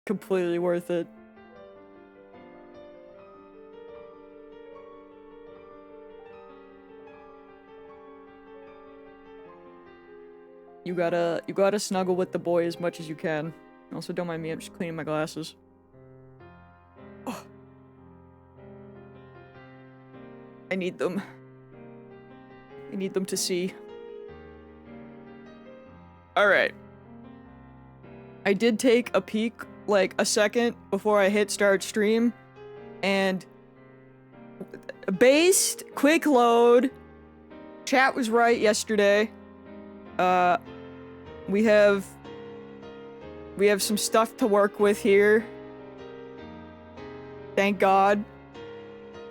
completely worth it. You gotta snuggle with the boy as much as you can. Also, don't mind me, I'm just cleaning my glasses. Oh. I need them. I need them to see. Alright. I did take a peek, like, a second before I hit start stream, and based, quick load, chat was right yesterday. We have some stuff to work with here. Thank God.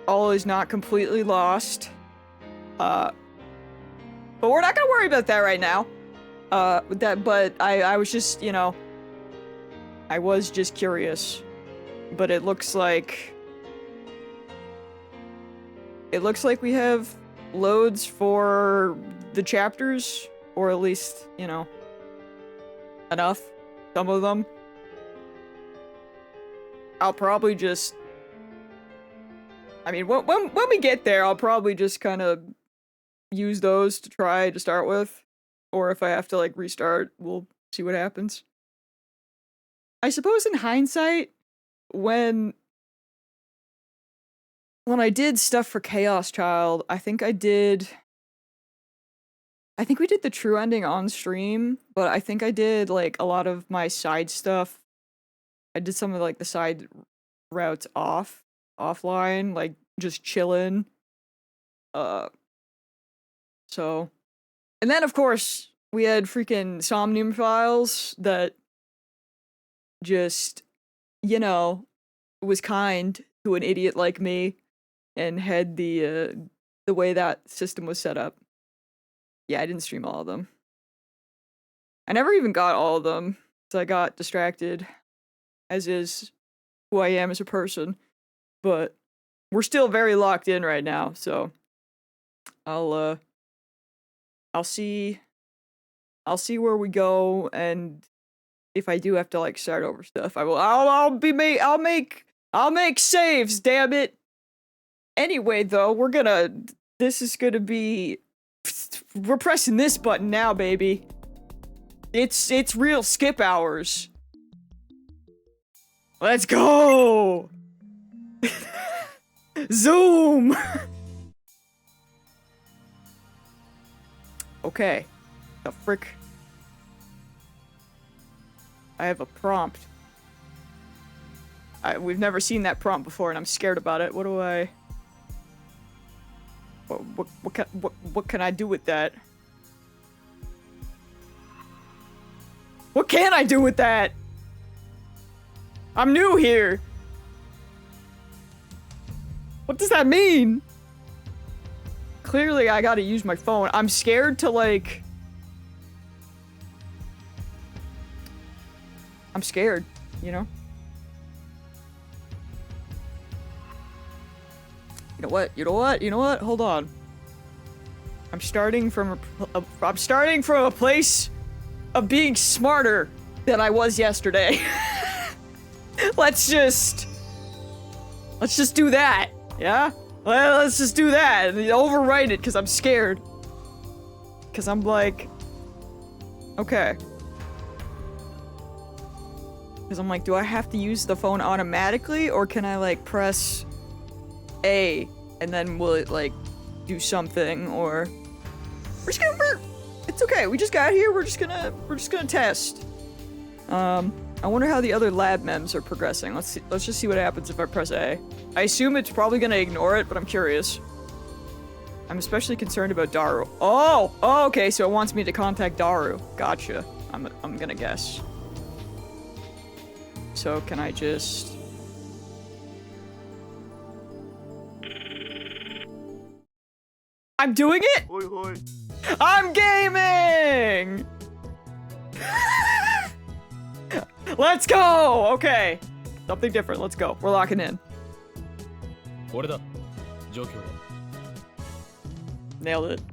All is not completely lost. But we're not gonna worry about that right now. But I was just, you know, I was just curious. But it looks like we have loads for the chapters, or at least, you know, enough. Some of them. I'll probably just, I mean, when we get there, I'll probably just kind of use those to try to start with. Or if I have to, like, restart, we'll see what happens. I suppose in hindsight, when I did stuff for Chaos Child, I think we did the true ending on stream, but I think I did, like, a lot of my side stuff. I did some of, like, the side routes offline, like, just chillin'. So. And then, of course, we had freaking Somnium Files that just, you know, was kind to an idiot like me and had the way that system was set up. Yeah, I didn't stream all of them. I never even got all of them, so I got distracted, as is who I am as a person. But we're still very locked in right now, so I'll see where we go, and if I do have to, like, start over stuff, I'll make saves, damn it. Anyway, though, we're pressing this button now, baby. It's real skip hours. Let's go! Zoom! Okay. The frick? I have a prompt. We've never seen that prompt before, and I'm scared about it. What do I... What can I do with that? What can I do with that? I'm new here. What does that mean? Clearly, I gotta use my phone. I'm scared to, like... I'm scared, you know? You know what? Hold on. I'm starting from a place of being smarter than I was yesterday. Let's just do that, yeah? Well, let's just do that and overwrite it because I'm scared. Because I'm like, okay. Because I'm like, do I have to use the phone automatically, or can I, like, press A and then will it, like, do something, or it's okay, we just got here, we're just gonna test. I wonder how the other lab mems are progressing. Let's just see what happens if I press A. I assume it's probably gonna ignore it, but I'm curious. I'm especially concerned about Daru. Oh, okay, so it wants me to contact Daru. Gotcha. I'm gonna guess. So can I just... I'm doing it? Hoi hoi. I'm gaming! Let's go! Okay. Something different. Let's go. We're locking in. 俺だ。状況は Nailed it. い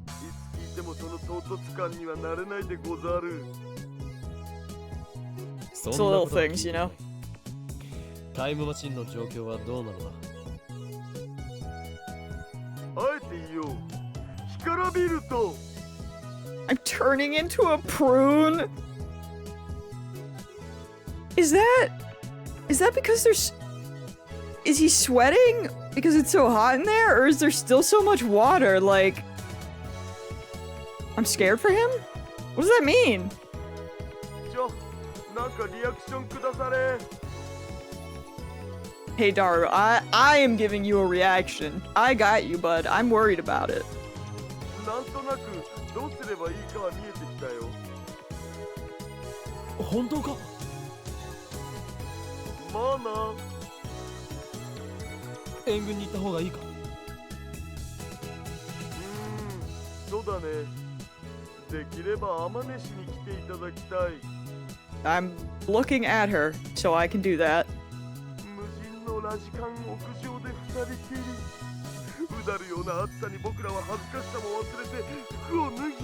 つ聞いてもその唐突感にはなれないでござる。 そ It's ん the な little ことは聞い things, て you ない know? タイムマシンの状況はどうなのだ。あえて言おう。干からびると I'm turning into a prune? Is that because there's... Is he sweating because it's so hot in there? Or is there still so much water? Like... I'm scared for him? What does that mean? なんかリアクションくだされ。 Hey Daru, I am giving you a reaction. I got you, bud. I'm worried about it. なんとなくどうすればいいかは見えてきたよ。本当か。まあな。援軍に行った方がいいか。そうだね。できれば天音市に来ていただきたい。 I'm looking at her, so I can do that. 無人のラジカン屋上で二人きり。うだるような暑さに僕らは恥ずかしさも忘れて服を脱ぎ。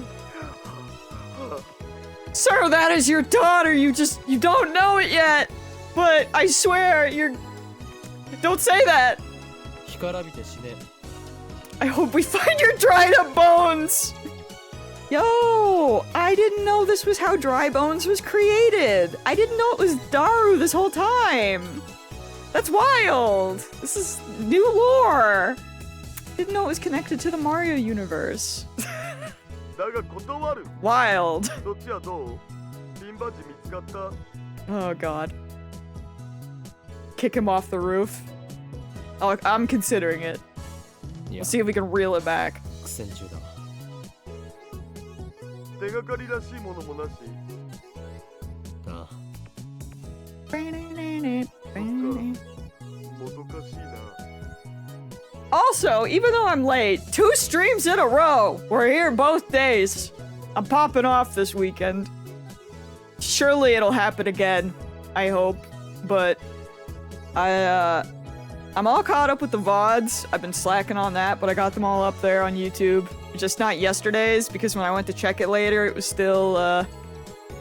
Sir, that is your daughter. You don't know it yet. But I swear, don't say that. 干からびて死ね。 I hope we find your dried up bones. Yo, I didn't know this was how Dry Bones was created. I didn't know it was Daru this whole time. That's wild. This is new lore. Didn't know it was connected to the Mario universe. だが断る。 Wild. どっちはどう？ピンバッジ見つかった？ Oh god. Kick him off the roof. Oh, I'm considering it. いや We'll see if we can reel it back. 苦戦中だ。手がかりらしいものもなし。ああ。もどかしいな。 Also, even though I'm late, 2 streams in a row. We're here both days. I'm popping off this weekend. Surely it'll happen again. I hope. But I'm all caught up with the VODs. I've been slacking on that, but I got them all up there on YouTube. Just not yesterday's, because when I went to check it later, it was still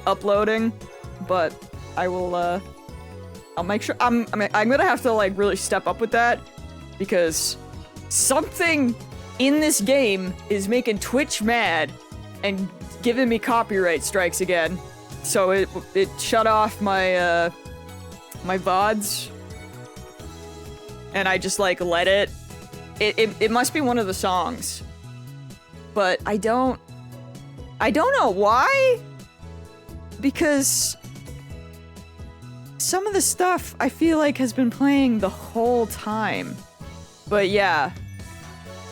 uploading. But I will I'll make sure I'm gonna have to like really step up with that, because something in this game is making Twitch mad and giving me copyright strikes again. So it shut off my my VODs, and I just like let it. It must be one of the songs, but I don't know why, because some of the stuff I feel like has been playing the whole time. But yeah,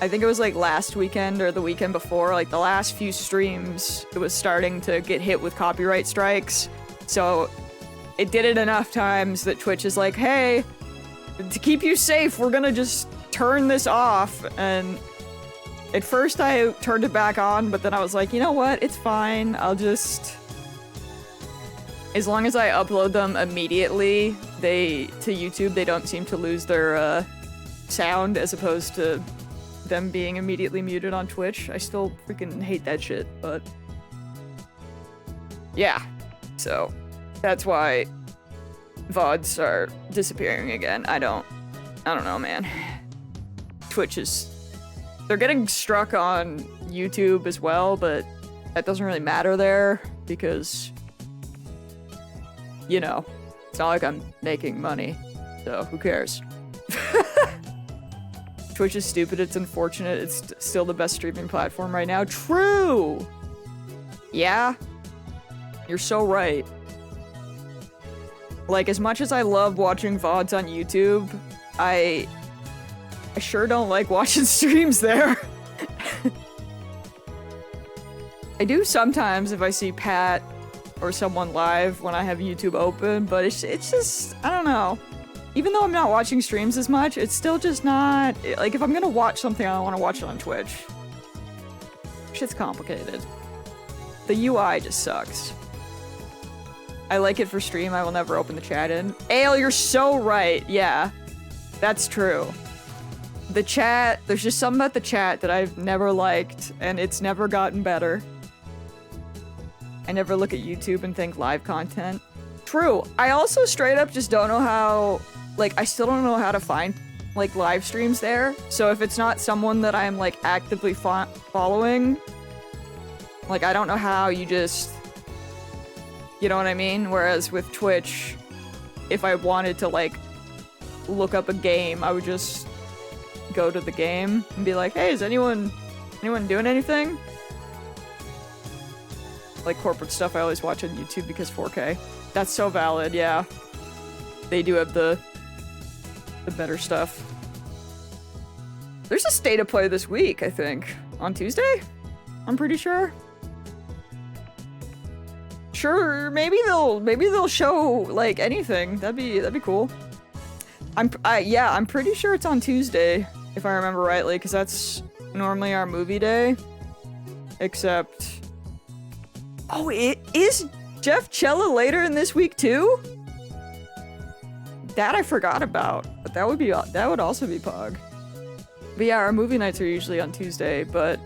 I think it was like last weekend or the weekend before, like the last few streams, it was starting to get hit with copyright strikes. So it did it enough times that Twitch is like, hey, to keep you safe, we're gonna just turn this off. And at first I turned it back on, but then I was like, you know what? It's fine. I'll just... As long as I upload them immediately, to YouTube, they don't seem to lose their sound, as opposed to them being immediately muted on Twitch. I still freaking hate that shit, but... Yeah. So, that's why VODs are disappearing again. I don't know, man. Twitch is... They're getting struck on YouTube as well, but that doesn't really matter there, because... You know, it's not like I'm making money, so who cares? Twitch is stupid, it's unfortunate, it's still the best streaming platform right now. True! Yeah, you're so right. Like, as much as I love watching VODs on YouTube, I sure don't like watching streams there. I do sometimes if I see Pat or someone live when I have YouTube open, but it's just, I don't know. Even though I'm not watching streams as much, it's still just not, like, if I'm gonna watch something, I want to watch it on Twitch. Shit's complicated. The UI just sucks. I like it for stream, I will never open the chat in. Ale, you're so right, yeah. That's true. The chat, there's just something about the chat that I've never liked, and it's never gotten better. I never look at YouTube and think live content. True. I also straight up just don't know how, like, I still don't know how to find, like, live streams there. So if it's not someone that I'm, like, actively following, like, I don't know how you just, you know what I mean? Whereas with Twitch, if I wanted to, like, look up a game, I would just go to the game and be like, hey, is anyone doing anything? Like corporate stuff I always watch on YouTube because 4K. That's so valid, yeah. They do have the better stuff. There's a state of play this week, I think. On Tuesday? I'm pretty sure. Sure, maybe they'll show like anything. That'd be cool. Yeah, I'm pretty sure it's on Tuesday, if I remember rightly, because that's normally our movie day. Except, oh, it is Jeff Cella later in this week too? That I forgot about, but that would also be Pog. But yeah, our movie nights are usually on Tuesday, but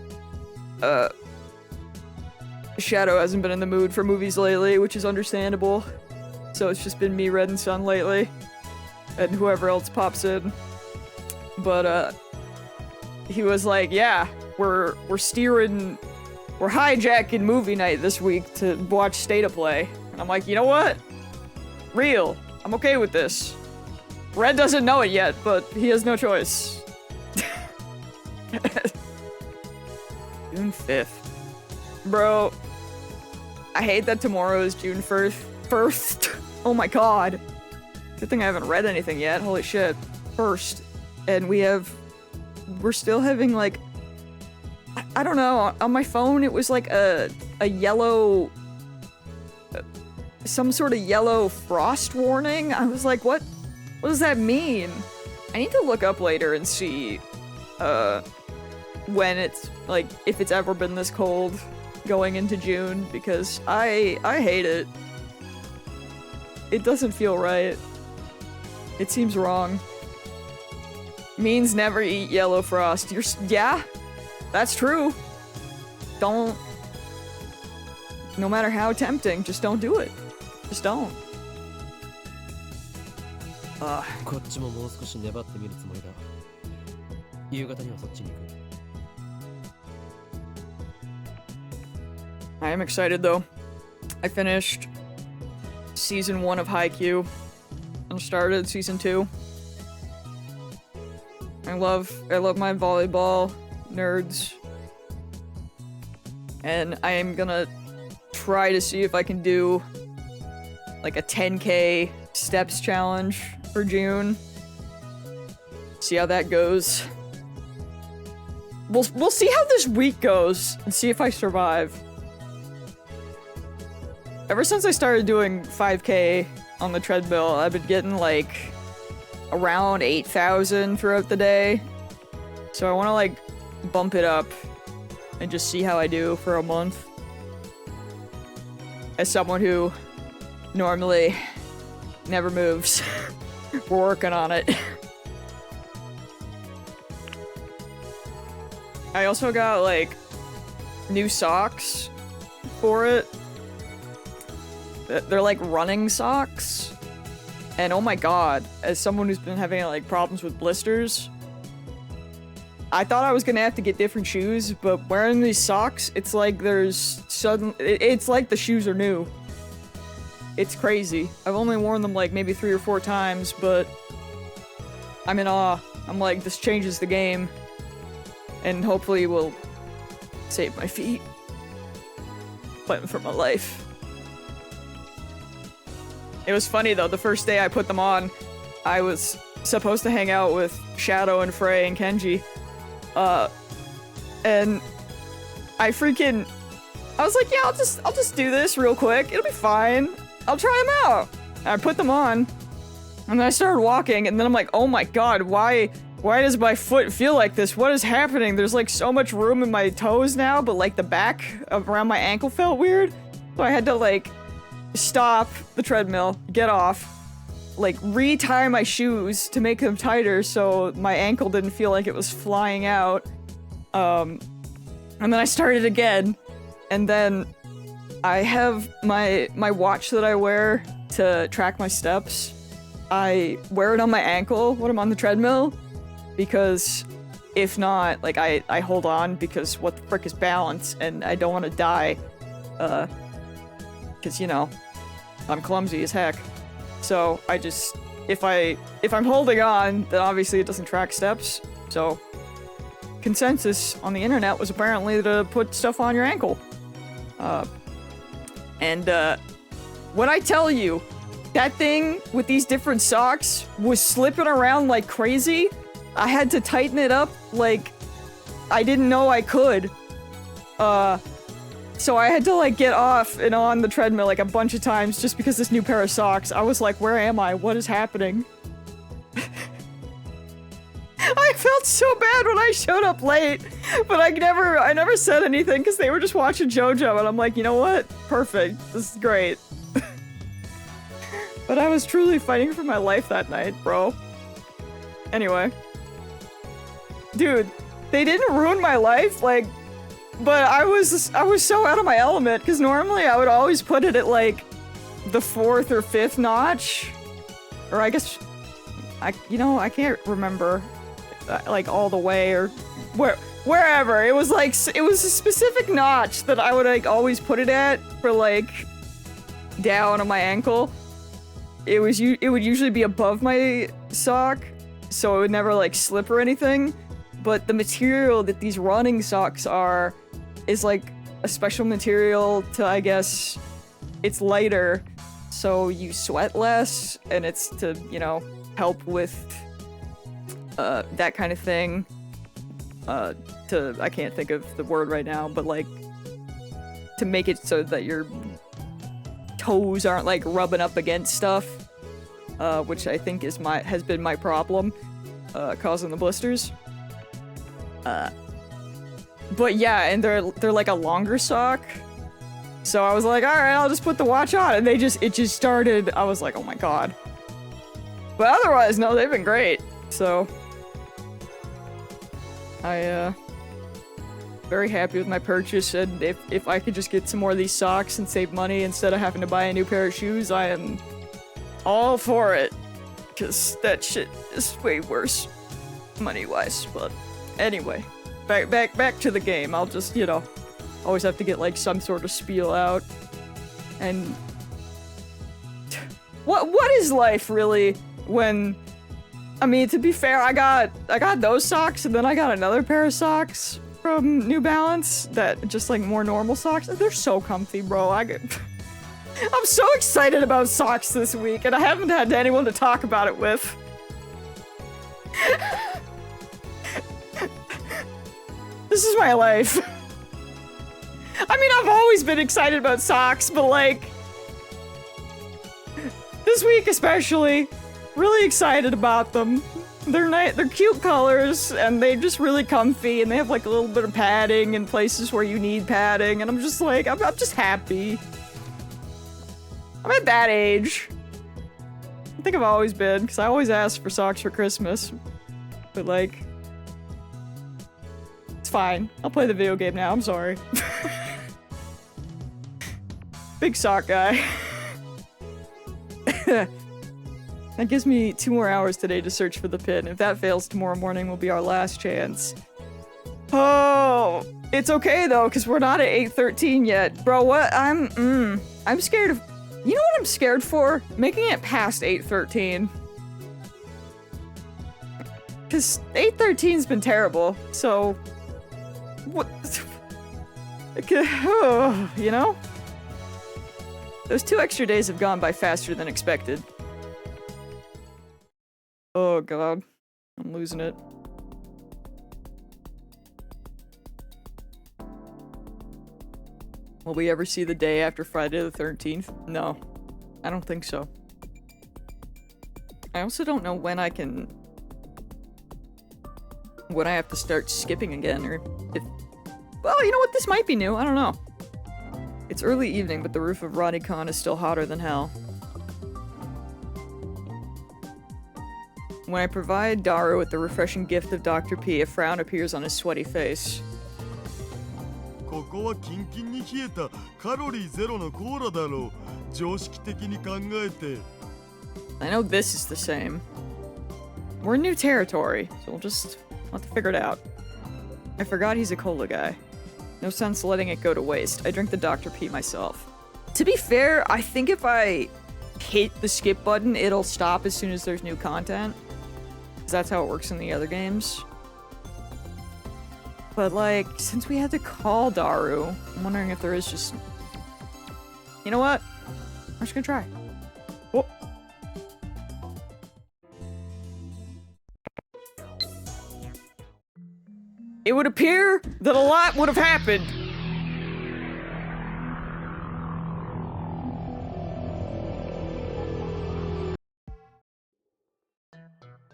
Shadow hasn't been in the mood for movies lately, which is understandable. So it's just been me, Red, and Sun lately. And whoever else pops in. But he was like, yeah, we're hijacking movie night this week to watch State of Play. And I'm like, you know what? Real. I'm okay with this. Red doesn't know it yet, but he has no choice. June 5th. Bro, I hate that tomorrow is June 1st. Oh my god. Good thing I haven't read anything yet. Holy shit. First. And we're still having like, I don't know, on my phone it was like a yellow, some sort of yellow frost warning. I was like, what does that mean? I need to look up later and see when it's like, if it's ever been this cold going into June, because I hate it. It doesn't feel right. It seems wrong. Means never eat yellow frost. Yeah, that's true. Don't. No matter how tempting, just don't do it. Just don't. こっちももう少し粘ってみるつもりだ。夕方にはそっちに行く。I am excited though. I finished season 1 of Haikyuu and started season 2. I love my volleyball nerds. And I am gonna try to see if I can do like a 10K steps challenge for June. See how that goes. We'll see how this week goes and see if I survive. Ever since I started doing 5K on the treadmill, I've been getting like around 8,000 throughout the day. So I want to like bump it up and just see how I do for a month. As someone who normally never moves, we're working on it. I also got like new socks for it. They're like running socks. And oh my god, as someone who's been having like problems with blisters, I thought I was gonna have to get different shoes, but wearing these socks, it's like it's like the shoes are new. It's crazy. I've only worn them like maybe 3 or 4 times, but I'm in awe. I'm like, this changes the game. And hopefully will save my feet. Fighting for my life. It was funny though, the first day I put them on, I was supposed to hang out with Shadow and Frey and Kenji. And I was like, yeah, I'll just do this real quick. It'll be fine. I'll try them out. And I put them on, and then I started walking, and then I'm like, oh my god, why does my foot feel like this? What is happening? There's like so much room in my toes now, but like the back around my ankle felt weird. So I had to like stop the treadmill, get off, like re-tie my shoes to make them tighter so my ankle didn't feel like it was flying out. And then I started again, and then I have my watch that I wear to track my steps, I wear it on my ankle when I'm on the treadmill, because if not, like, I hold on, because what the frick is balance, and I don't want to die, because, you know, I'm clumsy as heck. So I just, if I'm holding on, then obviously it doesn't track steps. So consensus on the internet was apparently to put stuff on your ankle. When I tell you, that thing with these different socks was slipping around like crazy, I had to tighten it up like I didn't know I could. So I had to like get off and on the treadmill like a bunch of times just because this new pair of socks. I was like, where am I? What is happening? I felt so bad when I showed up late, but I never said anything because they were just watching JoJo, and I'm like, you know what? Perfect. This is great. But I was truly fighting for my life that night, bro. Anyway. Dude, they didn't ruin my life, like, but I was so out of my element, because normally I would always put it at, like, the 4th or 5th notch. Or I guess, I can't remember, like, all the way, or wherever. It was, like, it was a specific notch that I would, like, always put it at for, like, down on my ankle. It would usually be above my sock, so it would never, like, slip or anything. But the material that these running socks are is, like, a special material to, I guess, it's lighter, so you sweat less, and it's to, you know, help with, that kind of thing. I can't think of the word right now, but, like, to make it so that your toes aren't, like, rubbing up against stuff, which I think has been my problem, causing the blisters. But yeah, and they're like a longer sock. So I was like, alright, I'll just put the watch on, and it just started, I was like, oh my god. But otherwise, no, they've been great, so. Very happy with my purchase, and if I could just get some more of these socks and save money instead of having to buy a new pair of shoes, I am all for it. Cause that shit is way worse, money-wise, but anyway. Back to the game. I'll just, you know, always have to get, like, some sort of spiel out. And what is life really when, I mean, to be fair, I got those socks, and then I got another pair of socks from New Balance that just, like, more normal socks. They're so comfy, bro. I'm so excited about socks this week, and I haven't had anyone to talk about it with. This is my life. I mean, I've always been excited about socks, but, like, this week especially, really excited about them. They're cute colors, and they're just really comfy, and they have, like, a little bit of padding in places where you need padding, and I'm just like, I'm just happy. I'm at that age. I think I've always been, because I always ask for socks for Christmas. But, like, it's fine. I'll play the video game now, I'm sorry. Big sock guy. That gives me 2 more hours today to search for the pin. If that fails, tomorrow morning will be our last chance. Oh, it's okay though, because we're not at 8:13 yet. Bro, what? I'm scared of... You know what I'm scared for? Making it past 8:13. Because 8:13's been terrible, so... What? You know? Those 2 extra days have gone by faster than expected. Oh god. I'm losing it. Will we ever see the day after Friday the 13th? No. I don't think so. I also don't know when I can... when I have to start skipping again, or if... Well, you know what? This might be new. I don't know. It's early evening, but the roof of RaniCon is still hotter than hell. When I provide Daru with the refreshing gift of Dr. P, a frown appears on his sweaty face. ここはキンキンに冷えたカロリーゼロのコーラだろう。常識的に考えて。 I know this is the same. We're in new territory, so we'll just have to figure it out. I forgot he's a cola guy. No sense letting it go to waste. I drink the Dr. Pee myself. To be fair, I think if I hit the skip button, it'll stop as soon as there's new content. 'Cause that's how it works in the other games. But like, since we had to call Daru, I'm wondering if there is just... You know what? I'm just gonna try. Oh. It would appear that a lot would have happened.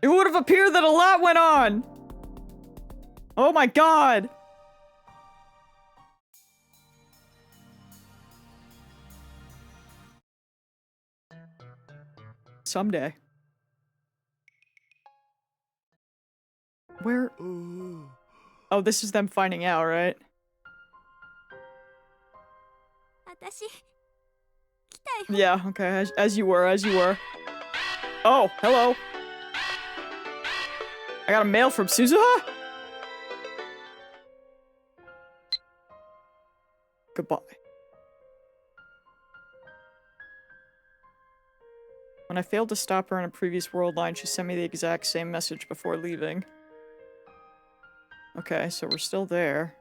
It would have appeared that a lot went on. Oh my god. Someday. Where? Oh, this is them finding out, right? 私来たよ。 Yeah, okay, as you were, as you were. Oh, hello. I got a mail from Suzuha? Goodbye. When I failed to stop her in a previous world line, she sent me the exact same message before leaving. Okay, so we're still there.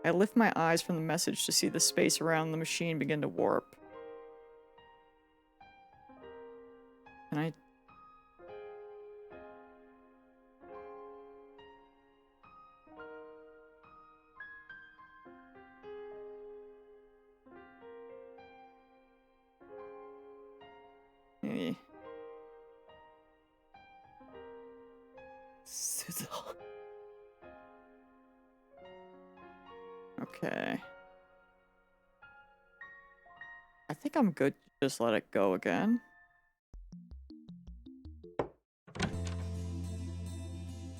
I lift my eyes from the message to see the space around the machine begin to warp. Can I... Maybe... Suzuha. Okay. I think I'm good to just let it go again.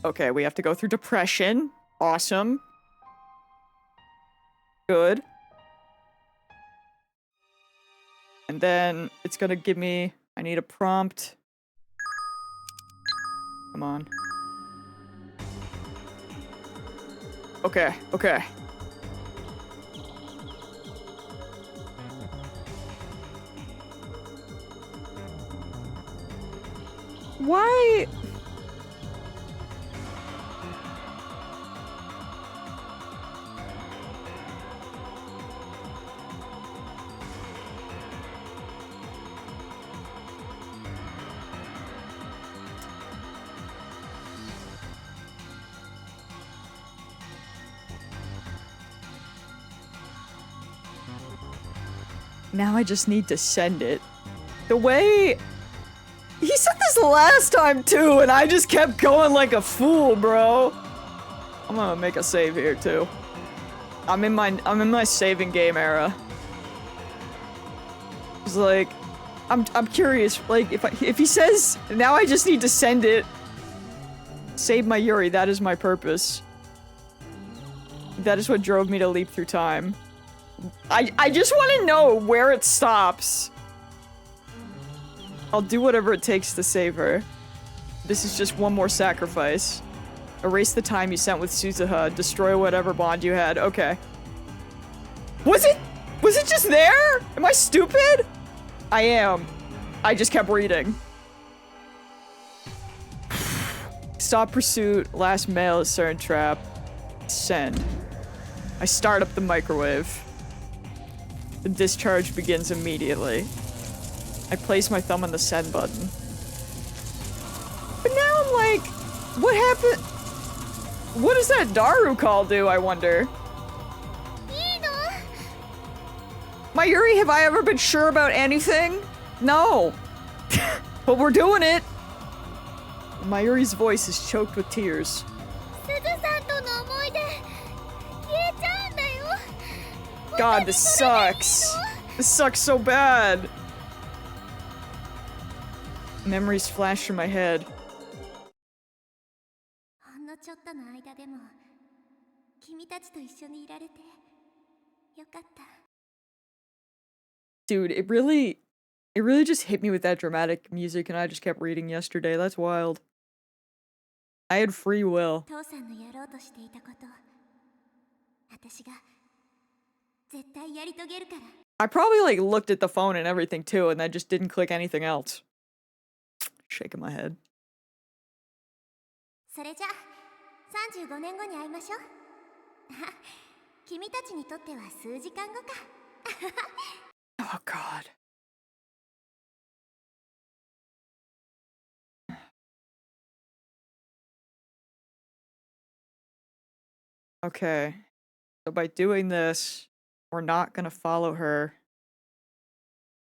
Okay, we have to go through depression. Awesome. Good. And then it's gonna give me... I need a prompt. Come on. Okay, okay. Why? Now I just need to send it. The way... He said this last time too, and I just kept going like a fool, bro. I'm gonna make a save here too. I'm in my saving game era. It's like, I'm curious, like if he says now I just need to send it, save my Yuri, that is my purpose. That is what drove me to leap through time. I just want to know where it stops. I'll do whatever it takes to save her. This is just one more sacrifice. Erase the time you spent with Suzuha. Destroy whatever bond you had. Okay. Was it just there? Am I stupid? I am. I just kept reading. Stop pursuit. Last mail is certain trap. Send. I start up the microwave. The discharge begins immediately. I place my thumb on the send button. But now I'm like, what happened? What does that Daru call do, I wonder? Mayuri, have I ever been sure about anything? No. But we're doing it. Mayuri's voice is choked with tears. God, this sucks. This sucks so bad. Memories flash through my head. ほんのちょっとの間でも君たちと一緒にいられてよかった。Dude, it really just hit me with that dramatic music, and I just kept reading yesterday. That's wild. I had free will. 父さんのやろうとしていたこと私が絶対やり遂げるから I probably like looked at the phone and everything too, and then just didn't click anything else. Shaking my head. それじゃ35年後に会いましょう君たちにとっては数時間後か Oh god. Okay. So by doing this, we're not gonna follow her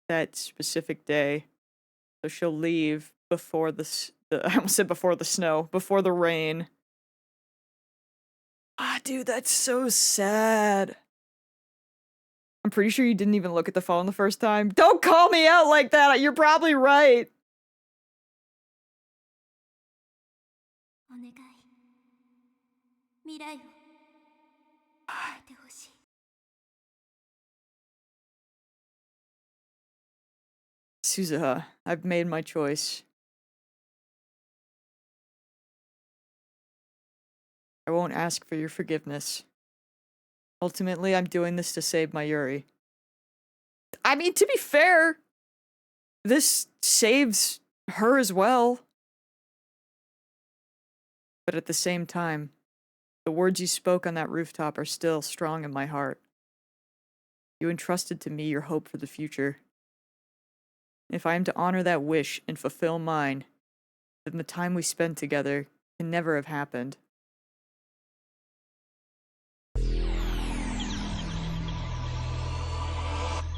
that specific day. So she'll leave before I almost said before the snow, before the rain. Ah, dude, that's so sad. I'm pretty sure you didn't even look at the phone the first time. Don't call me out like that. You're probably right. お願い未来を変えてほしい Suzuha, I've made my choice. I won't ask for your forgiveness. Ultimately, I'm doing this to save my Yuri. I mean, to be fair, this saves her as well. But at the same time, the words you spoke on that rooftop are still strong in my heart. You entrusted to me your hope for the future. If I am to honor that wish and fulfill mine, then the time we spent together can never have happened.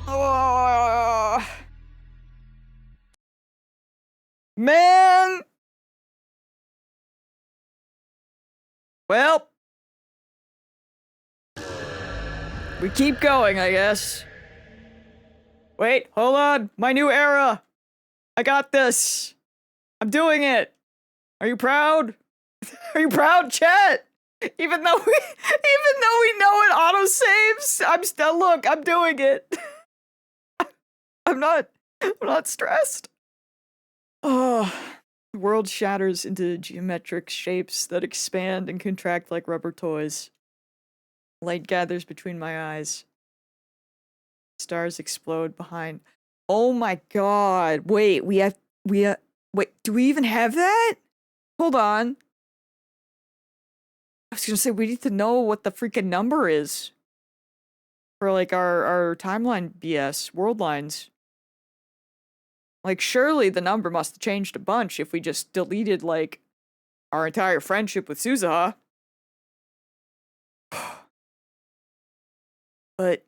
Oh, man! Well, we keep going, I guess. Wait, hold on. My new era. I got this. I'm doing it. Are you proud? Are you proud, chat? Even though we know it auto saves, I'm still look, I'm doing it. I'm not stressed. Oh, the world shatters into geometric shapes that expand and contract like rubber toys. Light gathers between my eyes. Stars explode behind. Oh my god. Wait, wait, do we even have that? Hold on. I was gonna say, we need to know what the freaking number is. For like our timeline BS, world lines. Like, surely the number must have changed a bunch if we just deleted, like, our entire friendship with Suzuha. But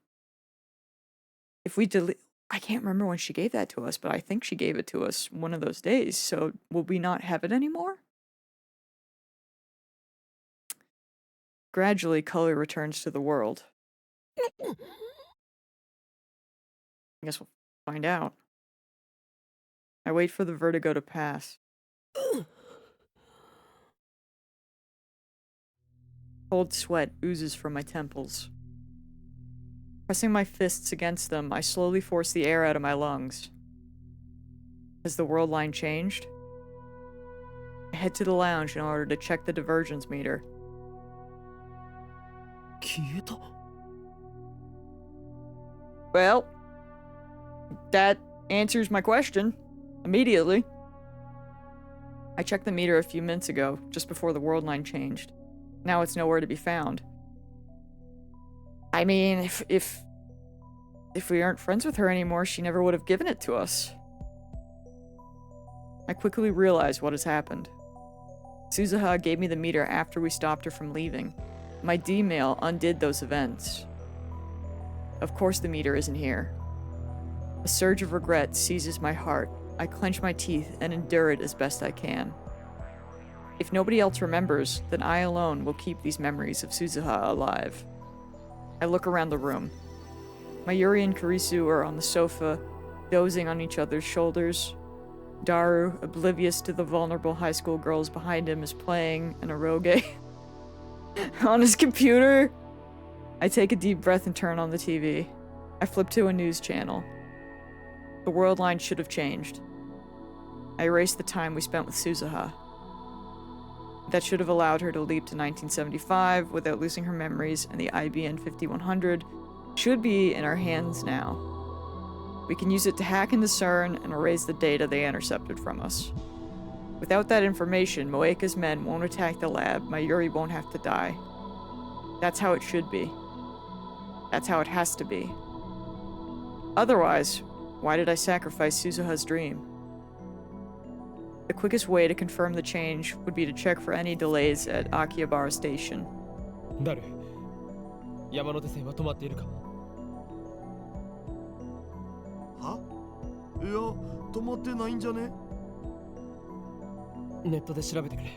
if we delete... I can't remember when she gave that to us, but I think she gave it to us one of those days, so will we not have it anymore? Gradually, color returns to the world. I guess we'll find out. I wait for the vertigo to pass. Cold sweat oozes from my temples. Pressing my fists against them, I slowly force the air out of my lungs. Has the world line changed? I head to the lounge in order to check the divergence meter. 消えた Well, that answers my question. Immediately. I checked the meter a few minutes ago, just before the world line changed. Now it's nowhere to be found. I mean, if we aren't friends with her anymore, she never would have given it to us. I quickly realized what has happened. Suzuha gave me the meter after we stopped her from leaving. My D-mail undid those events. Of course the meter isn't here. A surge of regret seizes my heart. I clench my teeth and endure it as best I can. If nobody else remembers, then I alone will keep these memories of Suzuha alive. I look around the room. Mayuri and Kurisu are on the sofa, dozing on each other's shoulders. Daru, oblivious to the vulnerable high school girls behind him, is playing an eroge on his computer. I take a deep breath and turn on the TV. I flip to a news channel. The world line should have changed. I erased the time we spent with Suzuha. That should have allowed her to leap to 1975 without losing her memories, and the IBN 5100 should be in our hands now. We can use it to hack into CERN and erase the data they intercepted from us. Without that information, Moeka's men won't attack the lab, Mayuri won't have to die. That's how it should be. That's how it has to be. Otherwise, why did I sacrifice Suzuha's dream? The quickest way to confirm the change would be to check for any delays at Akihabara Station. ダル、山手線は止まっているか？はいや、止まってないんじゃね？ネットで調べてくれ。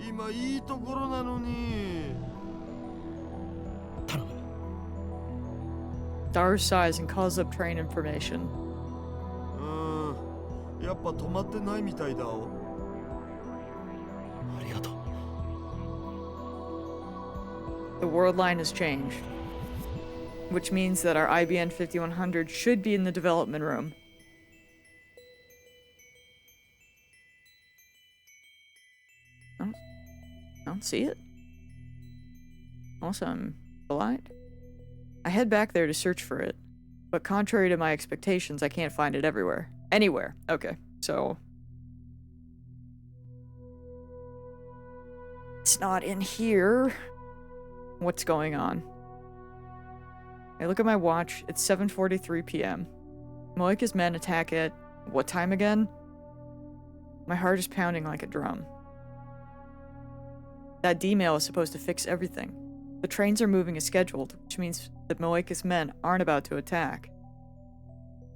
今いいところなのに。頼む。Daru sighs and calls up train information. やっぱ止まってないみたいだお。ありがとう。The world line has changed, which means that our IBN 5100 should be in the development room. I don't see it. Also, I'm blind. I head back there to search for it, but contrary to my expectations, I can't find it everywhere. Anywhere. Okay, so... It's not in here. What's going on? I look at my watch. It's 7:43 p.m. Moeka's men attack at... what time again? My heart is pounding like a drum. That D-mail is supposed to fix everything. The trains are moving as scheduled, which means that Moeka's men aren't about to attack.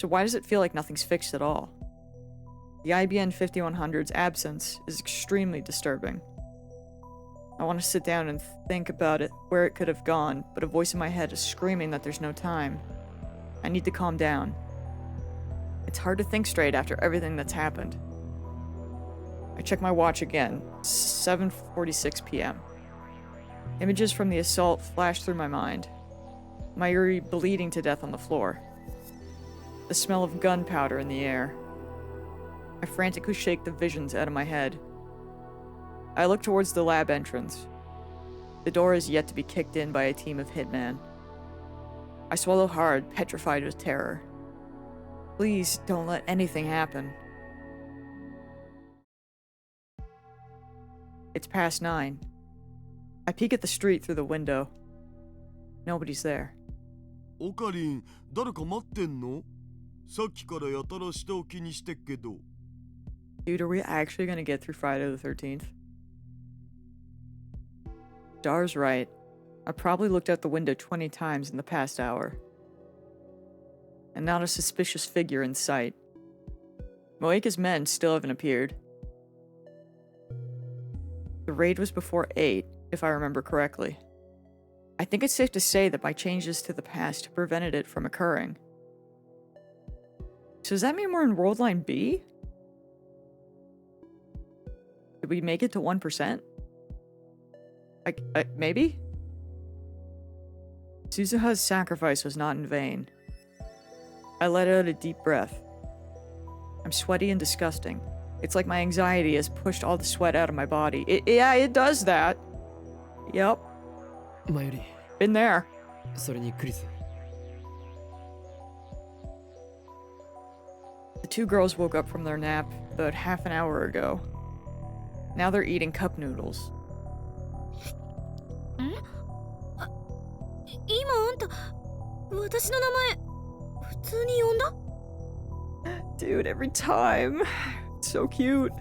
So why does it feel like nothing's fixed at all? The IBN 5100's absence is extremely disturbing. I want to sit down and think about it, where it could have gone, but a voice in my head is screaming that there's no time. I need to calm down. It's hard to think straight after everything that's happened. I check my watch again. 7:46 p.m. Images from the assault flash through my mind. Mayuri bleeding to death on the floor. The smell of gunpowder in the air. I frantically shake the visions out of my head. I look towards the lab entrance. The door is yet to be kicked in by a team of hitmen. I swallow hard, petrified with terror. Please don't let anything happen. It's past 9. I peek at the street through the window. Nobody's there. オカリン、誰か待ってんの？さっきからやたら下を気にしてっけど。Dude, are we actually gonna get through Friday the 13th? Dar's right. I probably looked out the window 20 times in the past hour. And not a suspicious figure in sight. Moeka's men still haven't appeared. The raid was before 8, if I remember correctly. I think it's safe to say that my changes to the past prevented it from occurring. So does that mean we're in World Line B? Did we make it to 1%? Maybe? Suzuha's sacrifice was not in vain. I let out a deep breath. I'm sweaty and disgusting. It's like my anxiety has pushed all the sweat out of my body. Yeah, it does that. Yep. 前より Been there. それにクリス The two girls woke up from their nap about half an hour ago. Now they're eating cup noodles. 今あんた私の名前普通に呼んだ？ Dude, every time. It's so cute.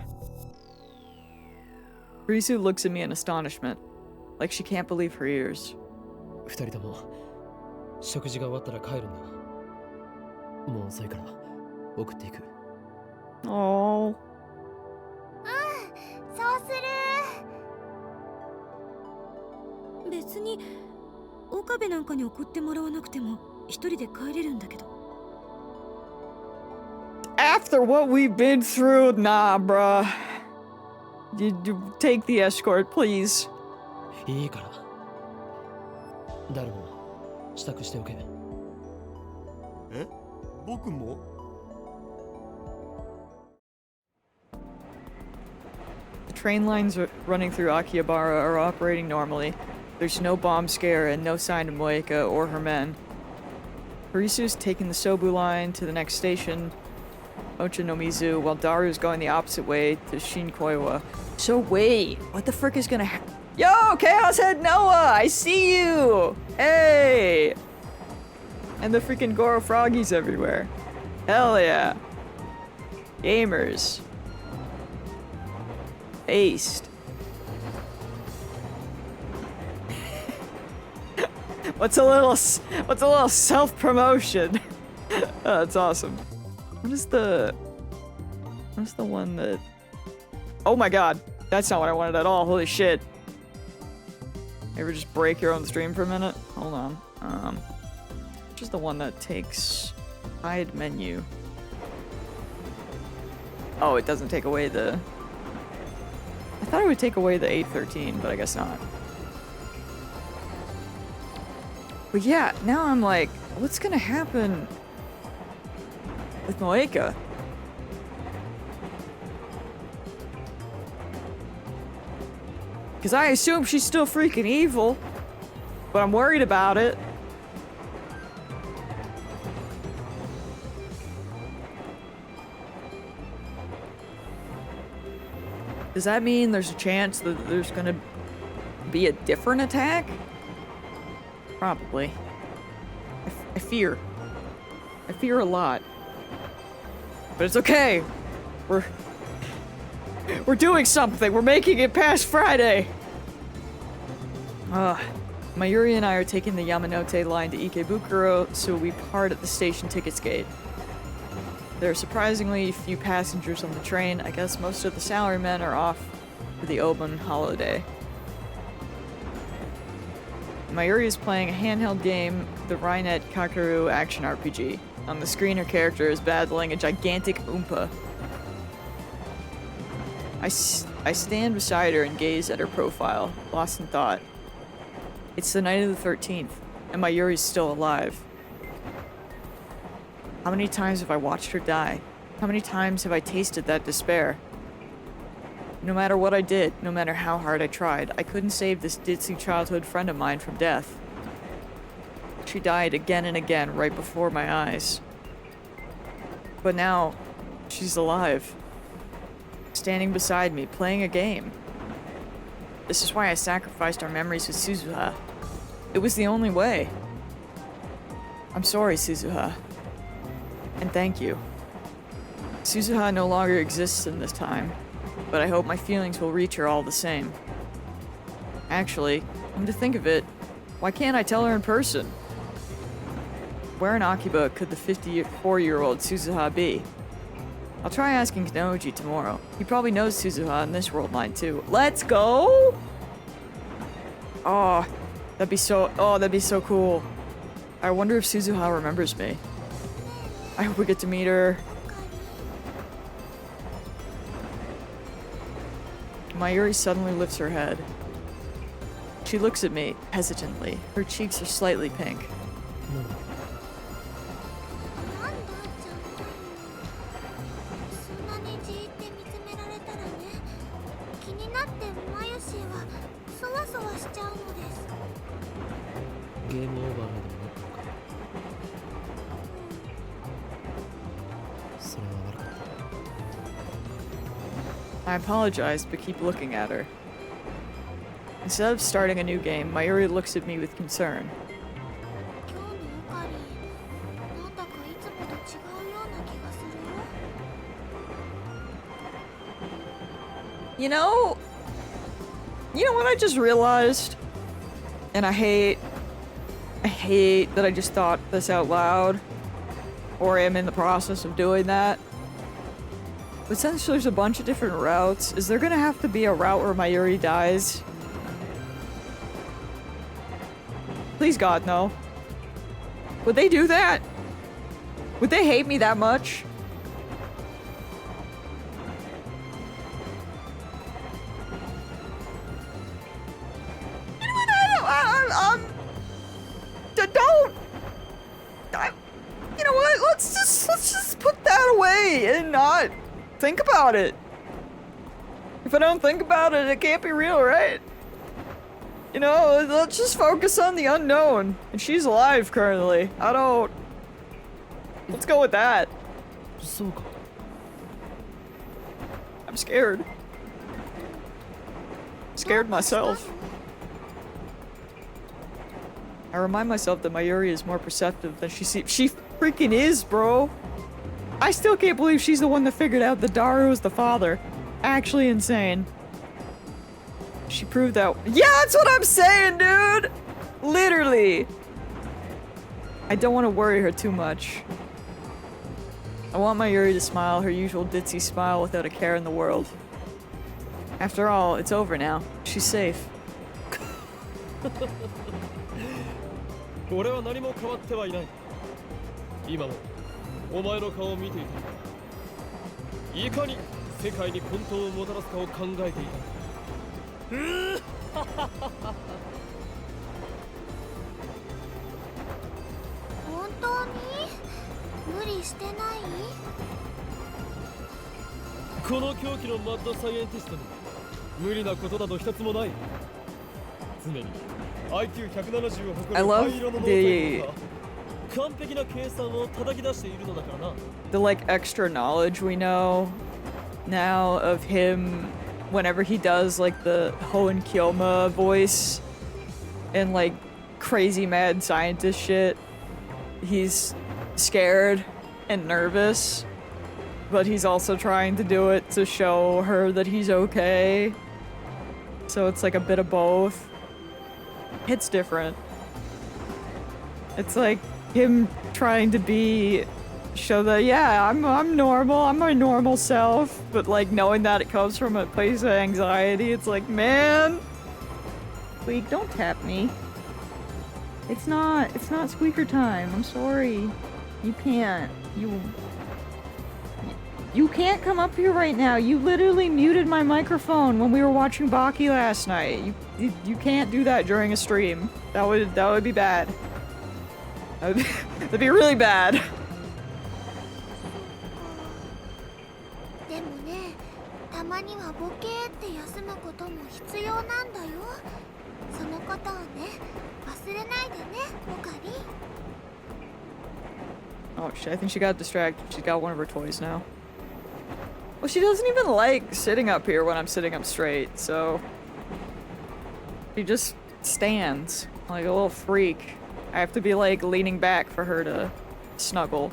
Risu looks at me in astonishment, like she can't believe her ears. 二人とも食事が終わったら帰るんだ。もう遅いから送っていく。 Oh. そうする。別に岡部なんかに送ってもらわなくても一人で帰れるんだけど。 After what we've been through, nah, bruh. You take the escort, please. いいから誰も支度しておけ。え、僕も？ The train lines running through Akihabara are operating normally. There's no bomb scare and no sign of Moeka or her men. Harisu's taking the Sobu line to the next station, Ochanomizu, while Daru's going the opposite way to Shinkoiwa. So wait, what the frick is gonna Yo, Chaos Head Noah! I see you! Hey! And the freaking Goro Froggies everywhere. Hell yeah. Gamers. Aced. What's a little self-promotion? Oh, that's awesome. What is the one that... Oh my god, that's not what I wanted at all, holy shit. Ever just break your own stream for a minute? Hold on. Which is the one that takes hide menu? Oh, it doesn't take away the... I thought it would take away the 813, but I guess not. But yeah, now I'm like, what's gonna happen with Moeka? Because I assume she's still freaking evil, but I'm worried about it. Does that mean there's a chance that there's gonna be a different attack? Probably. I fear. I fear a lot. But it's okay. We're doing something. We're making it past Friday. Mayuri and I are taking the Yamanote line to Ikebukuro, so we part at the station tickets gate. There are surprisingly few passengers on the train. I guess most of the salarymen are off for the Obon holiday. Mayuri is playing a handheld game, the Rainet Kakaru action RPG. On the screen, her character is battling a gigantic Oompa. I stand beside her and gaze at her profile, lost in thought. It's the night of the 13th, and Mayuri's still alive. How many times have I watched her die? How many times have I tasted that despair? No matter what I did, no matter how hard I tried, I couldn't save this ditzy childhood friend of mine from death. She died again and again right before my eyes. But now, she's alive. Standing beside me, playing a game. This is why I sacrificed our memories with Suzuha. It was the only way. I'm sorry, Suzuha. And thank you. Suzuha no longer exists in this time, but I hope my feelings will reach her all the same. Actually, come to think of it, why can't I tell her in person? Where in Akiba could the 54-year-old Suzuha be? I'll try asking Kanoji tomorrow. He probably knows Suzuha in this world line too. Let's go! Oh, that'd be so cool. I wonder if Suzuha remembers me. I hope we get to meet her. Mayuri suddenly lifts her head. She looks at me, hesitantly. Her cheeks are slightly pink. なんだなんだちゃんとそんなにじーって見つめられたらね、気になってマユシーはそわそわしちゃうのです。ゲームオーバーまでになったのか。それは悪かった。 I apologize, but keep looking at her. Instead of starting a new game, Mayuri looks at me with concern. 今日のオカリン、なんだかいつもと違うような気がするよ。You know what I just realized? And I hate that I just thought this out loud, or am in the process of doing that. But since there's a bunch of different routes, is there gonna have to be a route where Mayuri dies? Please God, no. Would they do that? Would they hate me that much? You know what? Don't. You know what? think about it. If I don't think about it, it can't be real, right? You know, let's just focus on the unknown. And she's alive currently. I don't... Let's go with that. そうか。 I'm scared. Scared myself. I remind myself that Mayuri is more perceptive than she seems. She freaking is, bro. I still can't believe she's the one that figured out that Daru is the father. Actually insane. She proved that. Yeah, that's what I'm saying, dude! Literally. I don't want to worry her too much. I want Mayuri to smile her usual ditzy smile without a care in the world. After all, it's over now. She's safe. 俺は何も変わってはいない。今もお前の顔を見ていた。いかに世界に混沌をもたらすかを考えていた。本当に無理してない？この狂気のマッドサイエンティストに無理なことなど一つもない。常に IQ170 を誇 I る love 灰色の脳 the 細胞が完璧な計算を叩き出しているのだからな。 the like extra knowledge we know now of him whenever he does like the Hoen Kyoma voice and like crazy mad scientist shit. He's scared and nervous, but he's also trying to do it to show her that he's okay. So it's like a bit of both. It's different. It's like him trying to show that, yeah, I'm normal, I'm my normal self, but like knowing that it comes from a place of anxiety, it's like, man, Squeak, don't tap me. It's not squeaker time. I'm sorry. You can't. You can't come up here right now. You literally muted my microphone when we were watching Baki last night. You can't do that during a stream. That would be bad. That'd be really bad. でもね、たまにはボケーって休むことも必要なんだよ。そのことをね、忘れないでね、オカリ。 Oh shit, I think she got distracted. She's got one of her toys now. Well, she doesn't even like sitting up here when I'm sitting up straight, so... She just stands like a little freak. I have to be like leaning back for her to snuggle.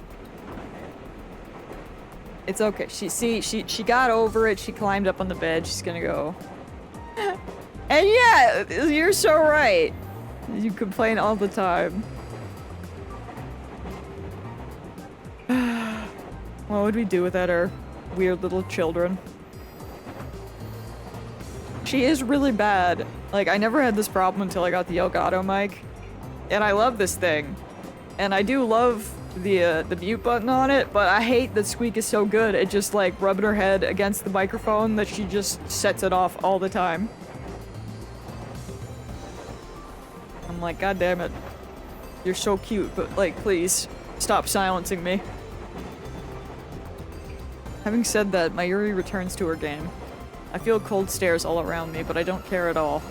It's okay. She got over it. She climbed up on the bed. She's gonna go. And yeah, you're so right. You complain all the time. What would we do without our weird little children? She is really bad. Like, I never had this problem until I got the Elgato mic. And I love this thing. And I do love the mute button on it, but I hate that Squeak is so good at just like rubbing her head against the microphone that she just sets it off all the time. I'm like, God damn it. You're so cute, but like, please, stop silencing me. Having said that, Mayuri returns to her game. I feel cold stares all around me, but I don't care at all.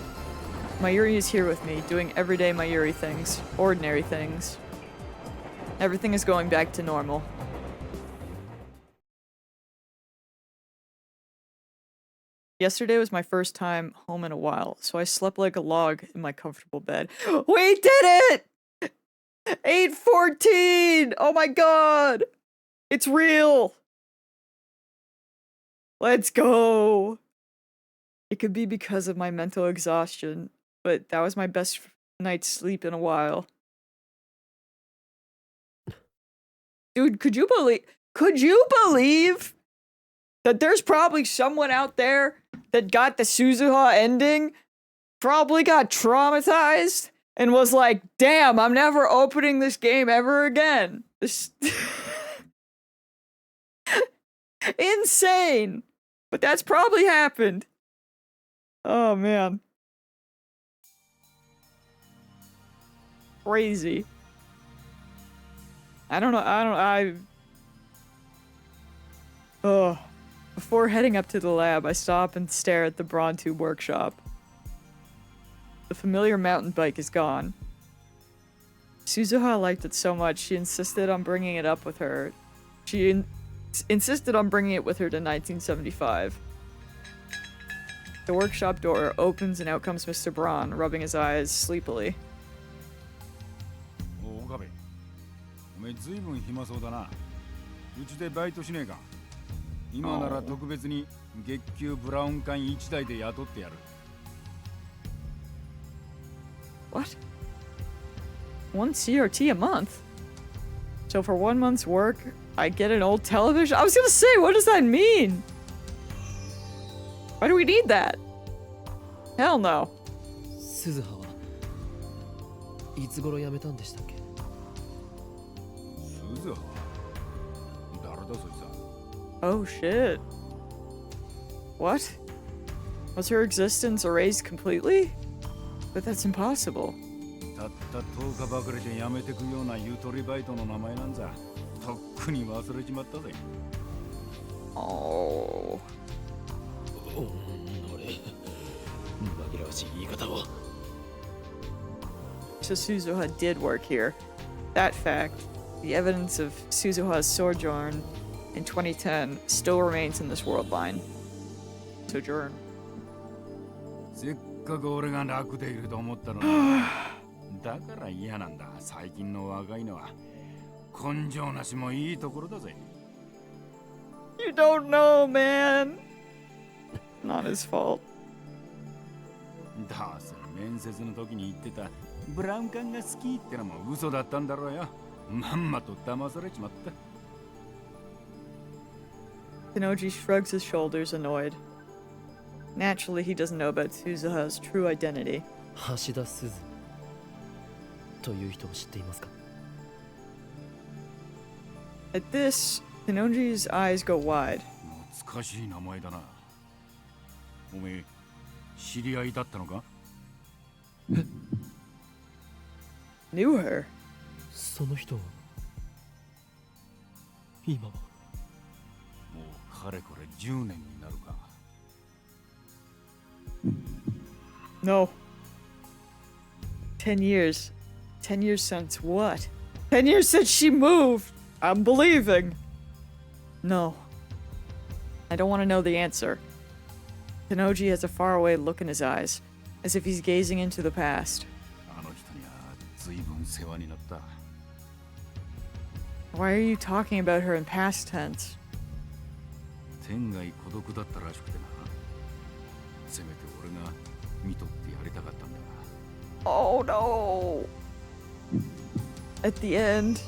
Mayuri is here with me, doing everyday Mayuri things. Ordinary things. Everything is going back to normal. Yesterday was my first time home in a while, so I slept like a log in my comfortable bed. We did it! 8:14! Oh my god! It's real! Let's go! It could be because of my mental exhaustion, but that was my best night's sleep in a while. Dude, could you believe that there's probably someone out there that got the Suzuha ending, probably got traumatized, and was like, damn, I'm never opening this game ever again. This insane. But that's probably happened. Oh man. Crazy. Oh. Before heading up to the lab, I stop and stare at the Brontu workshop. The familiar mountain bike is gone. Suzuha liked it so much, she insisted on bringing it up with her. She insisted on bringing it with her to 1975. The workshop door opens and out comes Mr. Braun, rubbing his eyes sleepily. お岡部、おめえずいぶん暇そうだな。うちでバイトしねえか。今なら特別に月給ブラウン管1台で雇ってやる。What? 1 CRT a month? So for 1 month's work, I get an old television? I was gonna say, what does that mean? Why do we need that? Hell no. 鈴葉はいつ頃辞めたんでしたっけ？鈴葉？誰だそいつは。Oh shit. What? Was her existence erased completely? But that's impossible. たった10日ばかりで辞めてくようなゆとりバイトの名前なんざとっくに忘れちまったぜ。Oh. 紛らわしい言い方を。So Suzuha did work here. That fact, the evidence of Suzuha's sojourn in 2010 still remains in this world line. Sojourn. せっかく俺が楽でいると思ったのに。だから嫌なんだ。最近の若いのは根性なしもいいところだぜ。You don't know, man. Not his fault. だせ面接の時に言ってたブラウン管が好きってのも嘘だったんだろうよ。まんまと騙されちまった。Kenoji shrugs his shoulders, annoyed. Naturally, he doesn't know about Suzuha's true identity. 橋田鈴という人を知っていますか？ At this, Kenoji's eyes go wide. 懐かしい名前だな。おめえ知り合いだったのか？ Knew her. その人は今はもうかれこれ10年になるか。No. 10 years. 10 years since what? 10 years since she moved! I'm believing. No. I don't want to know the answer. Kenoji has a faraway look in his eyes, as if he's gazing into the past. あの人には随分世話になった。Why are you talking about her in past tense? 天涯孤独だったらしくてな。せめて俺が見とってやりたかったんだが。 Oh no! At the end,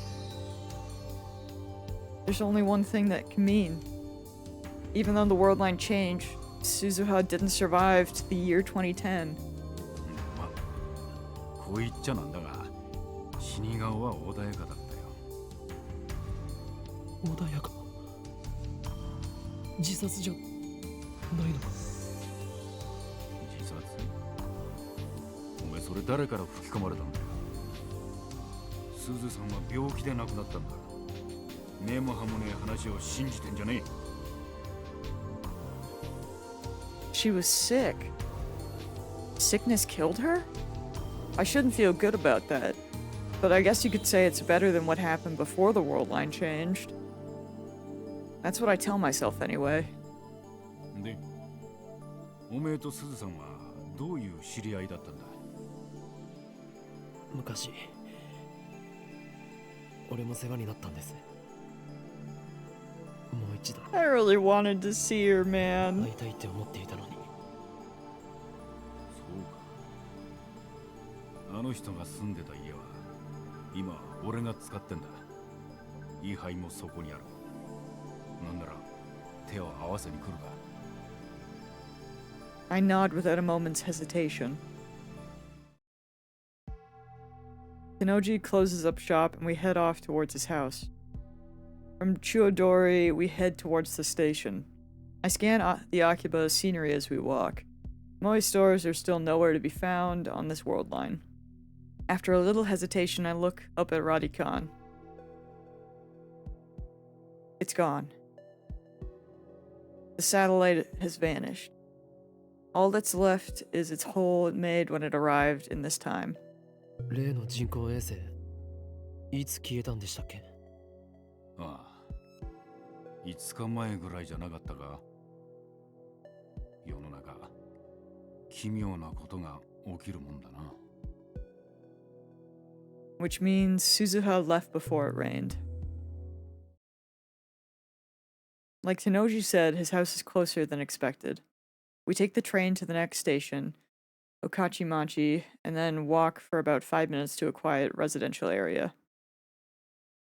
there's only one thing that can mean. Even though the world line changed, Suzuha didn't survive to the year 2010. まあ、こう言っちゃなんだが、死に顔は穏やかだったよ。穏やか。自殺じゃないのか？自殺？お前それ誰から吹き込まれたんだよ。すずさんは病気で亡くなったんだ。根も葉もねえ話を信じてんじゃねえ。She was sick. Sickness killed her? I shouldn't feel good about that. But I guess you could say it's better than what happened before the world line changed. That's what I tell myself anyway. で、おめえとすずさんはどういう知り合いだったんだ？昔俺も世話になったんです。もう一度 I really wanted to see her, 会 man. いたいって思っていたのに。そうか。あの人が住んでた家は今俺が使ってんだ。位牌もそこにある。なんなら手を合わせに来るか。I nod without a moment's hesitation. Kenoji closes up shop and we head off towards his house. From Chuodori, we head towards the station. I scan the Akiba scenery as we walk. Moe stores are still nowhere to be found on this world line. After a little hesitation, I look up at Radikan. It's gone. The satellite has vanished. All that's left is its hole it made when it arrived in this time. 例の人工衛星いつ消えたんでしたっけ？ああ、5日前ぐらいじゃなかったか。世の中、奇妙なことが起きるもんだな。Which means Suzuha left before it rained. Like Tenoji said, his house is closer than expected. We take the train to the next station, Okachimachi, and then walk for about 5 minutes to a quiet residential area.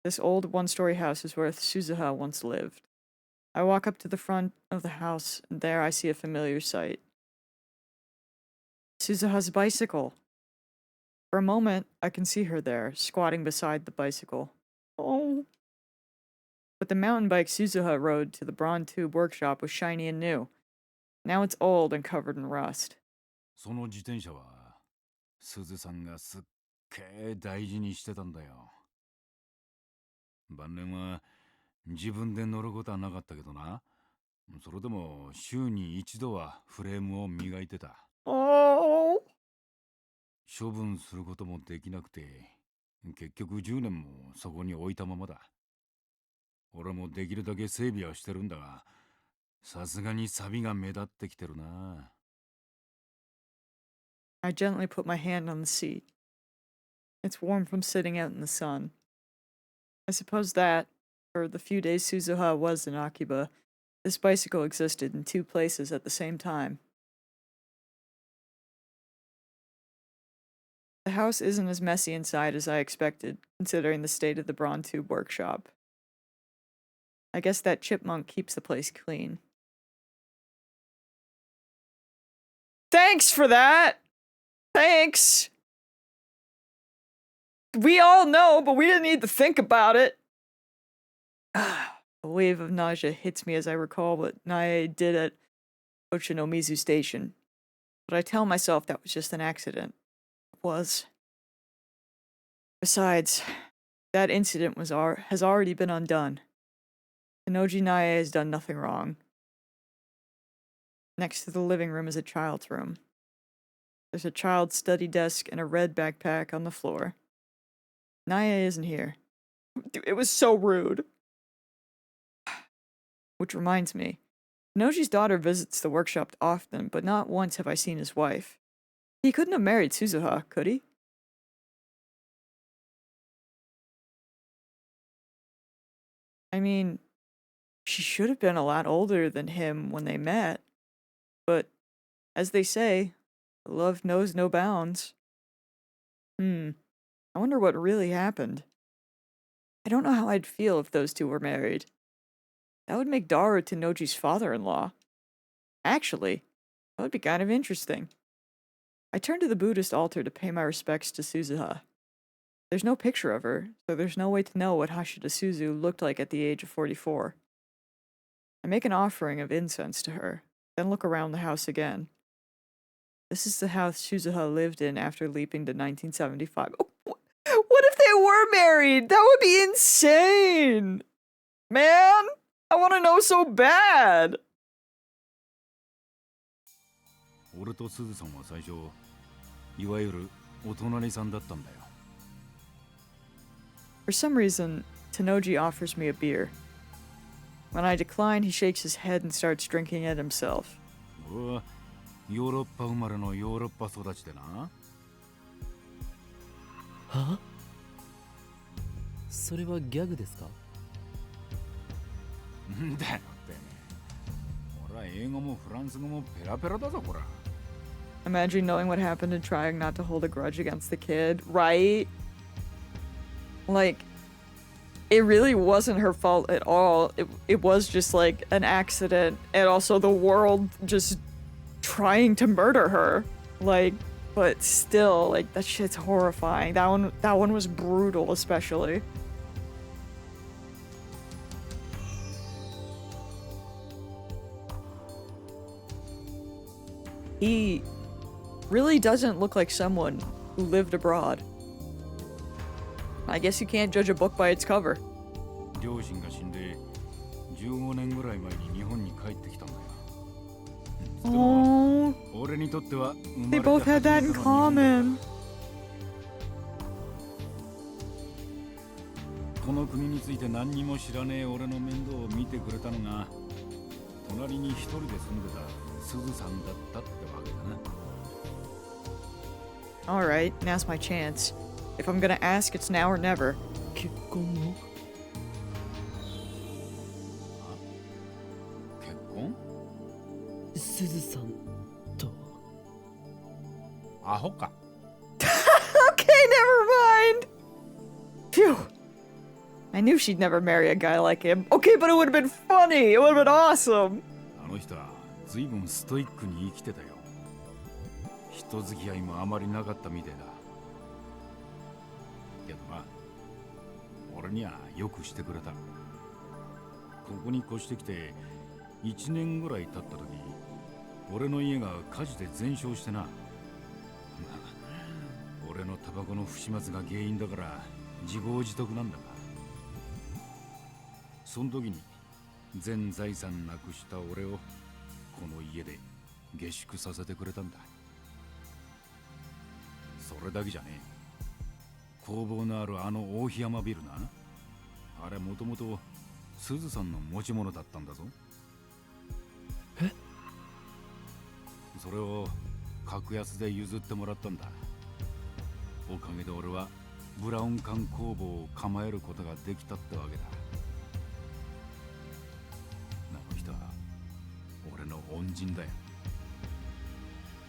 This old one-story house is where Suzuha once lived. I walk up to the front of the house, and there I see a familiar sight. Suzuha's bicycle. For a moment, I can see her there, squatting beside the bicycle. Oh. But the mountain bike Suzuha rode to the Braun Tube workshop was shiny and new. Now it's old and covered in rust. その自転車は、すずさんがすっげえ大事にしてたんだよ。晩年は自分で乗ることはなかったけどな。それでも週に一度はフレームを磨いてた。Oh. 処分することもできなくて、結局10年もそこに置いたままだ。俺もできるだけ整備はしてるんだが、さすがに錆が目立ってきてるな。I gently put my hand on the seat. It's warm from sitting out in the sun. I suppose that, for the few days Suzuha was in Akiba, this bicycle existed in two places at the same time. The house isn't as messy inside as I expected, considering the state of the Braun Tube workshop. I guess that chipmunk keeps the place clean. Thanks for that! Thanks! We all know, but we didn't need to think about it. A wave of nausea hits me as I recall what Nae did at Ochinomizu Station. But I tell myself that was just an accident. It was. Besides, that incident has already been undone. Tenoji Nae has done nothing wrong. Next to the living room is a child's room. There's a child's study desk and a red backpack on the floor. Nae isn't here. Dude, it was so rude. Which reminds me, Tenoji's daughter visits the workshop often, but not once have I seen his wife. He couldn't have married Suzuha, could he? I mean, she should have been a lot older than him when they met. But, as they say, love knows no bounds. I wonder what really happened. I don't know how I'd feel if those two were married. That would make Daru Tenoji's father-in-law. Actually, that would be kind of interesting. I turn to the Buddhist altar to pay my respects to Suzuha. There's no picture of her, so there's no way to know what Hashida Suzu looked like at the age of 44. I make an offering of incense to her, then look around the house again. This is the house Suzuha lived in after leaping to 1975. Oh, what if they were married? That would be insane! Man, I want to know so bad! 俺とすずさんは最初、いわゆるお隣さんだったんだよ。For some reason, Tenoji offers me a beer. When I decline, he shakes his head and starts drinking it himself. 俺はヨーロッパ生まれのヨーロッパ育ちでな。は？それはギャグですか？んだよってね。俺は英語もフランス語もペラペラだぞこら。Imagine knowing what happened and trying not to hold a grudge against the kid, right? Like, it really wasn't her fault at all. It was just like an accident, and also the world just trying to murder her. Like, but still, like, that shit's horrifying. That one was brutal, especially. He really doesn't look like someone who lived abroad. I guess you can't judge a book by its cover. 両親が死んで15年ぐらい前に日本に帰ってきたんだよ。つっても Oh, 俺にとっては生ま they れて both had that in 初めての日本だ。 common. この国について何にも知らねえ俺の面倒を見てくれたのが隣に一人で住んでたすずさんだったってわけだな。 Alright, now's my chance. If I'm gonna ask, it's now or never. 結婚を結婚？すずさんとアホか。 Okay, never mind! Phew. I knew she'd never marry a guy like him. Okay, but it would have been funny! It would have been awesome! あの人は随分ストイックに生きてたよ。人付き合いもあまりなかったみてえだ。けどな、俺にはよくしてくれた。ここに越してきて1年ぐらい経った時、俺の家が火事で全焼してな。俺のタバコの不始末が原因だから自業自得なんだが、その時に全財産なくした俺をこの家で下宿させてくれたんだ。それだけじゃねえ。工房のあるあの大檜山ビルな、あれもともとすずさんの持ち物だったんだぞ。え？それを格安で譲ってもらったんだ。おかげで俺はブラウン管工房を構えることができたってわけだ。あの人は俺の恩人だよ。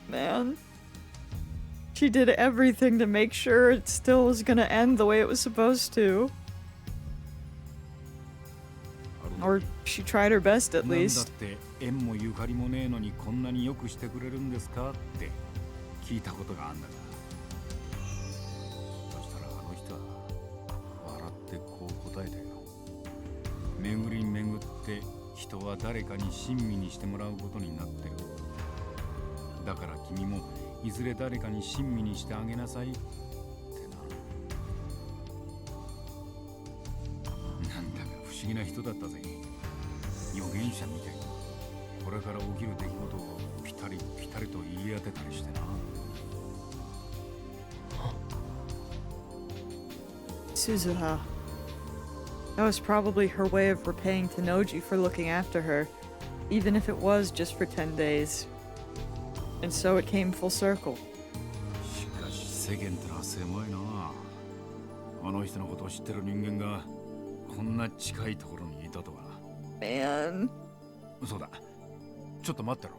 Man. She did everything to make sure it still was gonna end the way it was supposed to. Or she tried her best at なんだっ least. て縁もゆかりもねえのにこんなによくしてくれるんですかって聞いたことがあんだが、そしたらあの人は笑ってこう答えたよ。巡り巡って人は誰かに親身にしてもらうことになってる。だから君もいずれ誰かに親身にしてあげなさいってな。なんだか不思議な人だったぜ。預言者みたいにこれから起きる出来事をピタリピタリと言い当てたりしてな。 Suzuha. That was probably her way of repaying Tenoji for looking after her, even if it was just for 10 days. And so it came full circle. しかし世間ってのは狭いな。あの人のことを知ってる人間がこんな近いところにいたとは。 Man. そうだ、ちょっと待ってろ。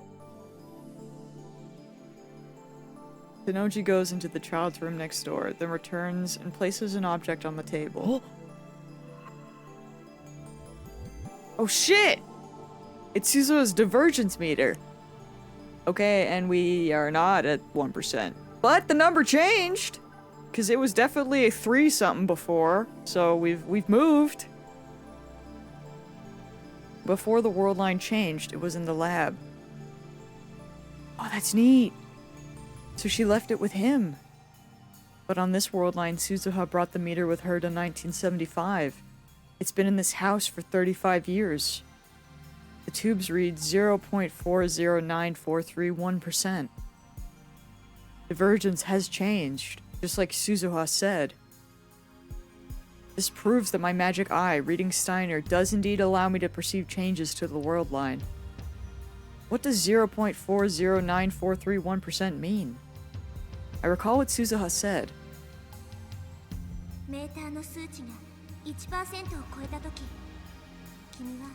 Tenoji goes into the child's room next door, then returns and places an object on the table. Oh shit! It's Suzuha's divergence meter. Okay, and we are not at 1%. But the number changed! Because it was definitely a 3-something before, so we've moved. Before the world line changed, it was in the lab. Oh, that's neat. So she left it with him. But on this world line, Suzuha brought the meter with her to 1975. It's been in this house for 35 years. The tubes read 0.409431%. Divergence has changed, just like Suzuha said. This proves that my magic eye, reading Steiner, does indeed allow me to perceive changes to the world line. What does 0.409431% mean? I recall what Suzuha said. メーターの数値が 1% を超えたとき、君は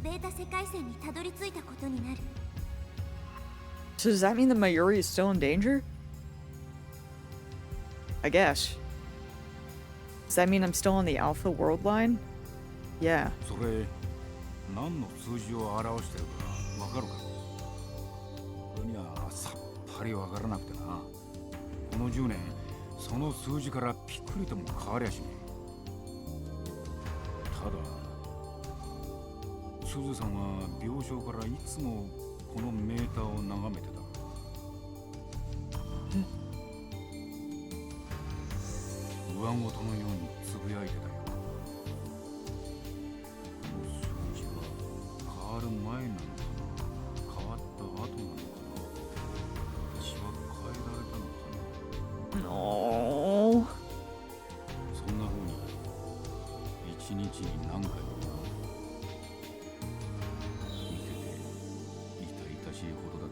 ベータ世界線にたどり着いたことになる。 So does that mean that Mayuri is still in danger? I guess. Does that mean I'm still on the Alpha world line? Yeah. それ何の数字を表してるかわかるか？俺にはさっぱりわからなくてな。この10年その数字からピクリとも変わりゃしねえ。ただすずさんは病床からいつもこのメーターを眺めてた。上ごとのようにつぶやいてたよ。この数字は変わる前なのかな、変わった後なのかな。しいほどだっ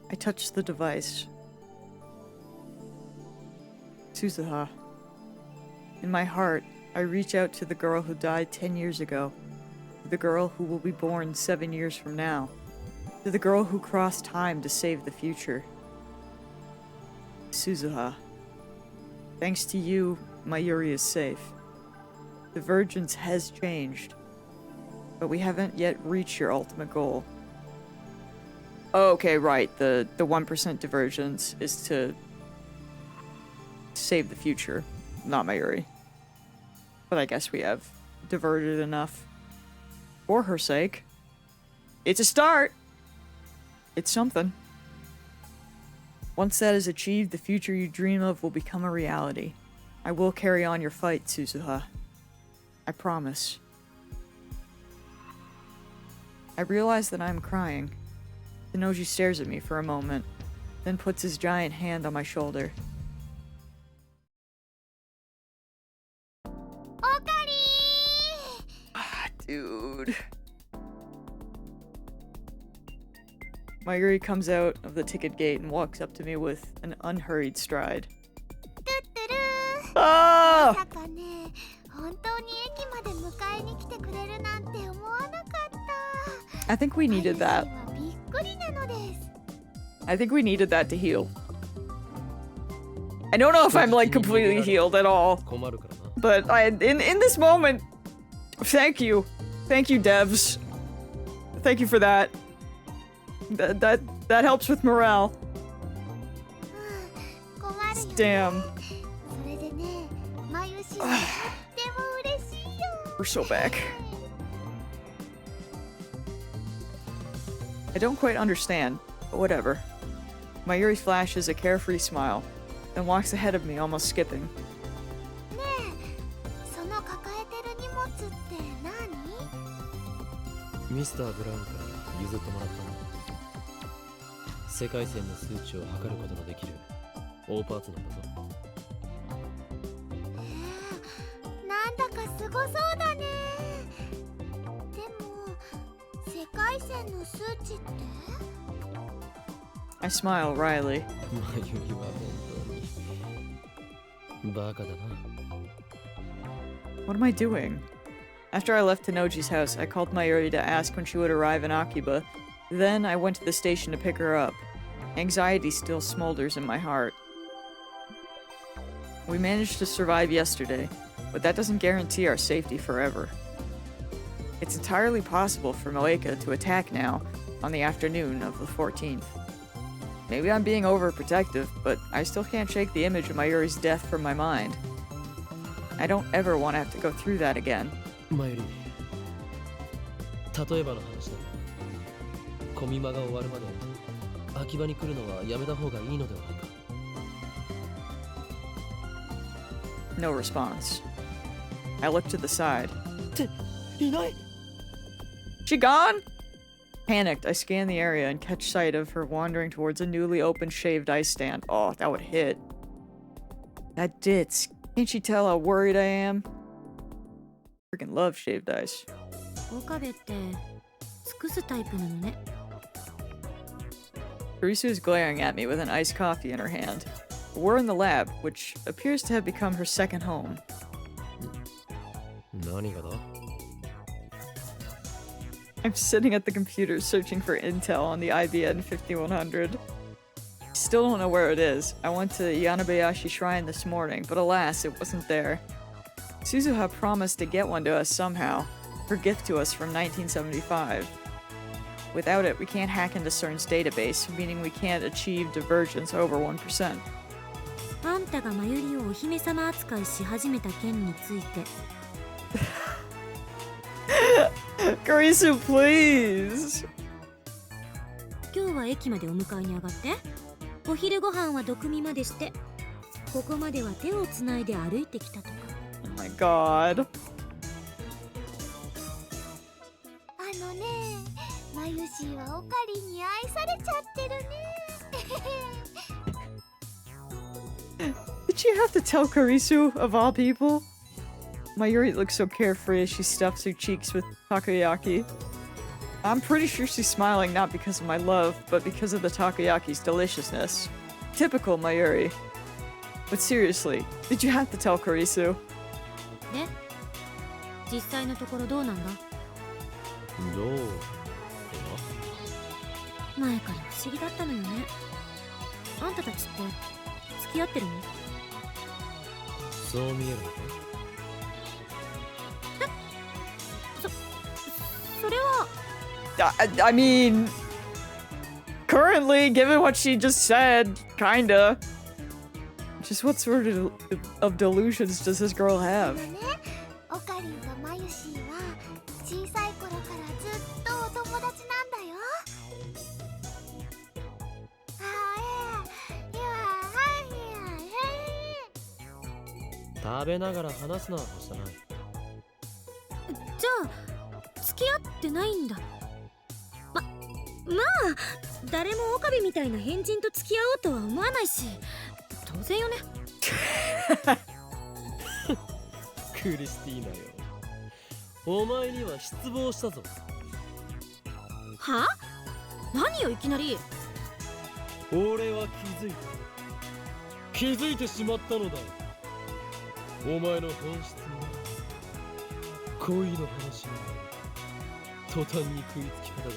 た。I touched the device. Suzuha. In my heart, I reach out to the girl who died 10 years ago, to the girl who will be born 7 years from now, to the girl who crossed time to save the future. Suzuha. Thanks to you, Mayuri is safe. Divergence has changed, but we haven't yet reached your ultimate goal. Okay, right. The 1% divergence is to save the future, not Mayuri. But I guess we have diverted enough for her sake. It's a start. It's something. Once that is achieved, the future you dream of will become a reality. I will carry on your fight, Suzuha. I promise. I realize that I'm crying. Tenoji stares at me for a moment, then puts his giant hand on my shoulder. Ah, dude. Mayuri comes out of the ticket gate and walks up to me with an unhurried stride. Ah! まさかね、本当に駅まで迎えに来てくれるなんて思わなかった。 I think we needed that. はびっくりなのです。 I think we needed that to heal. I don't know if I'm like completely healed at all, 困るからな。 but in this moment, thank you, devs. Thank you for that. That helps with morale. 困るよね。 Damn, それでね、まゆしはとっても嬉しいよ。 we're so back. I don't quite understand, but whatever. Mayuri flashes a carefree smile, then walks ahead of me, almost skipping. ねえ、その抱えてる荷物って何？ミスター・ブラウンから譲ってもらったの。世界線の数値を測ることのできる大パーツなんだぞ。なんだかすごそうだね。でも世界線の数値って？ I smile wryly. まゆりは本当にバカだな。 What am I doing? After I left Tenoji's house, I called Mayuri to ask when she would arrive in Akiba. Then I went to the station to pick her up. Anxiety still smolders in my heart. We managed to survive yesterday, but that doesn't guarantee our safety forever. It's entirely possible for Moeka to attack now on the afternoon of the 14th. Maybe I'm being overprotective, but I still can't shake the image of Mayuri's death from my mind. I don't ever want to have to go through that again. まゆり、例えばの話だ。コミマが終わるまで秋葉に来るのはやめた方がいいのではないか。 No response. I look to the side. いない。 She gone? Panicked, I scan the area and catch sight of her wandering towards a newly opened shaved ice stand. Oh, that would hit. That ditz. Can't she tell how worried I am? Freaking love shaved ice. 岡部って尽くすタイプなのね。 Karisu is glaring at me with an iced coffee in her hand. We're in the lab, which appears to have become her second home. 何がだ？ I'm sitting at the computer searching for intel on the IBN 5100. Still don't know where it is. I went to Yanabayashi Shrine this morning, but alas, it wasn't there. Suzuha promised to get one to us somehow, her gift to us from 1975. Without it, we can't hack into CERN's database, meaning we can't achieve divergence over 1%. あんたがマユリをお姫様扱いし始めた件について。Karisu, please! 今日は駅までお迎えに上がって。お昼ご飯はドクミまでして。ここまでは手をつないで歩いてきたとか。Oh my god. あのね、マユシーはオカリンに愛されちゃってるね。Did she have to tell Karisu, of all people? Mayuri looks so carefree as she stuffs her cheeks with takoyaki. I'm pretty sure she's smiling not because of my love, but because of the takoyaki's deliciousness. Typical Mayuri. But seriously, did you have to tell Karisu? で実際のところどうなんだどう前から不思議だったのよねあんたたちって付き合ってるのそう見えるのかそれは I mean, currently, given what she just said, kinda. Just what sort of delusions does this girl で have? もねオカリンとマユシーは小さい頃からずっとお友達なんだよ食べながら話すのはこしたないじゃあ付き合ってないんだまあ誰もオカビみたいな変人と付き合おうとは思わないし当然よねクリスティーナよお前には失望したぞは何よいきなり俺は気づいてしまったのだお前の本質は恋の話に途端に食いつき方が変わる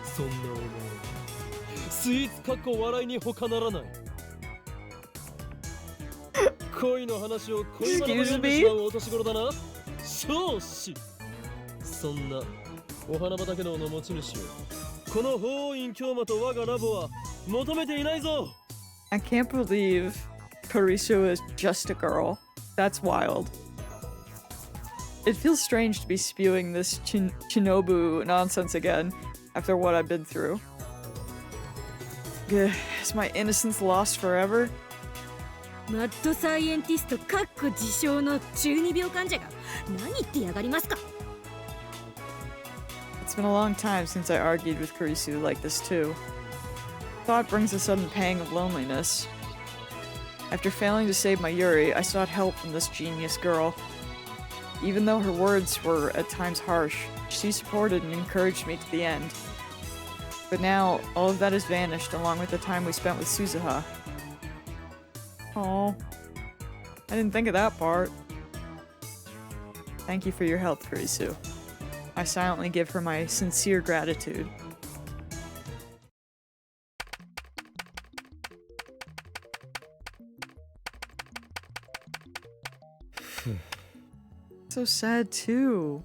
そんなお前はスイーツかっこ笑いに他ならない恋の話を恋バナと呼んでしまうお年頃だな少子そんなお花畑能の持ち主をこの法院京馬と我がラボは求めていないぞ I can't believe Karisu is just a girl. That's wild. It feels strange to be spewing this Shinobu nonsense again after what I've been through. Is my innocence lost forever? マッドサイエンティストかっこ自称の中二病患者が何言ってやがりますか It's been a long time since I argued with Karisu like this too. Thought brings a sudden pang of loneliness. After failing to save my Yuri, I sought help from this genius girl. Even though her words were at times harsh, she supported and encouraged me to the end. But now, all of that has vanished along with the time we spent with Suzuha. Oh, I didn't think of that part. Thank you for your help, Kurisu. I silently give her my sincere gratitude. So sad too.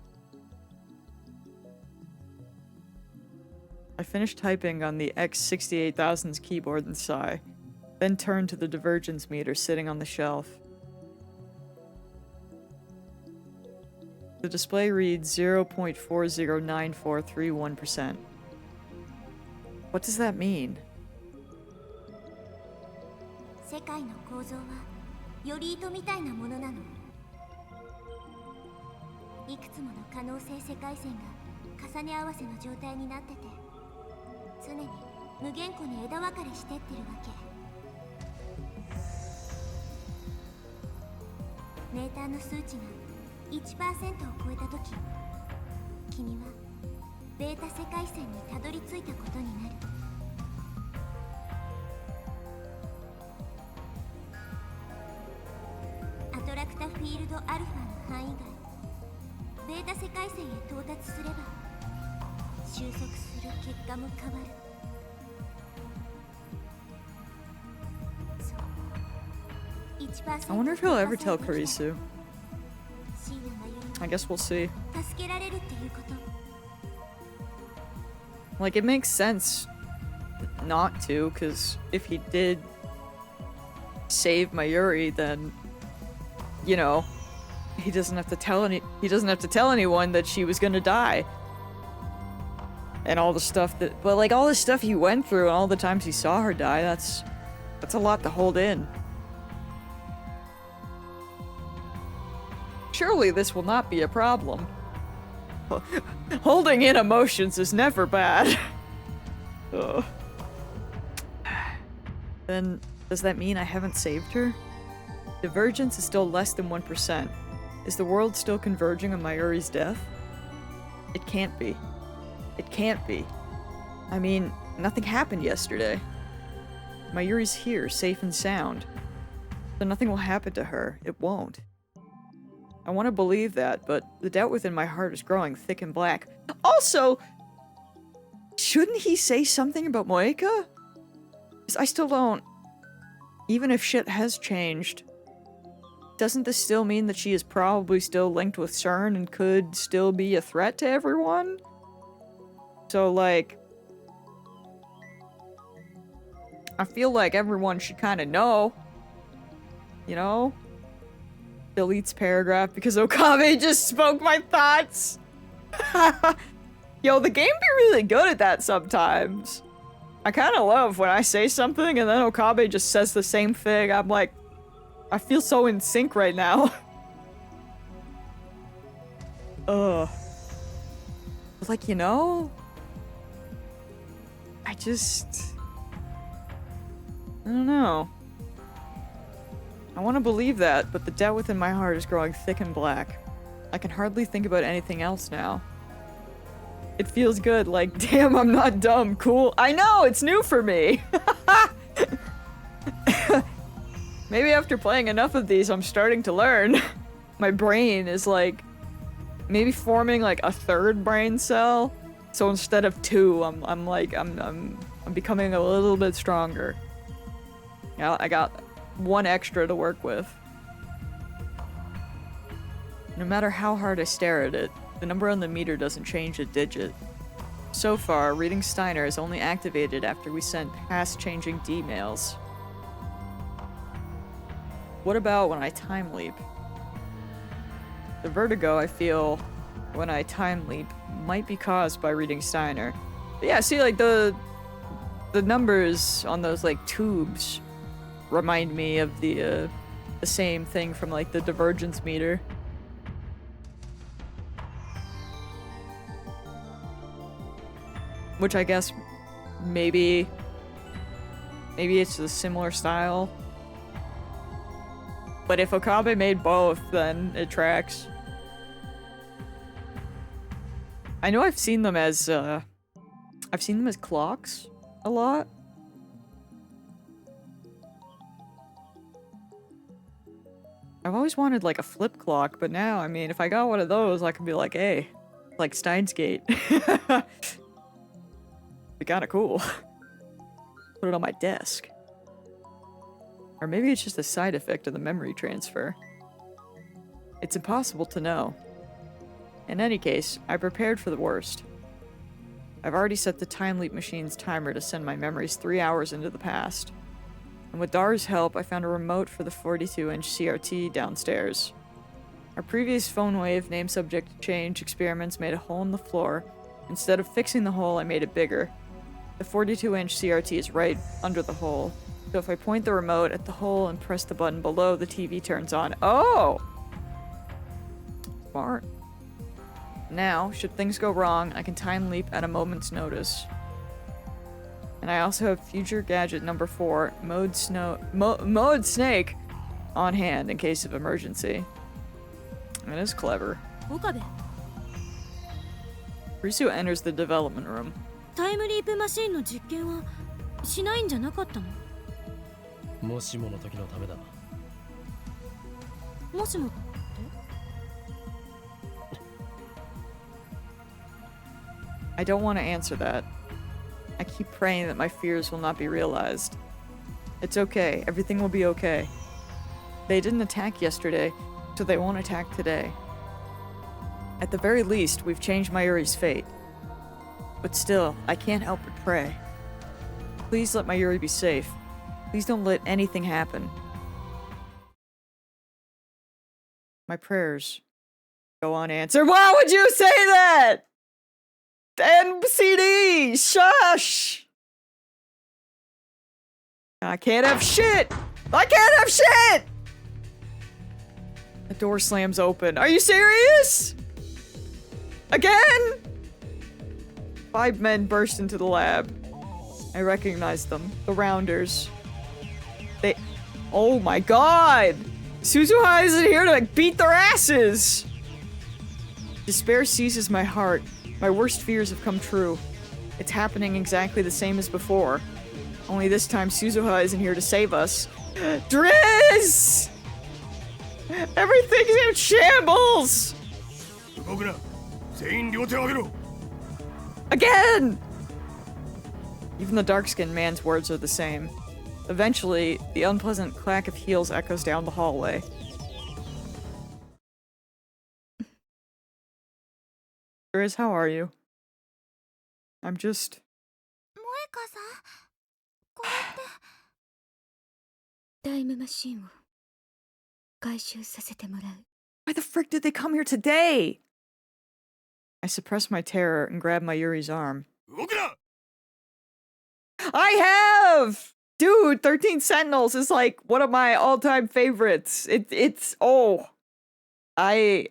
I finished typing on the X68000's keyboard and sigh, then turned to the divergence meter sitting on the shelf. The display reads 0.409431%. What does that mean? 世界の構造はより糸みたいなものなの。いくつもの可能性世界線が重ね合わせの状態になってて、常に無限個に枝分かれしてってるわけ。メーターの数値が 1% を超えた時、君はベータ世界線にたどり着いたことになる。アトラクタフィールドアルファの範囲外、ベータ世界線へ到達すれば収束する結果も変わる。そう 1% I wonder if he'll ever tell Kurisu. 椎名真由 I guess we'll see. 美助けられるっていうこと。 Like, it makes sense not to, because if he did save Mayuri, then, you know, he doesn't have to tell anyone that she was gonna die. And all the stuff that, but like all the stuff he went through and all the times he saw her die, that's a lot to hold in. Surely this will not be a problem. Holding in emotions is never bad. Ugh. Then, does that mean I haven't saved her? Divergence is still less than 1%. Is the world still converging on Mayuri's death? It can't be. It can't be. I mean, nothing happened yesterday. Mayuri's here, safe and sound. So nothing will happen to her. It won't. I want to believe that, but the doubt within my heart is growing thick and black. Also, shouldn't he say something about Moeka? 'Cause I still don't. Even if shit has changed, doesn't this still mean that she is probably still linked with CERN and could still be a threat to everyone? So, like, I feel like everyone should kind of know. You know? Deletes paragraph because Okabe just spoke my thoughts. Yo, the game be really good at that sometimes. I kind of love when I say something and then Okabe just says the same thing. I'm like, I feel so in sync right now. Ugh. Like, you know? I don't know. I want to believe that, but the doubt within my heart is growing thick and black. I can hardly think about anything else now. It feels good, like, damn, I'm not dumb, cool. I know, it's new for me! Maybe after playing enough of these, I'm starting to learn. My brain is, like, maybe forming, like, a third brain cell. So instead of two, I'm becoming a little bit stronger. Yeah, I got one extra to work with. No matter how hard I stare at it, the number on the meter doesn't change a digit. So far, reading Steiner is only activated after we send past-changing D-mails. What about when I time leap? The vertigo I feel when I time leap might be caused by reading Steiner. But yeah, see, like, the numbers on those, like, tubes remind me of the same thing from, like, the divergence meter. Which I guess maybe it's a similar style. But if Okabe made both, then it tracks. I know I've seen them as clocks a lot. I've always wanted like a flip clock, but now, I mean, if I got one of those, I could be like, hey, like Steins Gate. Be kinda cool. Put it on my desk. Or maybe it's just a side effect of the memory transfer. It's impossible to know. In any case, I prepared for the worst. I've already set the time leap machine's timer to send my memories 3 hours into the past. And with Dar's help, I found a remote for the 42-inch CRT downstairs. Our previous phone wave name subject change experiments made a hole in the floor. Instead of fixing the hole, I made it bigger. The 42-inch CRT is right under the hole, so if I point the remote at the hole and press the button below, the TV turns on. Oh! Smart. Now, should things go wrong, I can time leap at a moment's notice. And I also have future gadget number 4, Mode Snake, on hand in case of emergency. It is clever. Okabe, Risu enters the development room. タイムリープマシンの実験はしないんじゃなかったの？もしもの時のためだ。もしも。 I don't want to answer that. I keep praying that my fears will not be realized. It's okay. Everything will be okay. They didn't attack yesterday, so they won't attack today. At the very least, we've changed Mayuri's fate. But still, I can't help but pray. Please let Mayuri be safe. Please don't let anything happen. My prayers go unanswered. Why would you say that? NCD! Shush! I can't have shit! I can't have shit! The door slams open. Are you serious? Again? 5 men burst into the lab. I recognize them. The Rounders. They... Oh my god! Suzuha isn't here to like, beat their asses! Despair seizes my heart. My worst fears have come true. It's happening exactly the same as before. Only this time Suzuha isn't here to save us. Driz! Everything's in shambles! 動くな全員両手を上げろ Again! Even the dark-skinned man's words are the same. Eventually, the unpleasant clack of heels echoes down the hallway. Driz, how are you? I'm just... 萌香さんこれってタイムマシンを回収させてもらう。 Why the frick did they come here today? I suppress my terror and grab my Yuri's arm. 動くな I have! Dude, 13 Sentinels is like one of my all-time favorites. It's oh. I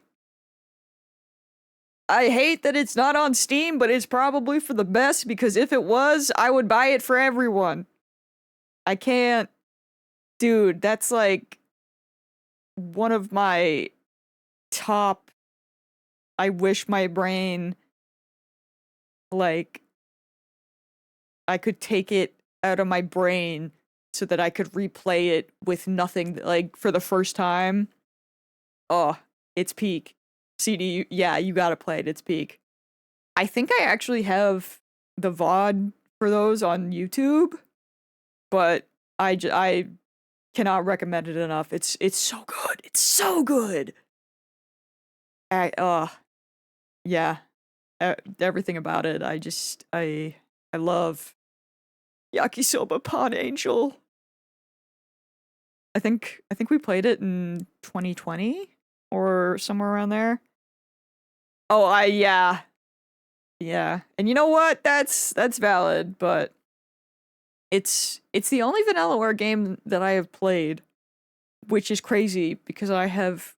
hate that it's not on Steam, but it's probably for the best because if it was, I would buy it for everyone. I can't. Dude, that's like one of my top. I wish my brain, like, I could take it out of my brain so that I could replay it with nothing, like, for the first time. Oh, it's peak. CD, yeah, you gotta play it, it's peak. I think I actually have the VOD for those on YouTube, but I cannot recommend it enough. It's so good. It's so good. Yeah. Everything about it. I love Yakisoba Pawn Angel. I think we played it in 2020 or somewhere around there. Oh, yeah. Yeah. And you know what? That's valid, but it's the only Vanillaware game that I have played, which is crazy because I've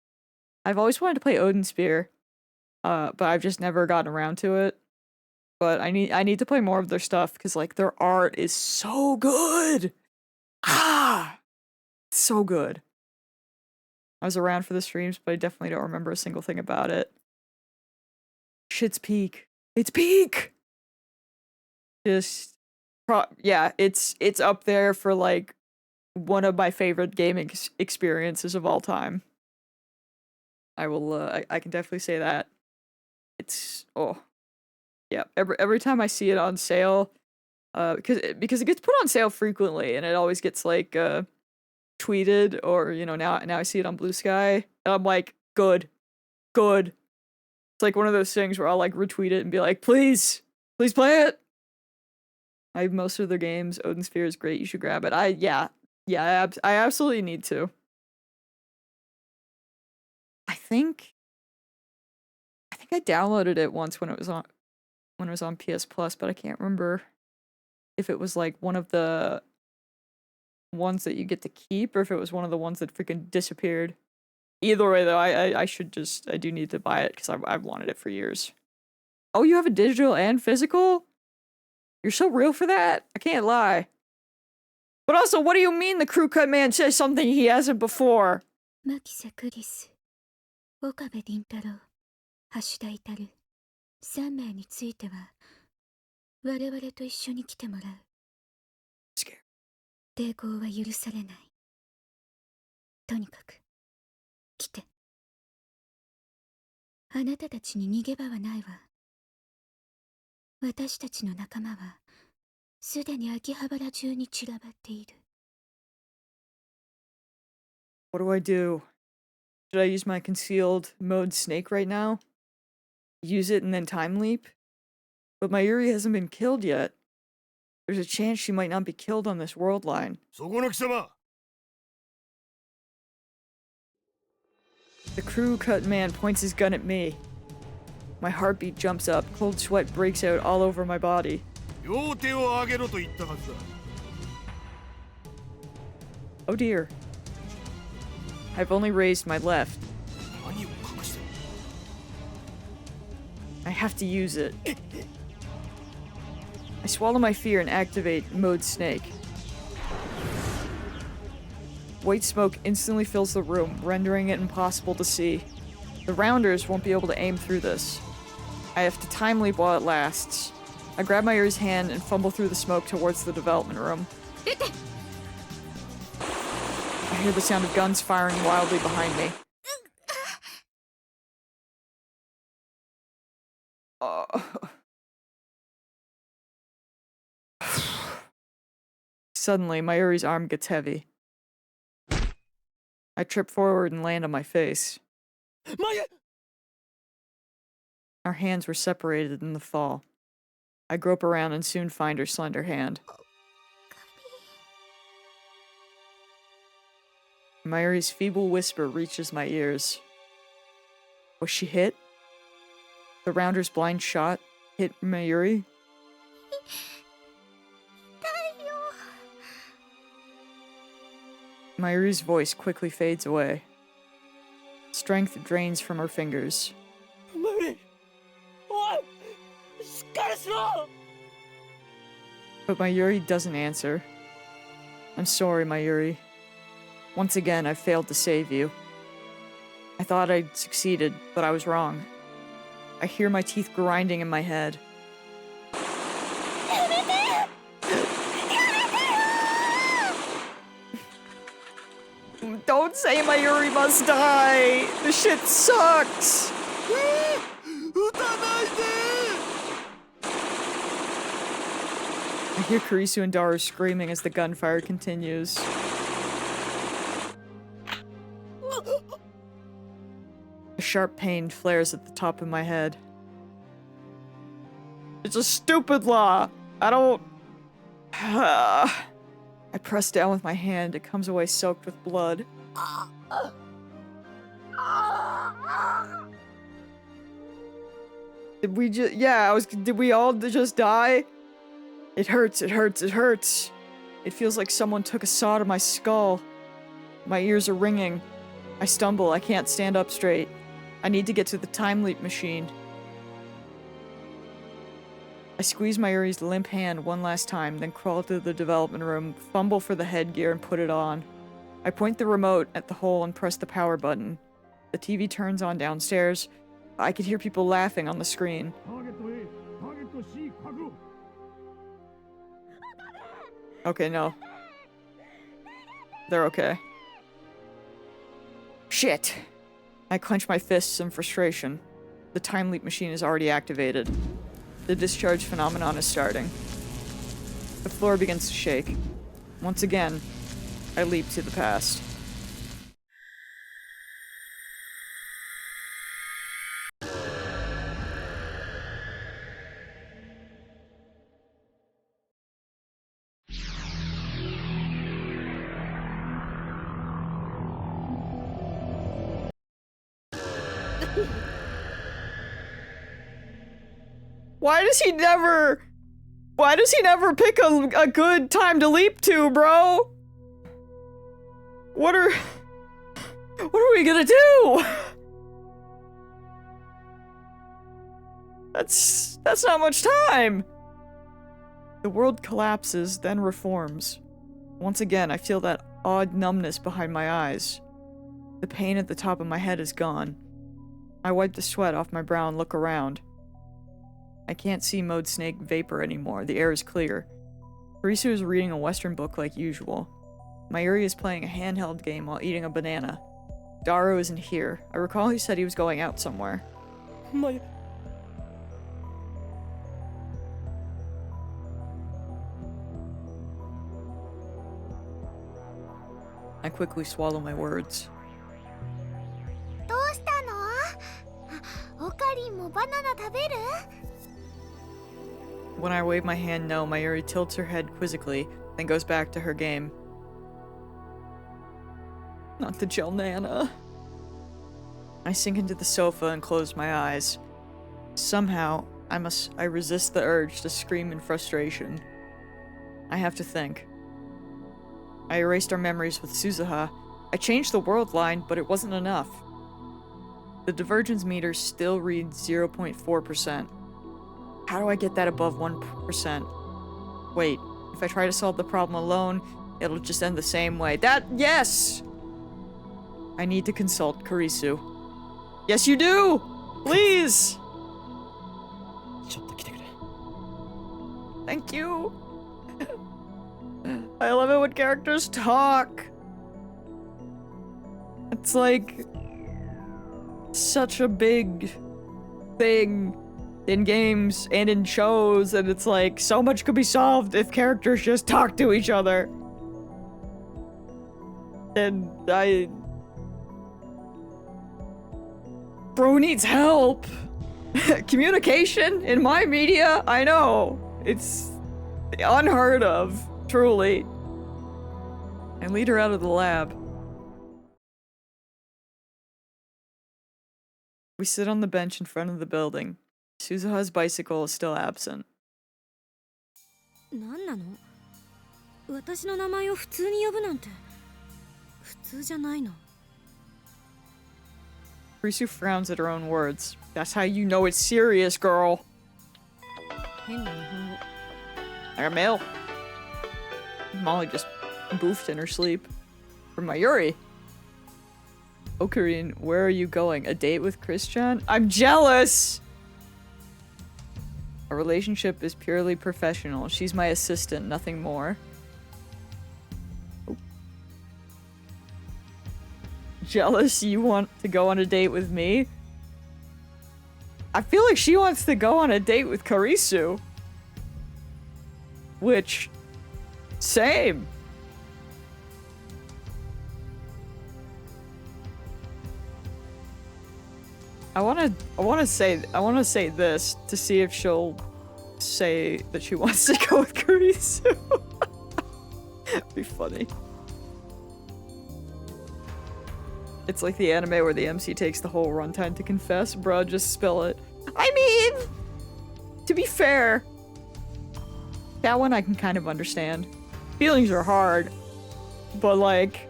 always wanted to play Odin Spear, but I've just never gotten around to it. But I need to play more of their stuff because like their art is so good. So good. I was around for the streams, but I definitely don't remember a single thing about it. Shit's peak. It's peak. Yeah, it's up there for like one of my favorite gaming experiences of all time. I will I can definitely say that. It's yeah, every time I see it on sale, because it gets put on sale frequently and it always gets like tweeted or you know now I see it on Blue Sky and I'm like good. It's like one of those things where I'll like retweet it and be like please play it. I have most of their games. Odin Sphere is great. You should grab it. I absolutely need to. I think I downloaded it once when it was on PS Plus, but I can't remember if it was like one of the ones that you get to keep or if it was one of the ones that freaking disappeared. Either way though, I do need to buy it because I've wanted it for years. Oh, you have a digital and physical? You're so real for that? I can't lie. But also, what do you mean the crew cut man says something he hasn't before? 牧瀬クリス、岡部倫太郎、橋田至、3名については我々と一緒に来てもらう。抵抗は許されない。とにかく来て。あなたたちに逃げ場はないわ。私たちの仲間はすでに秋葉原中に散らばっている。What do I do? Should I use my concealed mode snake right now? Use it and then time leap? But my Yuri hasn't been killed yet. There's a chance she might not be killed on this world line. そこの貴様 The crew cut man points his gun at me. My heartbeat jumps up, cold sweat breaks out all over my body. 両手を上げろと言ったはずだ Oh dear. I've only raised my left. 何を隠してる I have to use it. I swallow my fear and activate mode snake. White smoke instantly fills the room, rendering it impossible to see. The rounders won't be able to aim through this. I have to time leap while it lasts. I grab my Yuri's hand and fumble through the smoke towards the development room. I hear the sound of guns firing wildly behind me. Suddenly, my Yuri's arm gets heavy. I trip forward and land on my face. Maya! Our hands were separated in the fall. I grope around and soon find her slender hand. Mayuri's feeble whisper reaches my ears. Was she hit? The rounder's blind shot hit Mayuri? Mayuri's voice quickly fades away. Strength drains from her fingers. But Mayuri doesn't answer. I'm sorry, Mayuri. Once again, I've failed to save you. I thought I'd succeeded, but I was wrong. I hear my teeth grinding in my head. Don't say Mayuri must die! The shit sucks! I hear Kurisu and Daru screaming as the gunfire continues. A sharp pain flares at the top of my head. It's a stupid law! I don't... I press down with my hand. It comes away soaked with blood. Did we just... Yeah, did we all just die? It hurts, it hurts, it hurts. It feels like someone took a saw to my skull. My ears are ringing. I stumble, I can't stand up straight. I need to get to the time leap machine. I squeeze Mayuri's limp hand one last time, then crawl to the development room, fumble for the headgear, and put it on. I point the remote at the hole and press the power button. The TV turns on downstairs. I could hear people laughing on the screen. Okay, no. They're okay. Shit! I clench my fists in frustration. The time leap machine is already activated. The discharge phenomenon is starting. The floor begins to shake. Once again, I leap to the past. Why does he never pick a good time to leap to, bro? What are we gonna do? That's not much time. The world collapses, then reforms. Once again, I feel that odd numbness behind my eyes. The pain at the top of my head is gone. I wipe the sweat off my brow and look around. I can't see Mode Snake vapor anymore. The air is clear. Kurisu is reading a Western book like usual. Mayuri is playing a handheld game while eating a banana. Daru isn't here. I recall he said he was going out somewhere. Maya... I quickly swallow my words. どうしたの？オカリンもバナナ食べる？ When I wave my hand no, Mayuri tilts her head quizzically, then goes back to her game. Not the gel nana. I sink into the sofa and close my eyes. Somehow, I resist the urge to scream in frustration. I have to think. I erased our memories with Suzuha. I changed the world line, but it wasn't enough. The divergence meter still reads 0.4%. How do I get that above 1%? Wait, if I try to solve the problem alone, it'll just end the same way. Yes! I need to consult Kurisu. Yes, you do! Please! ちょっと来てくれ。 Thank you! I love it when characters talk! It's like such a big thing in games and in shows, and it's like so much could be solved if characters just talk to each other. And Bro needs help! Communication in my media? I know. It's unheard of, truly. And lead her out of the lab. We sit on the bench in front of the building. Suzuha's bicycle is still absent. 何なの？私の名前を普通に呼ぶなんて普通じゃないの。 Risu frowns at her own words. That's how you know it's serious, girl. 変な日本語。 I got mail. Molly just boofed in her sleep. From Mayuri. Okarin, where are you going? A date with Christian? I'm jealous! Our relationship is purely professional. She's my assistant, nothing more. Oh. Jealous you want to go on a date with me? I feel like she wants to go on a date with Karisu. Which, same. I wanna say this to see if she'll say that she wants to go with Karisu. Be funny. It's like the anime where the MC takes the whole runtime to confess. Bruh, just spill it. I mean, to be fair, that one I can kind of understand. Feelings are hard, but like,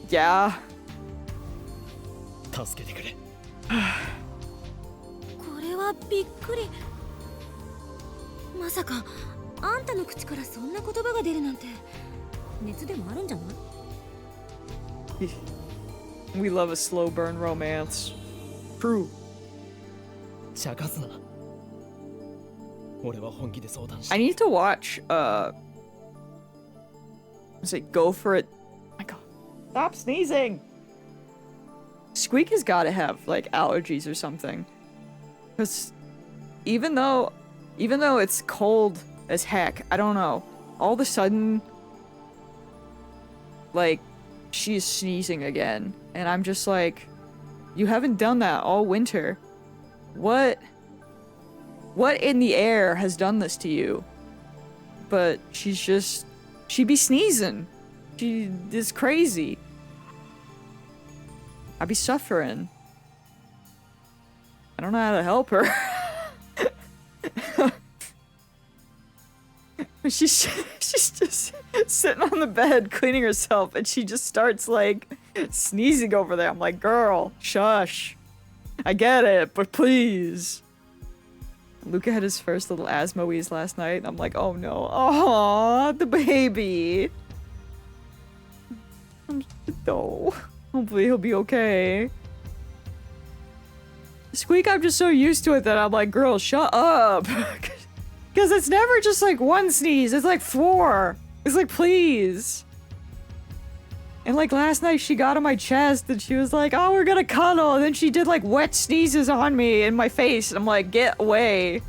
yeah. 助けてくれ。これはびっくり。まさかあんたの口からそんな言葉が出るなんて熱でもあるんじゃない？ We love a slow burn romance. True. 茶化すな。俺は本気で相談して。 I need to watch, let's say, Go For It. Oh my god. Stop sneezing! Squeak has gotta have, like, allergies or something. Because even though it's cold as heck, I don't know. All of a sudden, like, she's sneezing again. And I'm just like, you haven't done that all winter. What in the air has done this to you? But she be sneezing. She is crazy. I be suffering. I don't know how to help her. She's just sitting on the bed cleaning herself and she just starts like sneezing over there. I'm like, girl, shush. I get it, but please. Luca had his first little asthma wheeze last night and I'm like, oh no. Aww, the baby. No. Hopefully he'll be okay. Squeak, I'm just so used to it that I'm like, girl, shut up. Because it's never just like one sneeze, it's like 4. It's like, please. And like last night she got on my chest and she was like, oh, we're gonna cuddle. And then she did like wet sneezes on me in my face. And I'm like, get away.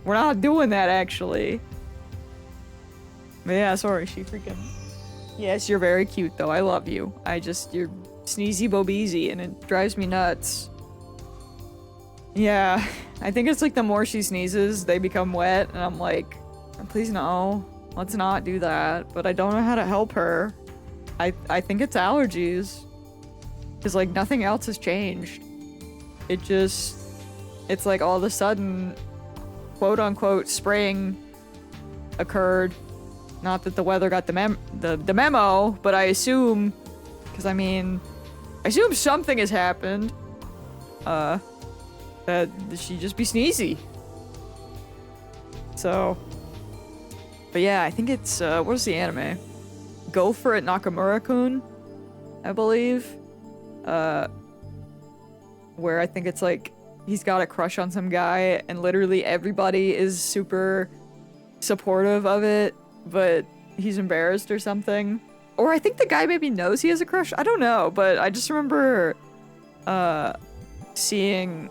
We're not doing that actually. But yeah, sorry, she freaking... Yes, you're very cute though. I love you. You're sneezy bobeezy and it drives me nuts. Yeah, I think it's like the more she sneezes, they become wet, and I'm like, please no, let's not do that. But I don't know how to help her. I think it's allergies. Because like nothing else has changed. It's like all of a sudden, quote unquote, spring occurred. Not that the weather got the memo, but I assume, because I mean, I assume something has happened. That she just be sneezy. So, But yeah, I think it's what is the anime? Go for It Nakamura-kun, I believe. Where I think it's like he's got a crush on some guy and literally everybody is super supportive of it, but he's embarrassed or something. Or I think the guy maybe knows he has a crush. I don't know, but I just remember seeing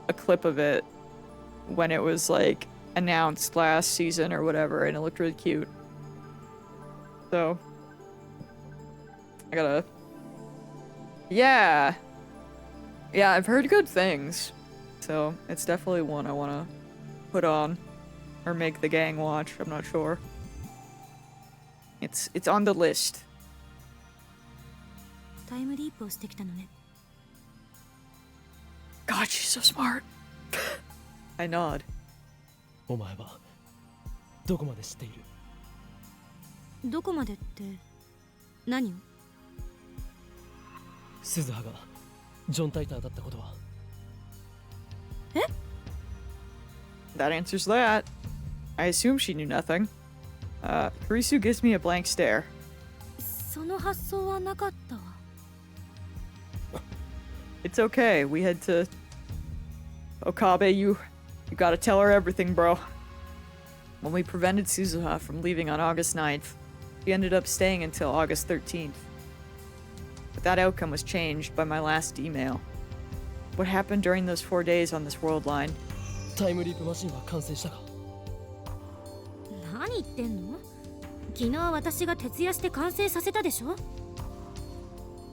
a clip of it when it was like announced last season or whatever, and it looked really cute. So I gotta... Yeah, I've heard good things, so it's definitely one I want to put on or make the gang watch. I'm not sure. It's on the list. タイムリープをしてきたのね。 God, she's so smart. I nod. お前はどこまで知っている？どこまでって何を？鈴葉がジョン・タイターだったことは。え？ That answers that. I assume she knew nothing. Kurisu gives me a blank stare. その発想はなかったわ。 It's okay. We had to... Okabe, you gotta tell her everything, bro. When we prevented Suzuha from leaving on August 9th, she ended up staying until August 13th. But that outcome was changed by my last email. What happened during those 4 days on this world line? タイムリープマシンは完成したか？何言ってんの？昨日私が徹夜して完成させたでしょ？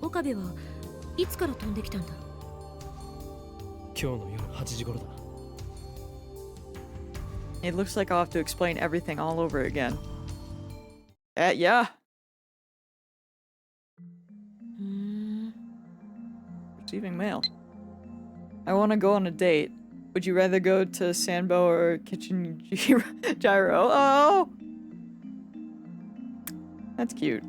岡部はいつから飛んできたんだ？今日の夜8時頃だ。 It looks like I'll have to explain everything all over again. Yeah. Receiving mail. I want to go on a date. Would you rather go to Sanbo or Kitchen Gyro? Oh! That's cute.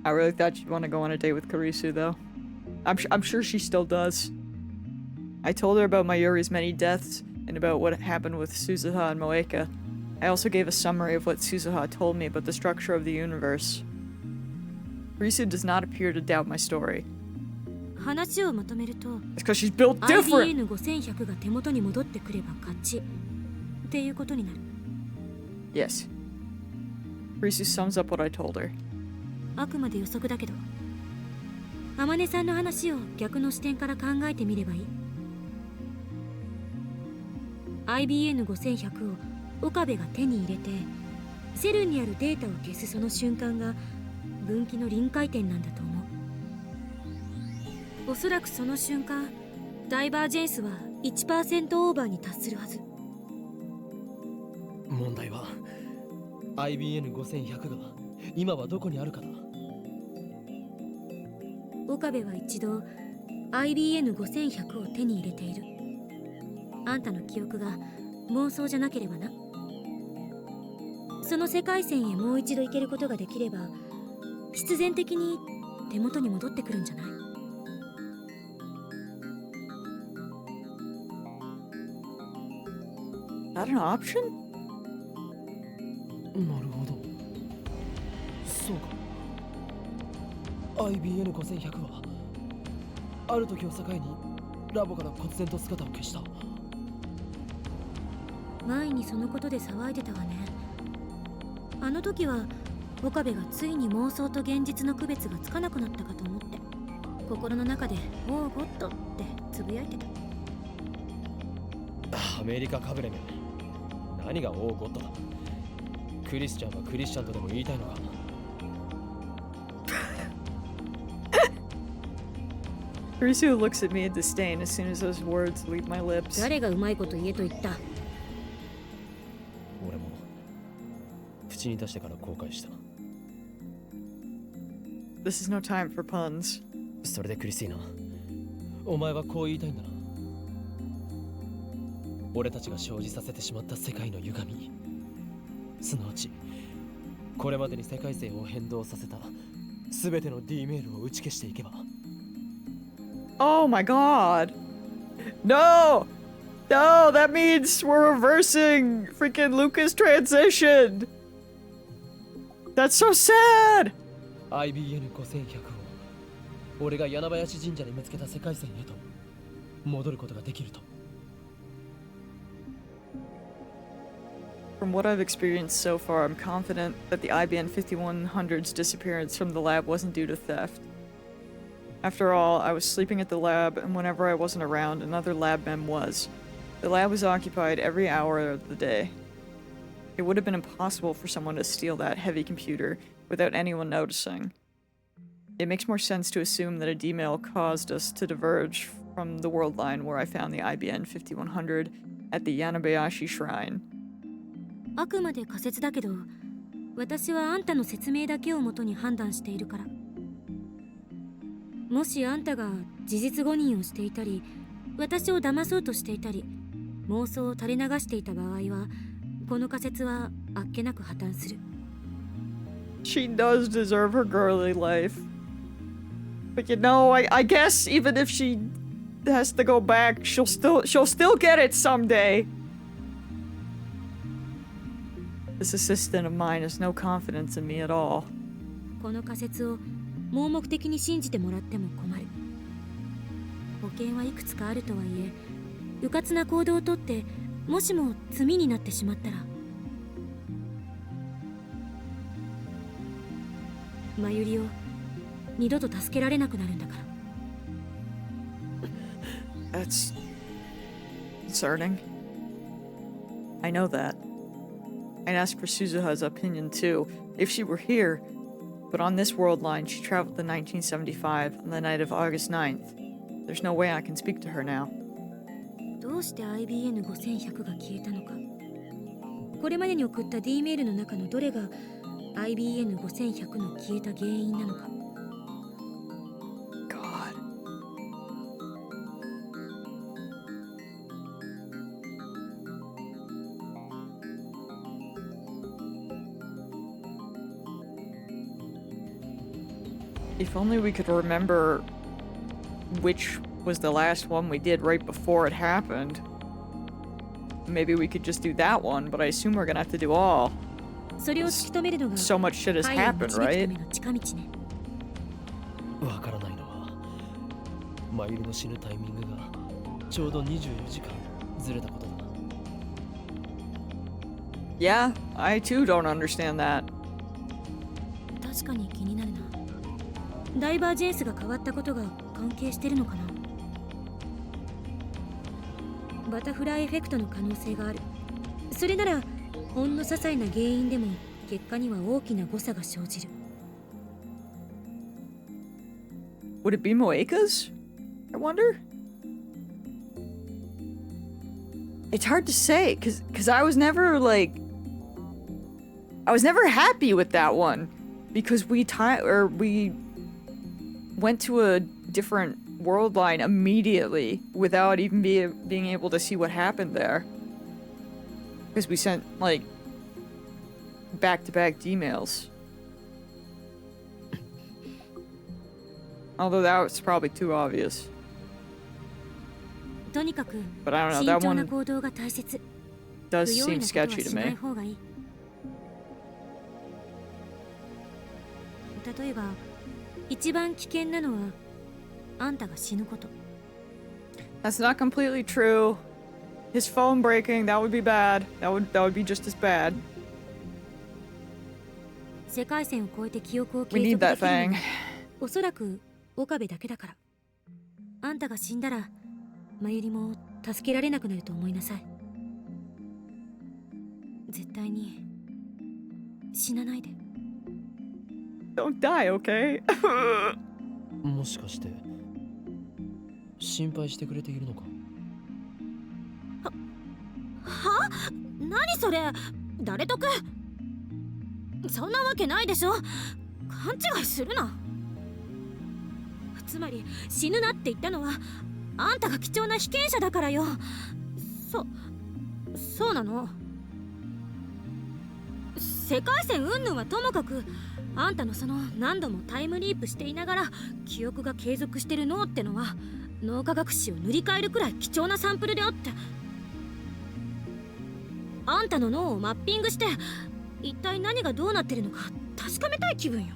I really thought you'd want to go on a date with Karisu, though. I'm sure she still does. I told her about Mayuri's many deaths and about what happened with Suzuha and Moeka. I also gave a summary of what Suzuha told me about the structure of the universe. Karisu does not appear to doubt my story. 話をまとめると、 It's because she's built different! IBN5100 が手元に戻ってくれば勝ちっていうことになる。 Yes. Karisu sums up what I told her. あくまで予測だけど、天音さんの話を逆の視点から考えてみればいい。IBN5100 を岡部が手に入れて、セルにあるデータを消すその瞬間が分岐の臨界点なんだと思う。おそらくその瞬間、ダイバージェンスは 1% オーバーに達するはず。問題は IBN5100 が今はどこにあるかだ。岡部は一度 IBN5100 を手に入れている。あんたの記憶が妄想じゃなければな。その世界線へもう一度行けることができれば、必然的に手元に戻ってくるんじゃない？ Is that an option? なるほど。そうか。IBN5100 はある時を境にラボから忽然と姿を消した。前にそのことで騒いでたわね。あの時は岡部がついに妄想と現実の区別がつかなくなったかと思って、心の中で「おうゴッド」ってつぶやいてた。アメリカかぶれめ、何がオーゴッドだ。クリスチャンはクリスチャンとでも言いたいのか。Karisu looks at me in disdain as soon as those words leave my lips. 誰がうまいこと言えと言った？俺も口に出してから後悔した。 This is no time for puns. それでクリスティーナ、お前はこう言いたいんだな。俺たちが生じさせてしまった世界の歪み、すなわちこれまでに世界線を変動させた全ての D メールを打ち消していけば。 Oh my god! No! No, that means we're reversing freaking Lucas transition. That's so sad. IBN5100 を俺が柳林神社で見つけた世界線へと戻ることができると。 From what I've experienced so far, I'm confident that the IBN 5100's disappearance from the lab wasn't due to theft. After all, I was sleeping at the lab, and whenever I wasn't around, another lab mem was. The lab was occupied every hour of the day. It would have been impossible for someone to steal that heavy computer without anyone noticing. It makes more sense to assume that a D-mail caused us to diverge from the world line where I found the IBN 5100 at the Yanabayashi Shrine. あくまで仮説だけど、私はあんたの説明だけをもとに判断しているから。もしあんたが事実誤認をしていたり、私を騙そうとしていたり、妄想を垂れ流していた場合は、この仮説はあっけなく破綻する。She does deserve her girly life. But you know, I guess even if she has to go back, she'll still get it someday. This assistant of mine has no confidence in me at all. この仮説を盲目的に信じてもらっても困る。保険はいくつかあるとはいえ、迂闊な行動をとってもしも罪になってしまったら、まゆりを二度と助けられなくなるんだから。 That's concerning. I know that. I'd ask for Suzuha's opinion too, if she were here. But on this world line, she traveled in 1975 on the night of August 9th. There's no way I can speak to her now. どうして IBN5100 が消えたのか。これまでに送った D メールの中のどれが IBN5100 の消えた原因なのか。God. If only we could remember which was the last one we did right before it happened. Maybe we could just do that one, but I assume we're gonna have to do all. それを突き止めるのが So much shit has 彼を happened, 導くため right? の近道ね。わからないのは、マユリの死ぬタイミングがちょうど24時間ずれたことだな。Yeah, I too don't understand that. 確かに気になるな。ダイバージェンスが変わったことが関係してるのかな。バタフライエフェクトの可能性がある。それならほんの些細な原因でも結果には大きな誤差が生じる。Would it be Moeka's? I wonder? It's hard to say, cause I was never I was never happy with that one. Because we went to a different world line immediately without even being able to see what happened there. Because we sent, like, back-to-back emails. Although that was probably too obvious. とにかく But I don't know, 慎 that 重な one 行動が大切。 does 不用 seem 意なことは sketchy to しない me. 方がいい。例えば一番危険なのはあんたが死ぬこと。 That's not completely true. His phone breaking, that would be bad. That would be just as bad. 世界線を越えて記憶を We 継 need 続 that できるの thing. はおそらく岡部だけだから。あんたが死んだらまゆりも助けられなくなると思いなさい。絶対に死なないで。 Don't die, okay? もしかして心配してくれているのか。は？何それ？誰得？そんなわけないでしょ。勘違いするな。つまり死ぬなって言ったのはあんたが貴重な被験者だからよ。そうなの。世界線云々はともかく、あんたのその何度もタイムリープしていながら記憶が継続してる脳ってのは脳科学史を塗り替えるくらい貴重なサンプルであって。んたの脳をマッピングして一体何がどうなってるのか確かめたい気分よ。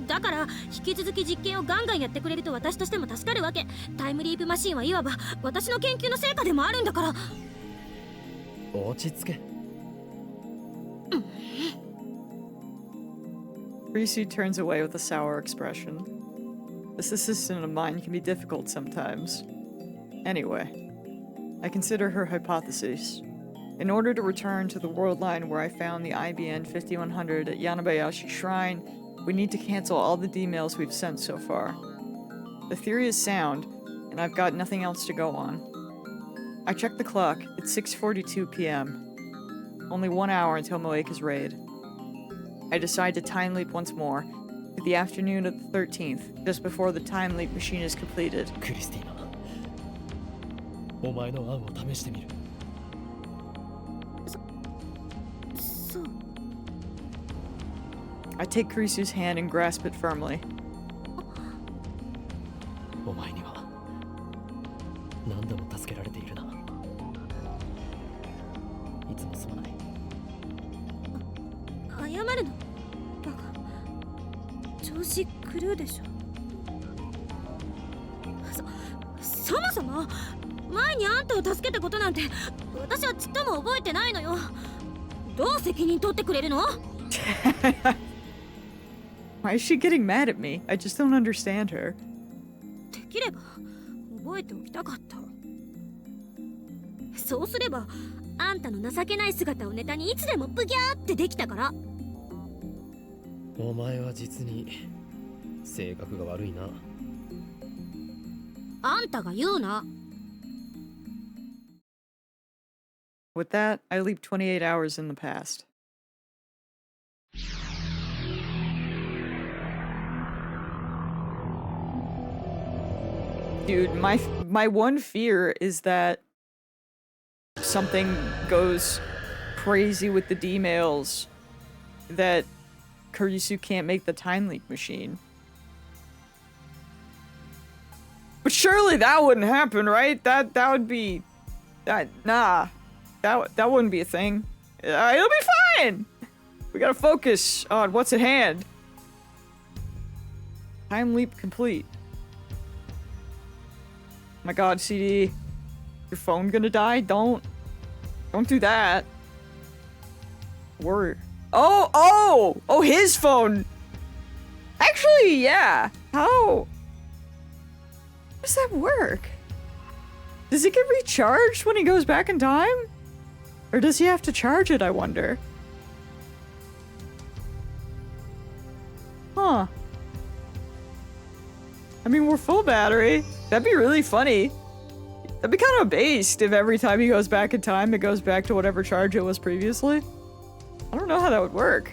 だから引き続き実験をガンガンやってくれると私としても助かるわけ。タイムリープマシンはいわば私の研究の成果でもあるんだから。落ち着け。Risu turns away with a sour expression. This assistant of mine can be difficult sometimes. Anyway, I consider her hypotheses. In order to return to the world line where I found the IBN 5100 at Yanabayashi Shrine, we need to cancel all the D-mails we've sent so far. The theory is sound, and I've got nothing else to go on. I checked the clock. It's 6:42 p.m. Only 1 hour until Moeka's raid. I decide to time leap once more, to the afternoon of the 13th, just before the time leap machine is completed. クリスティーナ、お前の案を試してみる。そう。 I take Kurisu's hand and grasp it firmly. お前には何度も助けられているな。いつもすまない。謝るのバカ。調子狂うでしょ。そもそも前にあんたを助けたことなんて私はちっとも覚えてないのよ。どう責任取ってくれるの？ Why is she getting mad at me? I just don't understand her. できれば覚えておきたかった。そうすればあんたの情けない姿をネタにいつでもブギャーってできたから。お前は実に性格が悪いな。あんたが言うな。 With that, I leap 28 hours in the past. Dude, my one fear is that something goes crazy with the D-mails, that Kurisu can't make the time leap machine. But surely that wouldn't happen, right? That would be... Nah. That wouldn't be a thing. It'll be fine! We gotta focus on what's at hand. Time leap complete. My god, CD. Your phone gonna die? Don't do that. Oh, his phone! Actually, yeah. How does that work? Does it get recharged when he goes back in time? Or does he have to charge it, I wonder? Huh. I mean, we're full battery. That'd be really funny. That'd be kind of based if every time he goes back in time, it goes back to whatever charge it was previously. I don't know how that would work.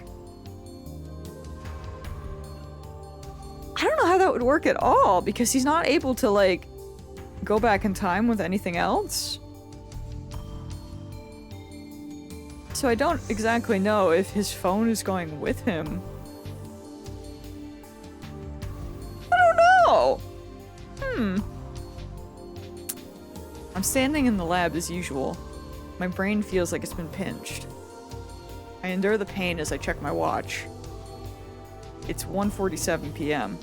I don't know how that would work at all, because he's not able to, like, go back in time with anything else. So I don't exactly know if his phone is going with him. I don't know! I'm standing in the lab as usual. My brain feels like it's been pinched. I endure the pain as I check my watch. It's 1:47 p.m.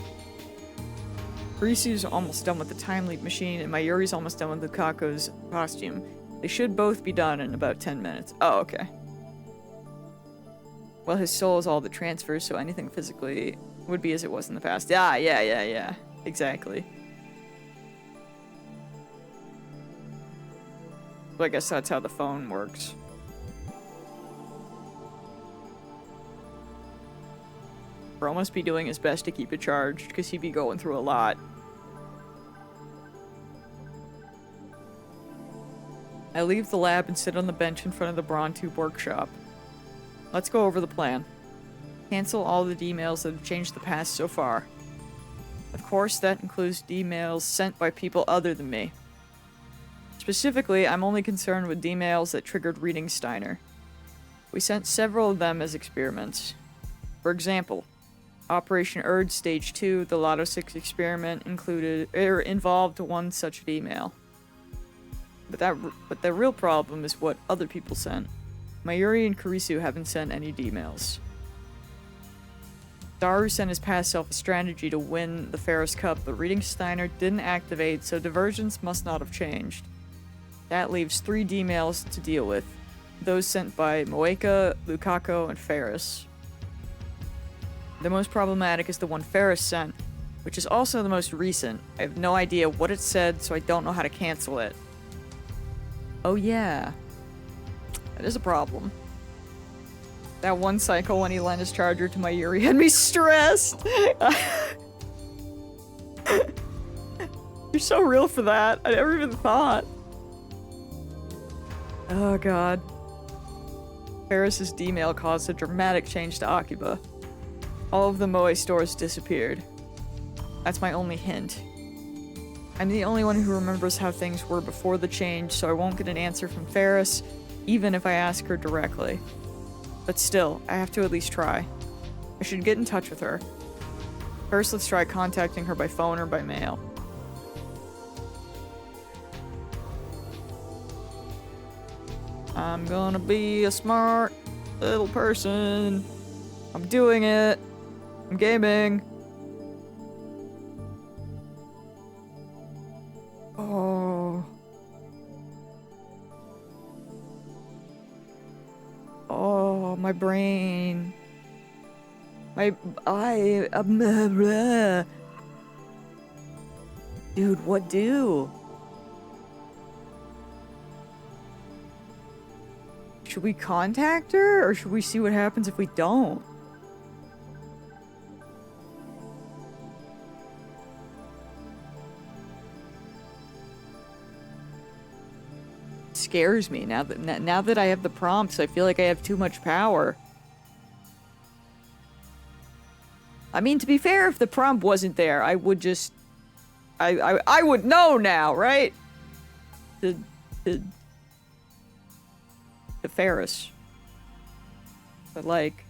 Risu's almost done with the time leap machine, and Mayuri's almost done with Lukaku's costume. They should both be done in about 10 minutes. Oh, okay. Well, his soul is all that transfers, so anything physically would be as it was in the past. Yeah. Exactly. Well, I guess that's how the phone works. Bro must be doing his best to keep it charged, because he'd be going through a lot. I leave the lab and sit on the bench in front of the Brontube workshop. Let's go over the plan. Cancel all the D-mails that have changed the past so far. Of course, that includes D-mails sent by people other than me. Specifically, I'm only concerned with D-mails that triggered reading Steiner. We sent several of them as experiments. For example, Operation Urge Stage 2, the Lotto 6 experiment, involved one such D-mail. But the real problem is what other people sent. Mayuri and Kurisu haven't sent any emails. Daru sent his past self a strategy to win the Ferris Cup, but reading Steiner didn't activate, so diversions must not have changed. That leaves 3 D-mails to deal with. Those sent by Moeka, Lukako, and Ferris. The most problematic is the one Ferris sent, which is also the most recent. I have no idea what it said, so I don't know how to cancel it. Oh yeah. That is a problem. That one cycle when he lent his charger to Mayuri had me stressed! You're so real for that. I never even thought. Oh god. Ferris's D-mail caused a dramatic change to Akiba. All of the Moe stores disappeared. That's my only hint. I'm the only one who remembers how things were before the change, so I won't get an answer from Ferris, even if I ask her directly. But still, I have to at least try. I should get in touch with her. First, let's try contacting her by phone or by mail. I'm gonna be a smart little person. I'm doing it. I'm gaming. Oh. Oh, my brain. Dude, what do? Should we contact her, or should we see what happens if we don't? Scares me now that I have the prompts. I feel like I have too much power. I mean, to be fair, if the prompt wasn't there, I would just I would know now, right? The Ferris. But like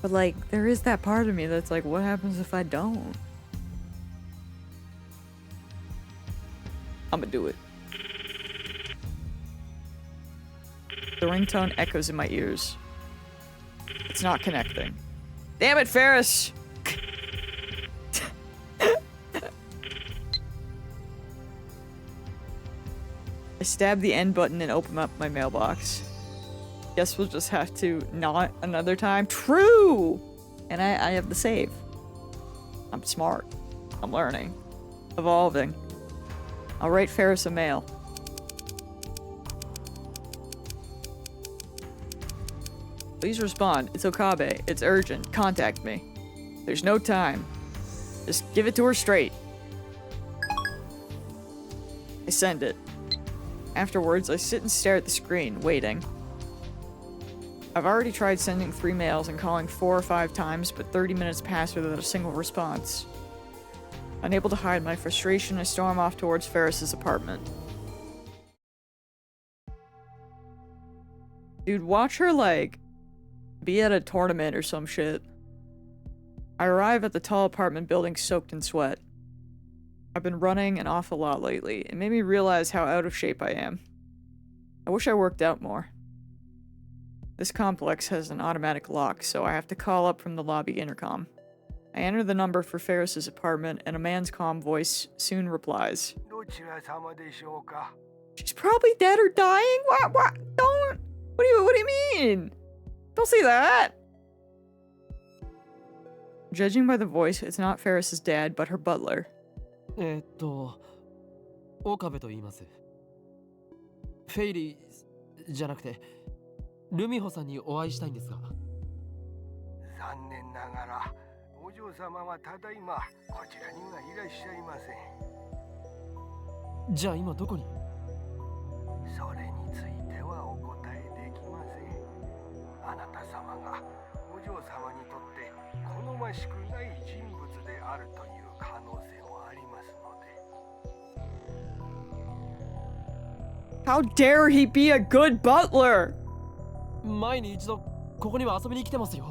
But like, there is that part of me that's like, what happens if I don't? I'm gonna do it. The ringtone echoes in my ears. It's not connecting. Damn it, Ferris! I stab the end button and open up my mailbox. Guess we'll just have to not another time. True! And I have the save. I'm smart. I'm learning. Evolving. I'll write Ferris a mail. Please respond. It's Okabe. It's urgent. Contact me. There's no time. Just give it to her straight. I send it. Afterwards, I sit and stare at the screen, waiting. I've already tried sending 3 mails and calling 4 or 5 times, but 30 minutes pass without a single response. Unable to hide my frustration, I storm off towards Ferris's apartment. Dude, watch her, like, be at a tournament or some shit. I arrive at the tall apartment building soaked in sweat. I've been running an awful lot lately. It made me realize how out of shape I am. I wish I worked out more. This complex has an automatic lock, so I have to call up from the lobby intercom. I enter the number for Ferris's apartment, and a man's calm voice soon replies. She's probably dead or dying? What? Don't! What do you mean? Don't say that! Judging by the voice, it's not Ferris's dad, but her butler. 岡部と言います。フェイリーじゃなくて、ルミホさんにお会いしたいんですが。残念ながら、お嬢様はただいまこちらにはいらっしゃいません。じゃあ今どこに？それについてはお答えできません。あなた様がお嬢様にとって好ましくない人物であるという可能性もありますので。How dare he be a good butler? 前に一度ここには遊びに来てますよ。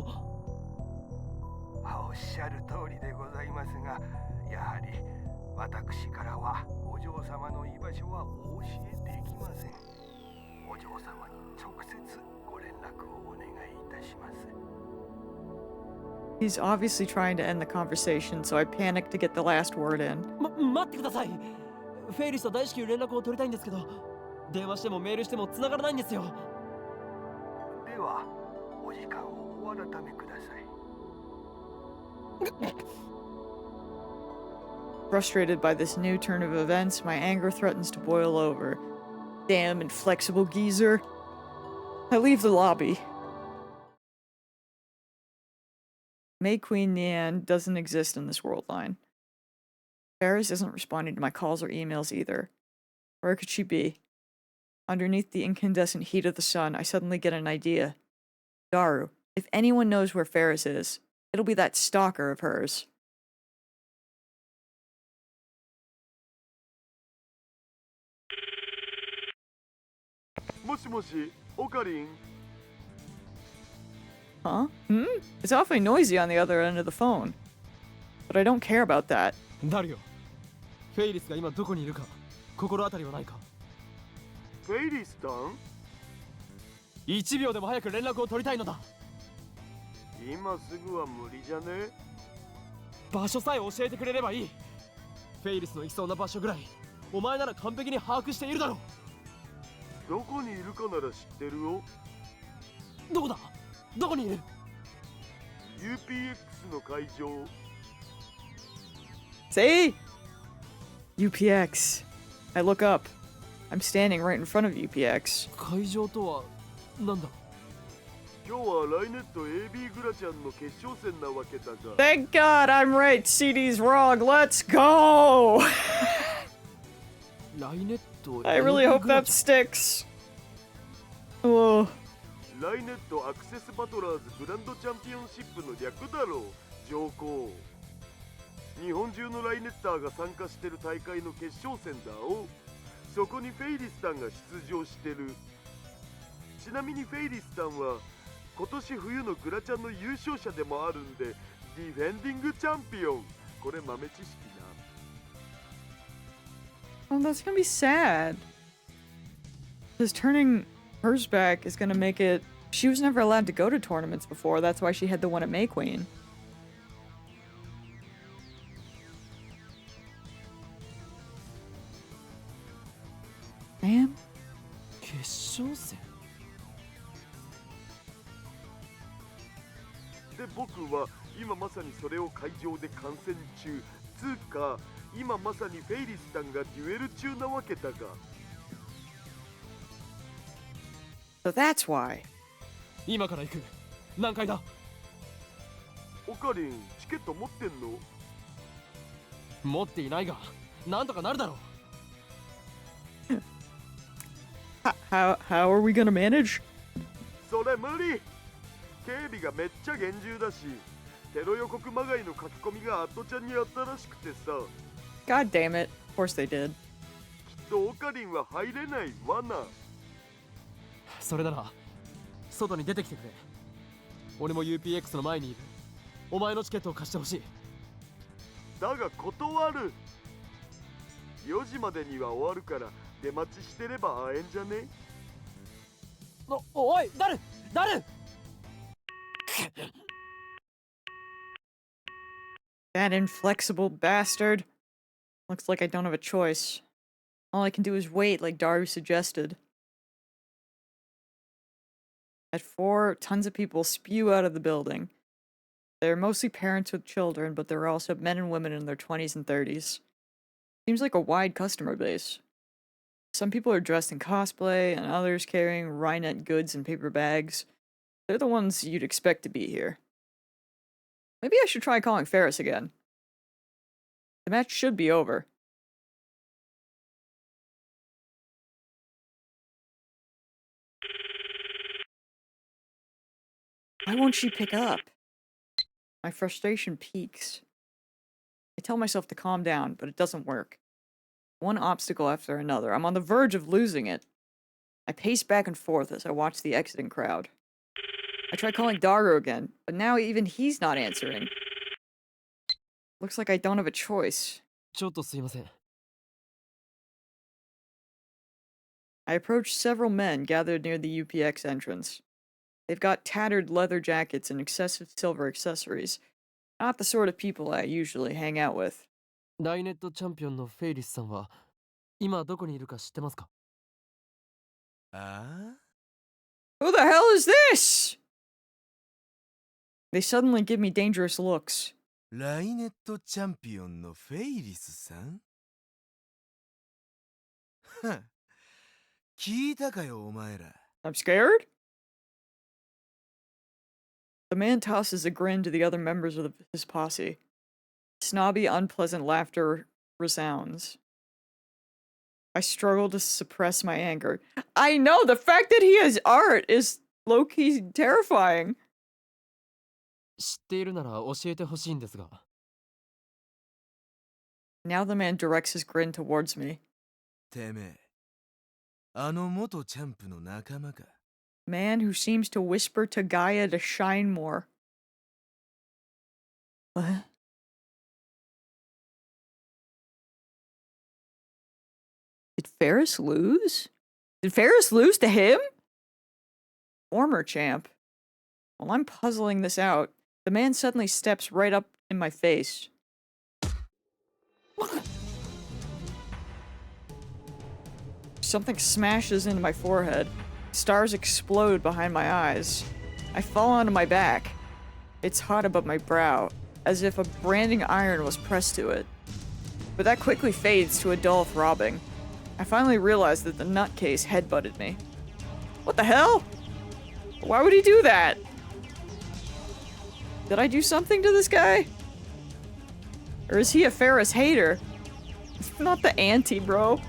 おっしゃる通りでございますが、やはり私からはお嬢様の居場所はお教えできません。お嬢様に直接ご連絡をお願いいたします。 He's obviously trying to end the conversation, so I panic to get the last word in. 待ってください。フェイリスと大至急連絡を取りたいんですけど、電話してもメールしても繋がらないんですよ。ではお時間をお改めください。Frustrated by this new turn of events, my anger threatens to boil over. Damn inflexible geezer. I leave the lobby. May Queen Nian doesn't exist in this world line. Ferris isn't responding to my calls or emails either. Where could she be? Underneath the incandescent heat of the sun, I suddenly get an idea. Daru, if anyone knows where Ferris is, it'll be that stalker of hers. Huh? It's awfully noisy on the other end of the phone. But I don't care about that. ダリオ、フェイリスが今どこにいるか心当たりはないか。フェイリスタン、1秒でも早く連絡を取りたいのだ。今すぐは無理じゃね。場所さえ教えてくれればいい。フェイリスの行きそうな場所ぐらいお前なら完璧に把握しているだろう。どこにいるかなら知ってるよ。どこだ、どこにいる？ UPX の会場。 See? UPX. I look up. I'm standing right in front of UPX. 会場とはなんだ？今日はライネット AB グラちゃんの決勝戦なわけだが。 Thank God I'm right. CD's wrong. Let's go. ライネット I really hope that sticks. Oh. ライネットアクセスバトラーズグランドチャンピオンシップの略だろう、上皇。日本中のライネッターが参加してる大会の決勝戦だお。そこにフェイリスタンが出場してる。ちなみにフェイリスタンは今年冬のグラちゃんの優勝者でもあるんで、ディフェンディングチャンピオン。これ豆知識な。 Oh, that's gonna be sad. Because turning hers back is gonna make it. She was never allowed to go to tournaments before. That's why she had the one at May Queen. Man. 決勝戦。で僕は今まさにそれを会場で観戦中。つうか今まさにフェイリスタンがデュエル中なわけだが。 So that's why. 今から行く。何階だ？オカリン、チケット持ってんの？持っていないが、なんとかなるだろう。How are we gonna manage? それ無理。警備がめっちゃ厳重だし、テロ予告まがいの書き込みがアットちゃんにあったらしくてさ。 God damn it. Of course they did. きっとオカリンは入れないわな。それなら外に出てきてくれ。俺も UPX の前にいる。お前のチケットを貸してほしい。だが断る。4時までには終わるから出待ちしてれば会えんじゃね。おい、誰？ That inflexible bastard. Looks like I don't have a choice. All I can do is wait, like Daru suggested. At 4, tons of people spew out of the building. They're mostly parents with children, but there are also men and women in their 20s and 30s. Seems like a wide customer base. Some people are dressed in cosplay, and others carrying Rhinet goods in paper bags. They're the ones you'd expect to be here. Maybe I should try calling Ferris again. The match should be over. Why won't she pick up? My frustration peaks. I tell myself to calm down, but it doesn't work. One obstacle after another. I'm on the verge of losing it. I pace back and forth as I watch the exiting crowd. I tried calling Daru again, but now even he's not answering. Looks like I don't have a choice. ちょっとすいません。 I approached several men gathered near the UPX entrance. They've got tattered leather jackets and excessive silver accessories. Not the sort of people I usually hang out with. ライネットチャンピオンのフェイリスさんは今どこにいるか知ってますか？ あ Who the hell is this? They suddenly give me dangerous looks. あ、ライネットチャンピオンのフェイリスさんはっ聞いたかよお前ら。 I'm scared? The man tosses a grin to the other members of his posse. Snobby, unpleasant laughter resounds. I struggle to suppress my anger. I know! The fact that he has art is low-key terrifying. 知っているなら教えてほしいんですが。 Now the man directs his grin towards me. てめえ、あの元チャンプの仲間か。 Man who seems to whisper to Gaia to shine more. What? Did Ferris lose? Did Ferris lose to him? Former champ. While I'm puzzling this out, the man suddenly steps right up in my face. Something smashes into my forehead. Stars explode behind my eyes. I fall onto my back. It's hot above my brow, as if a branding iron was pressed to it. But that quickly fades to a dull throbbing. I finally realize that the nutcase headbutted me. What the hell? Why would he do that? Did I do something to this guy? Or is he a Ferris hater? Not the anti, bro.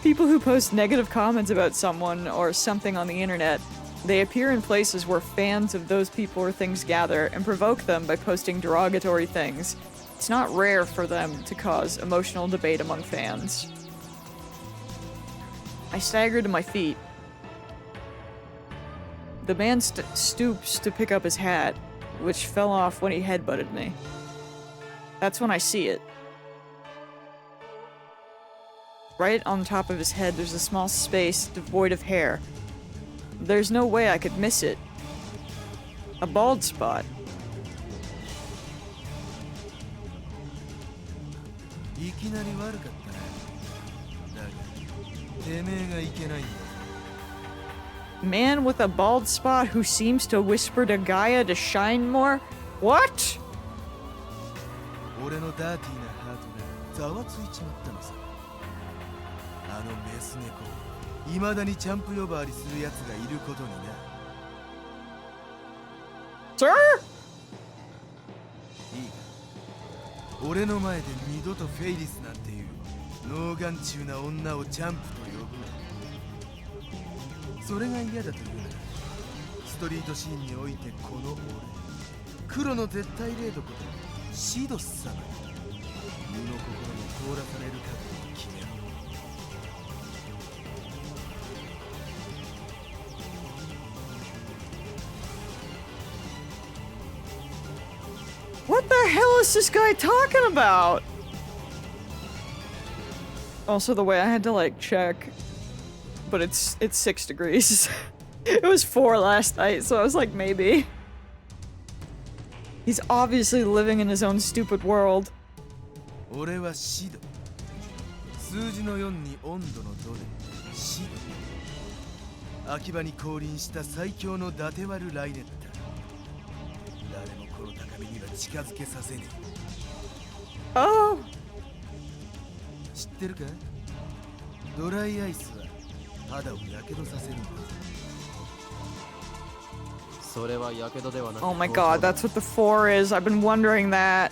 People who post negative comments about someone or something on the internet, they appear in places where fans of those people or things gather and provoke them by posting derogatory things. It's not rare for them to cause emotional debate among fans. I stagger to my feet. The man stoops to pick up his hat, which fell off when he headbutted me. That's when I see it. Right on top of his head, there's a small space devoid of hair. There's no way I could miss it. A bald spot. いきなり悪かったな。だが、てめえがいけないんだ。 Man with a bald spot who seems to whisper to Gaia to shine more? What? 俺のダーティーなハートがざわついちまったのさ。あのメス猫、未だにチャンプ呼ばわりする奴がいることにな。 Sir? いいか、俺の前で二度とフェイリスなんていう脳眼中な女をチャンプと呼ぶな。それが嫌だというなら、ストリートシーンにおいてこの俺、黒の絶対霊毒でシドス様に身の心も凍らされる覚悟を決めろ。 What the hell is this guy talking about? Also, the way I had to like check, but it's 6 degrees. It was 4 last night, so I was like, maybe. He's obviously living in his own stupid world. 俺はシド。数字の4に温度の度でシド。秋葉に降臨した最強の伊達割るライネッタ。誰もこの高みには近づけさせねえ。 Oh! 知ってるか？ドライアイスは肌をやけどさせるんだぞ。 それはやけどではなく Oh my god, that's what the 4 is. I've been wondering that.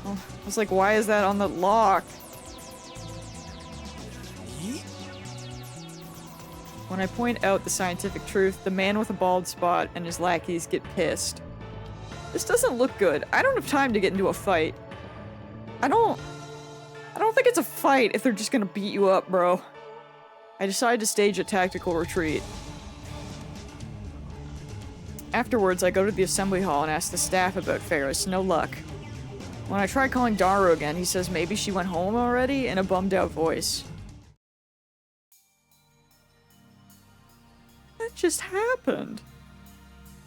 Oh, I was like, why is that on the lock? When I point out the scientific truth, the man with a bald spot and his lackeys get pissed. This doesn't look good. I don't have time to get into a fight. I don't think it's a fight if they're just gonna beat you up, bro. I decide to stage a tactical retreat. Afterwards, I go to the assembly hall and ask the staff about Ferris. No luck. When I try calling Daru again, he says maybe she went home already in a bummed out voice. What just happened?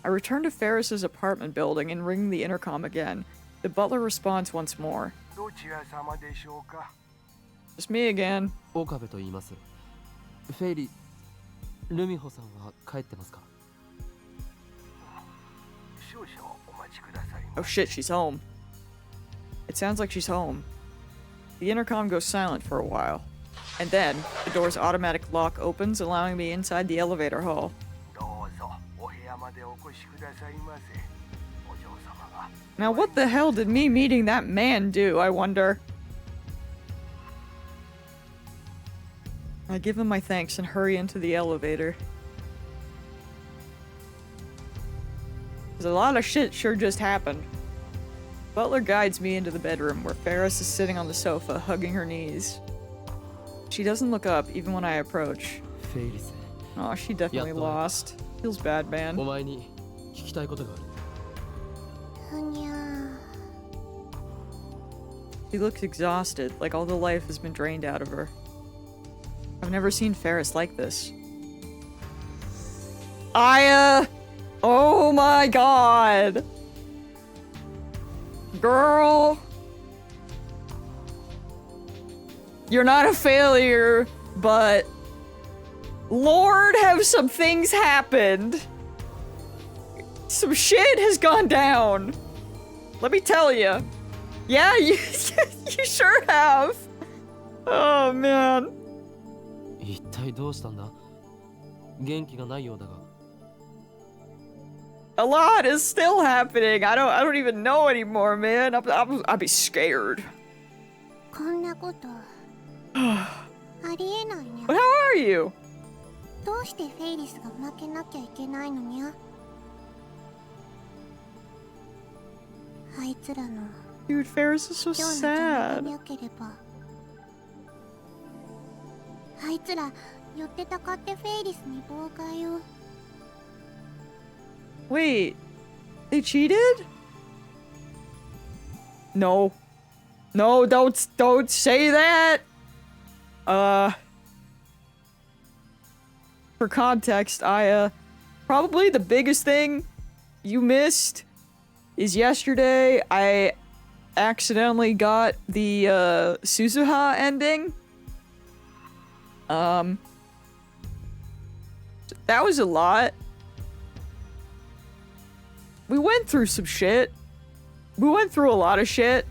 I return to Ferris's apartment building and ring the intercom again. The butler responds once more. どちら様でしょうか。 Just me again. 岡部と言います。フェイリー、ルミホさんは帰ってますか？少々お待ちください。 Oh shit, she's home. It sounds like she's home. The intercom goes silent for a while. And then, the door's automatic lock opens, allowing me inside the elevator hall. どうぞお部屋までお越しくださいませ。お嬢様が。 Now what the hell did me meeting that man do, I wonder? I give him my thanks and hurry into the elevator. There's a lot of shit sure just happened. Butler guides me into the bedroom where Ferris is sitting on the sofa, hugging her knees. She doesn't look up even when I approach. フェイリス、 Oh, she definitely lost. Feels bad, man. お前に聞きたいことがある。ふにゃー。 She looks exhausted, like all the life has been drained out of her. I've never seen Ferris like this. Oh my god! Girl! You're not a failure, but... Lord, have some things happened! Some shit has gone down! Let me tell you. Yeah, you sure have! Oh, man. 一体どうしたんだ？元気がないようだが。A lot is still happening. I don't even know anymore, man. I'll be scared. こんなことありえないにゃ。 But how are you? どうしてフェイリスが負けなきゃいけないのにゃ。あいつらの Dude, Ferris is so 今日の邪魔が sad. なければ。あいつら寄ってたかってフェイリスに妨害を。 Wait, they cheated? No. No, don't say that! For context, probably the biggest thing you missed is yesterday I accidentally got the, Suzuha ending. That was a lot. We went through some shit. We went through a lot of shit.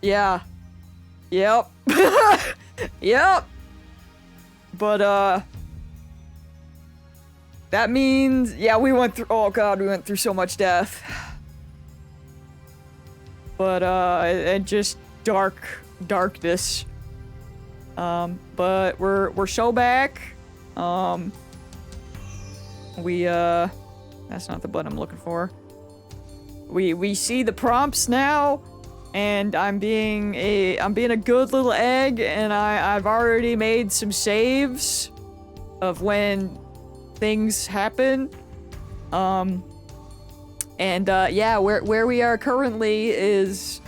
Yeah. Yep. Yep. But, that means, yeah, we went through, oh god, we went through so much death. But, and just darkness. But we're so back. That's not the button I'm looking for. We see the prompts now, and I'm being a good little egg, and I've already made some saves of when things happen. Yeah, where we are currently is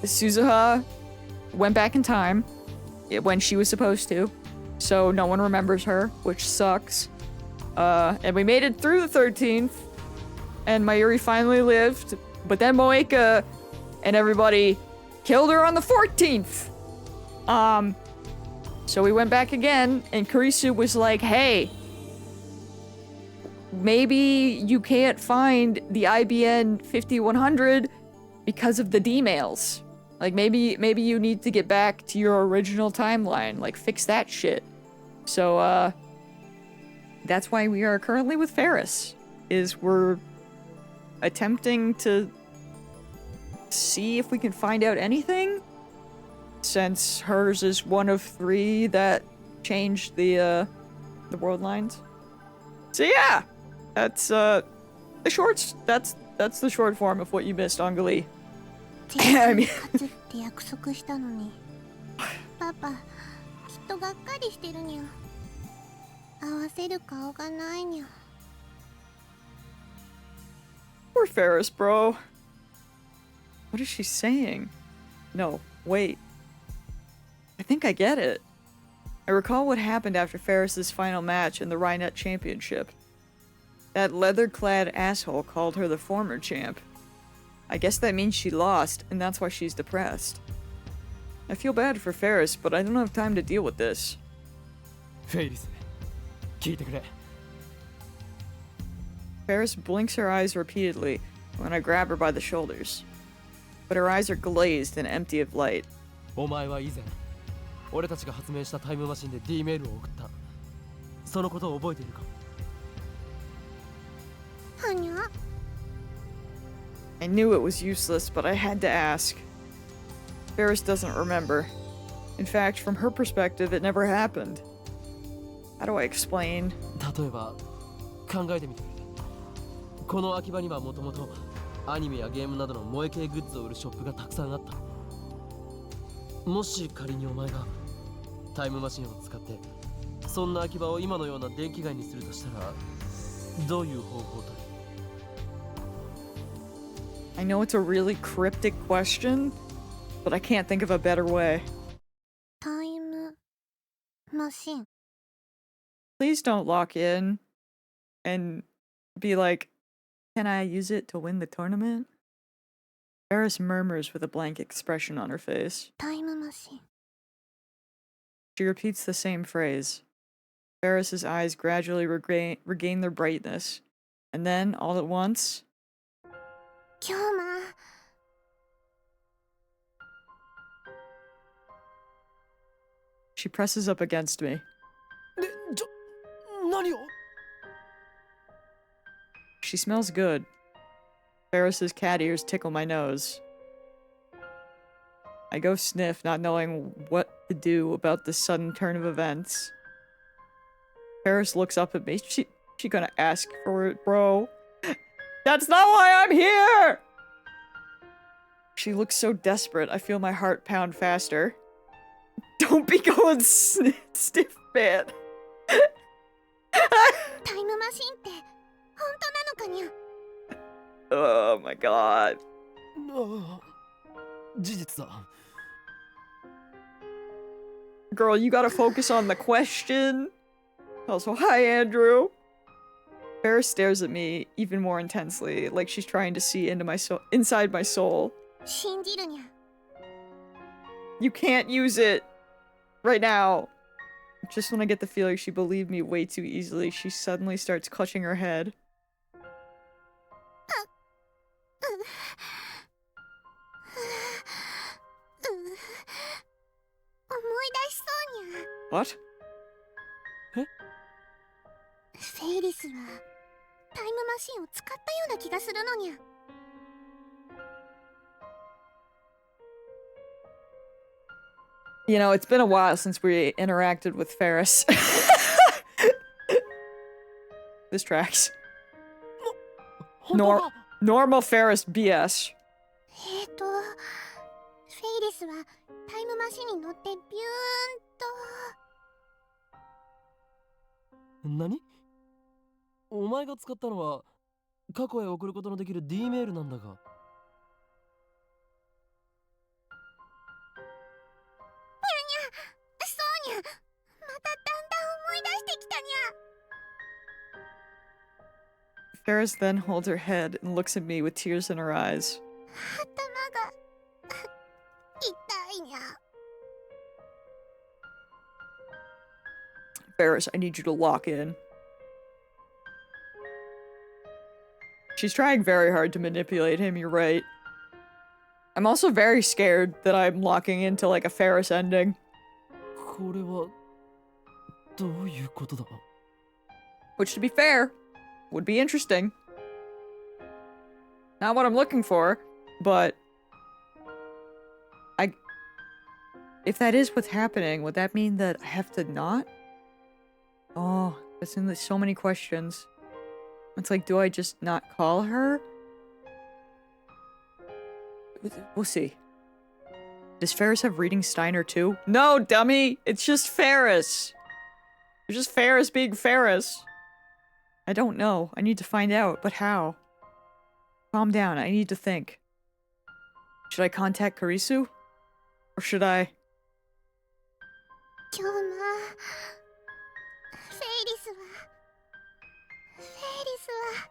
Suzuha went back in time when she was supposed to, so no one remembers her, which sucks. And we made it through the 13th, and Mayuri finally lived, but then Moeka and everybody killed her on the 14th. So we went back again, and Kurisu was like, hey, maybe you can't find the IBN 5100 because of the D-mails. Like, maybe you need to get back to your original timeline, like, fix that shit. So, that's why we are currently with Ferris, is we're attempting to see if we can find out anything, since hers is one of 3 that changed the world lines. So yeah, that's the short form of what you missed, Angali. 絶対に勝つって約束したのに。パパ、きっとがっかりしてるにゃ。合わせる顔がないにゃ。Poor Ferris, bro. What is she saying? No, wait. I think I get it. I recall what happened after Ferris's final match in the Rhinet Championship. That leather-clad asshole called her the former champ. I guess that means she lost, and that's why she's depressed. I feel bad for Ferris, but I don't have time to deal with this. フェイリス、聞いてくれ。 Ferris blinks her eyes repeatedly when I grab her by the shoulders. But her eyes are glazed and empty of light. お前は以前、俺たちが発明したタイムマシンで D メールを送った。そのことを覚えているか？はにゃ。 I knew it was useless, but I had to ask. Ferris doesn't remember. In fact, from her perspective, it never happened. How do I explain? 例えば、考えてみてくれ。この空き場にはもともとアニメやゲームなどの萌え系グッズを売るショップがたくさんあった。もし仮にお前がタイムマシンを使ってそんな空き場を今のような電気街にするとしたらどういう方法だ？ I know it's a really cryptic question, but I can't think of a better way. タイムマシン。 Please don't lock in and be like, can I use it to win the tournament? Ferris murmurs with a blank expression on her face. タイムマシン。 She repeats the same phrase. Ferris's eyes gradually regain their brightness. And then, all at once... 今日も。 She presses up against me. 何を？ She smells good. Ferris's cat ears tickle my nose. I go sniff, not knowing what to do about this sudden turn of events. Ferris looks up at me. She gonna ask for it, bro. That's not why I'm here! She looks so desperate, I feel my heart pound faster. Don't be going stiff, man. タイムマシンって本当なのかにゃ。 Oh my god. 事実だ。 Girl, you gotta focus on the question. Also, hi, Andrew. Ferris stares at me even more intensely, like she's trying to see into my soul, inside my soul. 信じるにゃ。 You can't use it right now. Just when I get the feeling she believed me way too easily, she suddenly starts clutching her head. 思い出しそうにゃ。 What? フェイリスはタイムマシンを使ったような気がするのにゃ。 You know, it's been a while since we interacted with Ferris. This tracks. 本当だ。 Normal Ferris BS. フェイリスはタイムマシンに乗ってビューンと。何？お前が使ったのは過去へ送ることのできる D メールなんだが。そうにゃ。まただんだん思い出してきたにゃ。 Ferris then holds her head and looks at me with tears in her eyes. 頭が痛いにゃ。 Ferris, I need you to lock in. She's trying very hard to manipulate him, you're right. I'm also very scared that I'm locking into like a Ferris ending. これはどういうことだ？ Which, to be fair, would be interesting. Not what I'm looking for, but... If that is what's happening, would that mean that I have to not? Oh, that's in so many questions. It's like, do I just not call her? We'll see. Does Ferris have reading Steiner too? No, dummy! It's just Ferris! It's just Ferris being Ferris. I don't know. I need to find out, but how? Calm down, I need to think. Should I contact Karisu? Or should I... 今日もフェイリスは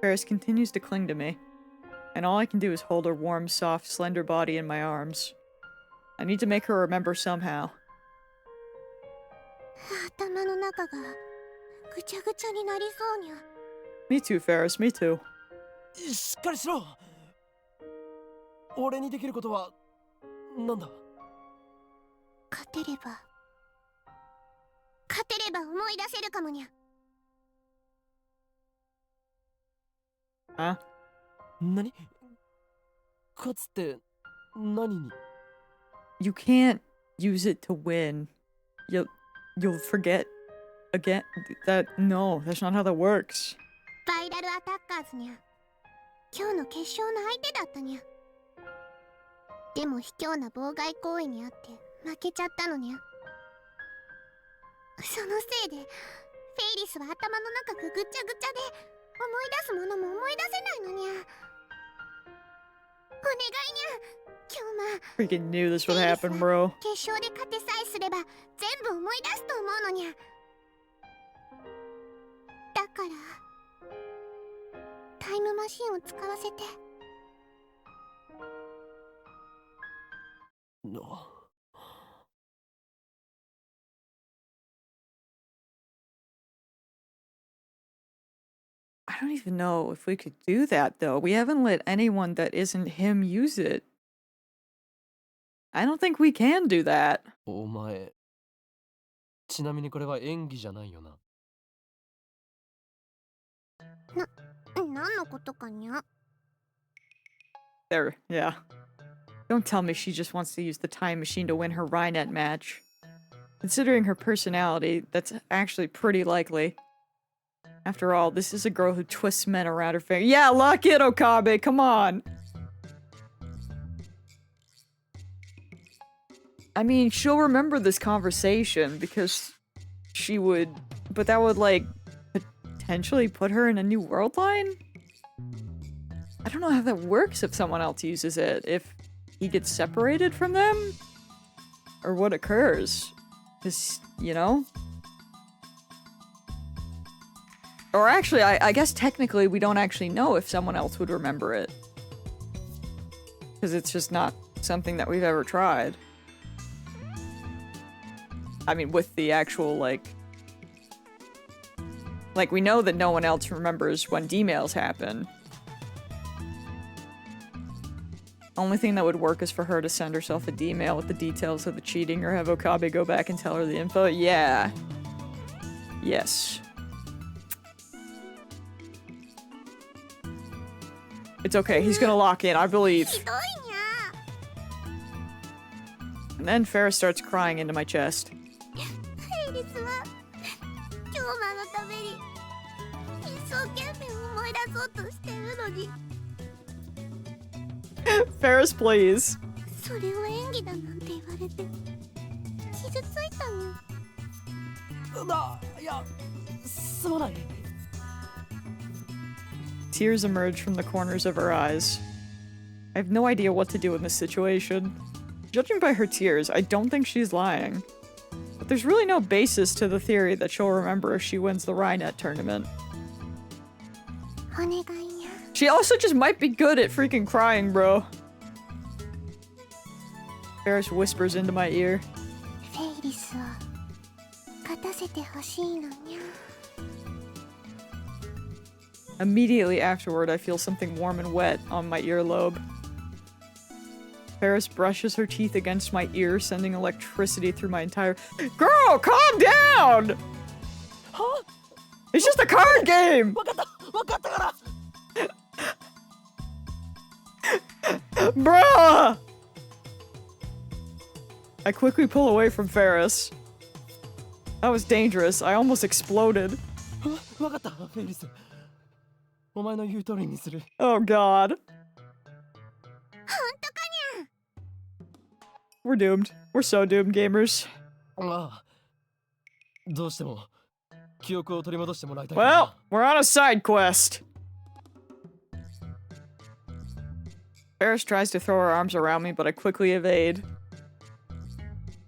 Ferris continues to cling to me, and all I can do is hold her warm, soft, slender body in my arms. I need to make her remember somehow. 頭の中がぐちゃぐちゃになりそうにゃ。 Me too, Ferris, me too. しっかりしろ。俺にできることはなんだ。勝てれば思い出せるかもにゃ。Huh? 何？勝つって何に？ You can't use it to win. You'll forget again. No, that's not how that works. バイラルアタッカーズにゃ。今日の決勝の相手だったにゃ。でも卑怯な妨害行為にあって負けちゃったのにゃ。そのせいでフェイリスは頭の中がぐちゃぐちゃで思い出すものも思い出せないのにゃ。お願いにゃ。今日 Freaking knew this would happen, bro. 決勝で勝てさえすれば全部思い出すと思うのにゃ。だからタイムマシンを使わせて。I don't even know if we could do that, though. We haven't let anyone that isn't him use it. I don't think we can do that. お前。ちなみにこれは演技じゃないよな。何のことかにゃ。 There, yeah. Don't tell me she just wants to use the time machine to win her Rynet match. Considering her personality, that's actually pretty likely. After all, this is a girl who twists men around her finger. Yeah, lock it, Okabe, come on! I mean, she'll remember this conversation because she would... But that would, like, potentially put her in a new world line? I don't know how that works if someone else uses it. If he gets separated from them? Or what occurs? Because, you know? Or actually, I guess technically we don't actually know if someone else would remember it. Because it's just not something that we've ever tried. I mean, with the actual, like, we know that no one else remembers when D-mails happen. Only thing that would work is for her to send herself a D-mail with the details of the cheating or have Okabe go back and tell her the info. Yeah. Yes. It's okay, he's gonna lock in, I believe. ひどいにゃ。 And then Farrah starts crying into my chest. フェイリスは京馬のために一生懸命思い出そうとしてるのに。 Ferris, please. それを演技だなんて言われて傷ついたにゃ。いや、すまない。 Tears emerge from the corners of her eyes. I have no idea what to do in this situation. Judging by her tears, I don't think she's lying. But there's really no basis to the theory that she'll remember if she wins the Rynet tournament. お願いにゃ。 She also just might be good at freaking crying, bro. Ferris whispers into my ear. フェイリスを勝たせてほしいのにゃ。 Immediately afterward, I feel something warm and wet on my earlobe. Ferris brushes her teeth against my ear, sending electricity through my entire— Girl, calm down! Huh? It's just a card game! わかったから。 Bruh! I quickly pull away from Ferris. That was dangerous. I almost exploded. わかった、フェイリス。お前の言う通りにする。 Oh god. 本当かにゃ。 We're doomed. We're so doomed, gamers. ああ。どうしても記憶を取り戻してもらいたい。 Well, we're on a side quest. Ferris tries to throw her arms around me, but I quickly evade.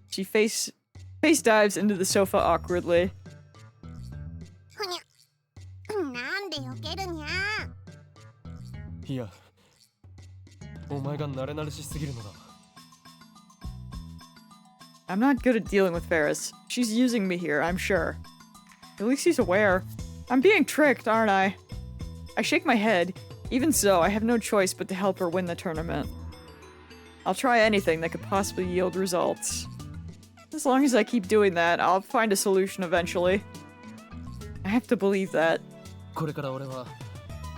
She face dives into the sofa awkwardly. ふにゃ。なんで避けるにゃ。いや、お前が慣れ慣れしすぎるのだ。 I'm not good at dealing with Ferris. She's using me here, I'm sure. At least he's aware. I'm being tricked, aren't I? I shake my head. Even so, I have no choice but to help her win the tournament. I'll try anything that could possibly yield results. As long as I keep doing that, I'll find a solution eventually. I have to believe that. これから俺は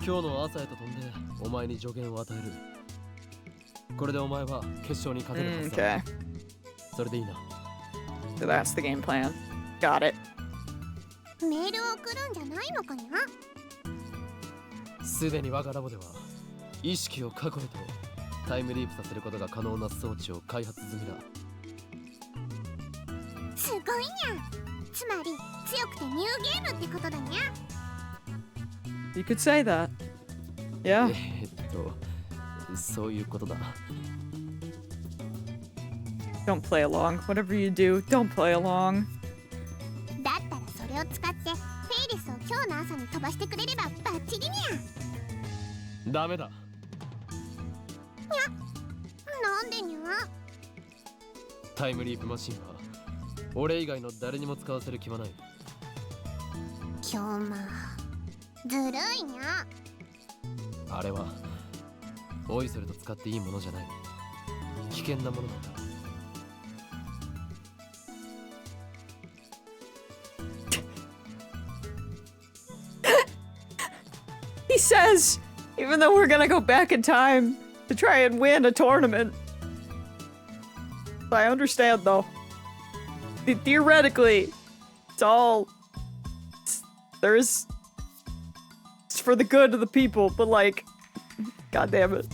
今日の朝へと飛んでお前に助言を与える。これでお前は決勝に勝てるはずだ。 Okay. それでいいな。 So that's the game plan. Got it. メールを送るんじゃないのかにゃ。すでに我がラボでは意識を過去へとタイムリープさせることが可能な装置を開発済みだ。すごいにゃ。つまり強くてニューゲームってことだにゃ。 You could say that. Yeah. そういうことだ。 Don't play along. Whatever you do, don't play along. だったらそれを使ってフェイリスを今日の朝に飛ばしてくれればバッチリにゃ。ダメだ。なんでにゃ。タイムリープマシンは俺以外の誰にも使わせる気はない。今日まずるいにゃ。あれはおいそれと使っていいものじゃない。危険なものなんだ。 He says, even though we're gonna go back in time to try and win a tournament. I understand though. Theoretically, it's all... It's for the good of the people, but like... God damn it.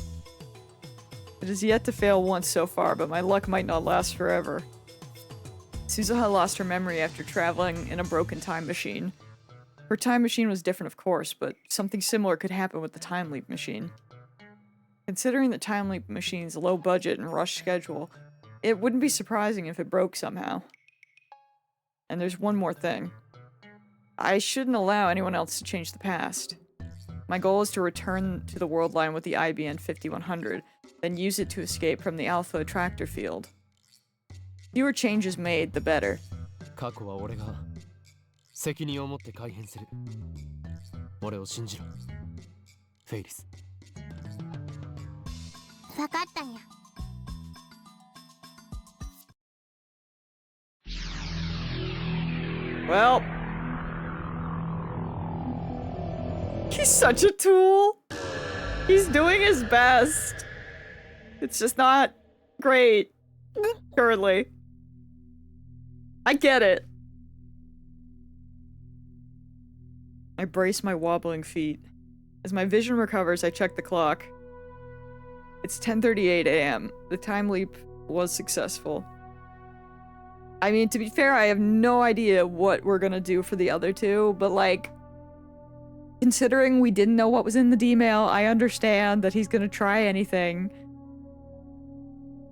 It has yet to fail once so far, but my luck might not last forever. Suzuha lost her memory after traveling in a broken time machine. Her time machine was different, of course, but something similar could happen with the time leap machine. Considering the time leap machine's low budget and rush schedule, it wouldn't be surprising if it broke somehow. And there's one more thing. I shouldn't allow anyone else to change the past. My goal is to return to the world line with the IBN 5100, then use it to escape from the Alpha Attractor field. Fewer changes made, the better. 過去は俺が責任を持って改変する。俺を信じろ、フェイリス。わかったにゃ。 Well... He's such a tool! He's doing his best! It's just not great. Currently. I get it. I brace my wobbling feet. As my vision recovers, I check the clock. It's 10:38 a.m. The time leap was successful. I mean, to be fair, I have no idea what we're gonna do for the other two, but like, considering we didn't know what was in the D-mail, I understand that he's gonna try anything.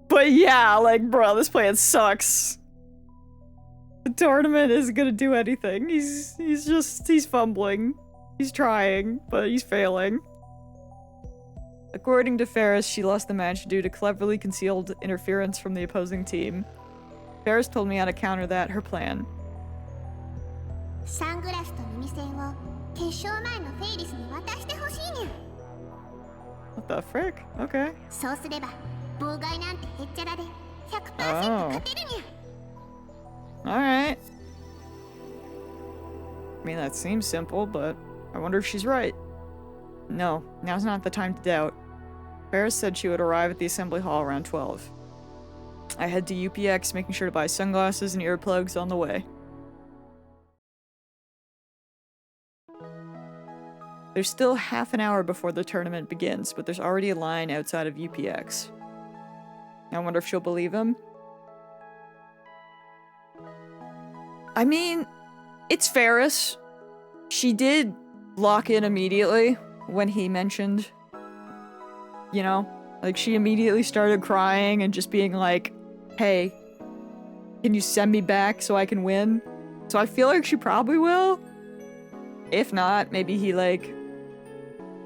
But yeah, like, bro, this plan sucks. The tournament isn't gonna do anything. He's fumbling. He's trying, but he's failing. According to Ferris, she lost the match due to cleverly concealed interference from the opposing team. Ferris told me how to counter that, her plan. サングラスと耳栓を決勝前のフェイリスに渡してほしいにゃ。 What the frick? Okay. そうすれば妨害なんてへっちゃらで 100% Oh. 勝てるにゃ。 Alright. I mean, that seems simple, but I wonder if she's right. No, now's not the time to doubt. Ferris said she would arrive at the assembly hall around 12. I head to UPX, making sure to buy sunglasses and earplugs on the way. There's still half an hour before the tournament begins, but there's already a line outside of UPX. I wonder if she'll believe him. I mean, it's Ferris. She did lock in immediately when he mentioned, you know, Like, she immediately started crying and just being like, hey, can you send me back so I can win? So I feel like she probably will. If not, maybe he, like,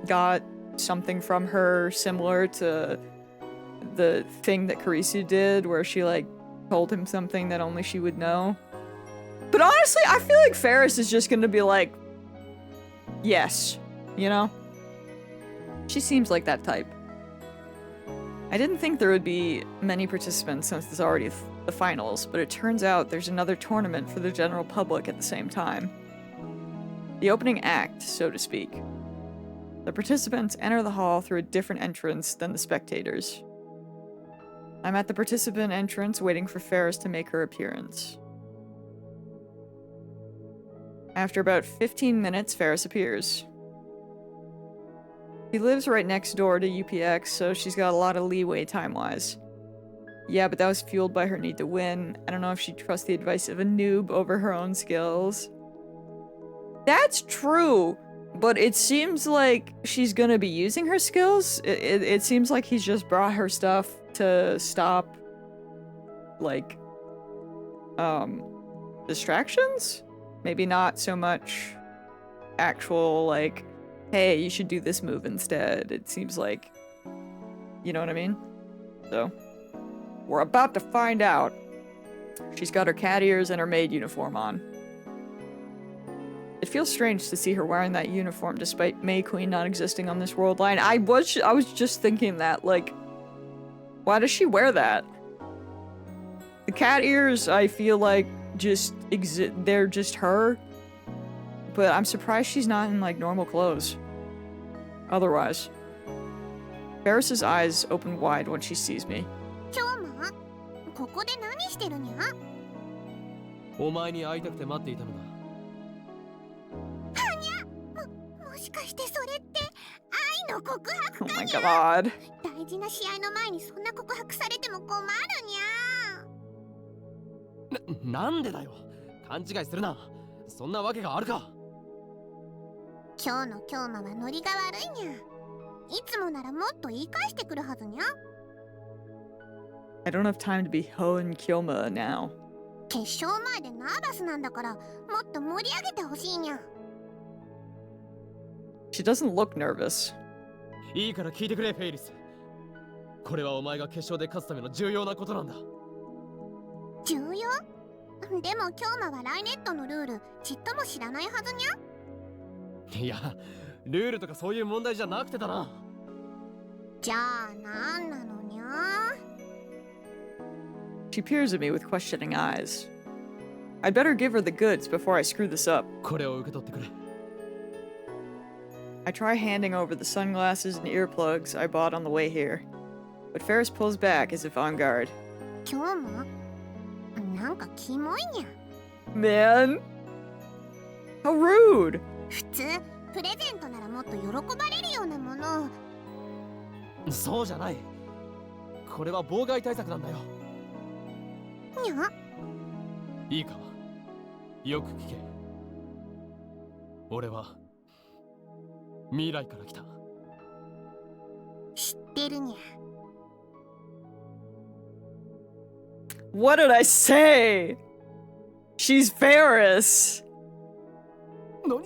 got something from her similar to the thing that Karisu did, where she, like, told him something that only she would know. But honestly, I feel like Ferris is just gonna be like, yes, you know? She seems like that type. I didn't think there would be many participants since there's already the finals, but it turns out there's another tournament for the general public at the same time. The opening act, so to speak. The participants enter the hall through a different entrance than the spectators. I'm at the participant entrance waiting for Ferris to make her appearance. After about 15 minutes, Ferris appears. She lives right next door to UPX, so she's got a lot of leeway time-wise. Yeah, but that was fueled by her need to win. I don't know if she trusts the advice of a noob over her own skills. That's true, but it seems like she's gonna be using her skills. It seems like he's just brought her stuff to stop, like, distractions? Maybe not so much actual, like, hey, you should do this move instead. It seems like, you know what I mean? So, we're about to find out. She's got her cat ears and her maid uniform on. It feels strange to see her wearing that uniform despite May Queen not existing on this world line. I was just thinking that, like, why does she wear that? The cat ears, I feel like, just they're just her. But I'm surprised she's not in, like, normal clothes. Otherwise. Ferris's eyes open wide when she sees me. ここで何してるにゃ？お前に会いたくて待っていたのだ。もしかしてそれって愛の告白 Oh か my にゃ？ god. 大事な試合の前にそんな告白されても困るにゃ。なんでだよ。勘違いするな。そんなわけがあるか。今日の京馬はノリが悪いにゃ。いつもならもっと言い返してくるはずにゃ。I don't have time to be hoeing Kyoma now. 決勝前でナーバスなんだからもっと盛り上げてほしいにゃ。She doesn't look nervous. いいから聞いてくれ、フェイリス。これはお前が決勝で勝つための重要なことなんだ。重要？でも京馬はライネットのルールちっとも知らないはずにゃ。いや、ルールとかそういう問題じゃなくてだな。じゃあなんなのにゃ。She peers at me with questioning eyes. I'd better give her the goods before I screw this up. これを受け取ってくれ。I try handing over the sunglasses and earplugs I bought on the way here, but Ferris pulls back as if on guard. 京馬？なんかキモいにゃ。Man! How rude! 普通プレゼントならもっと喜ばれるようなもの。そうじゃない。これは妨害対策なんだよ。にゃ？いいか、よく聞け。俺は未来から来た。知ってるにゃ。What did I say? She's Ferris! 何？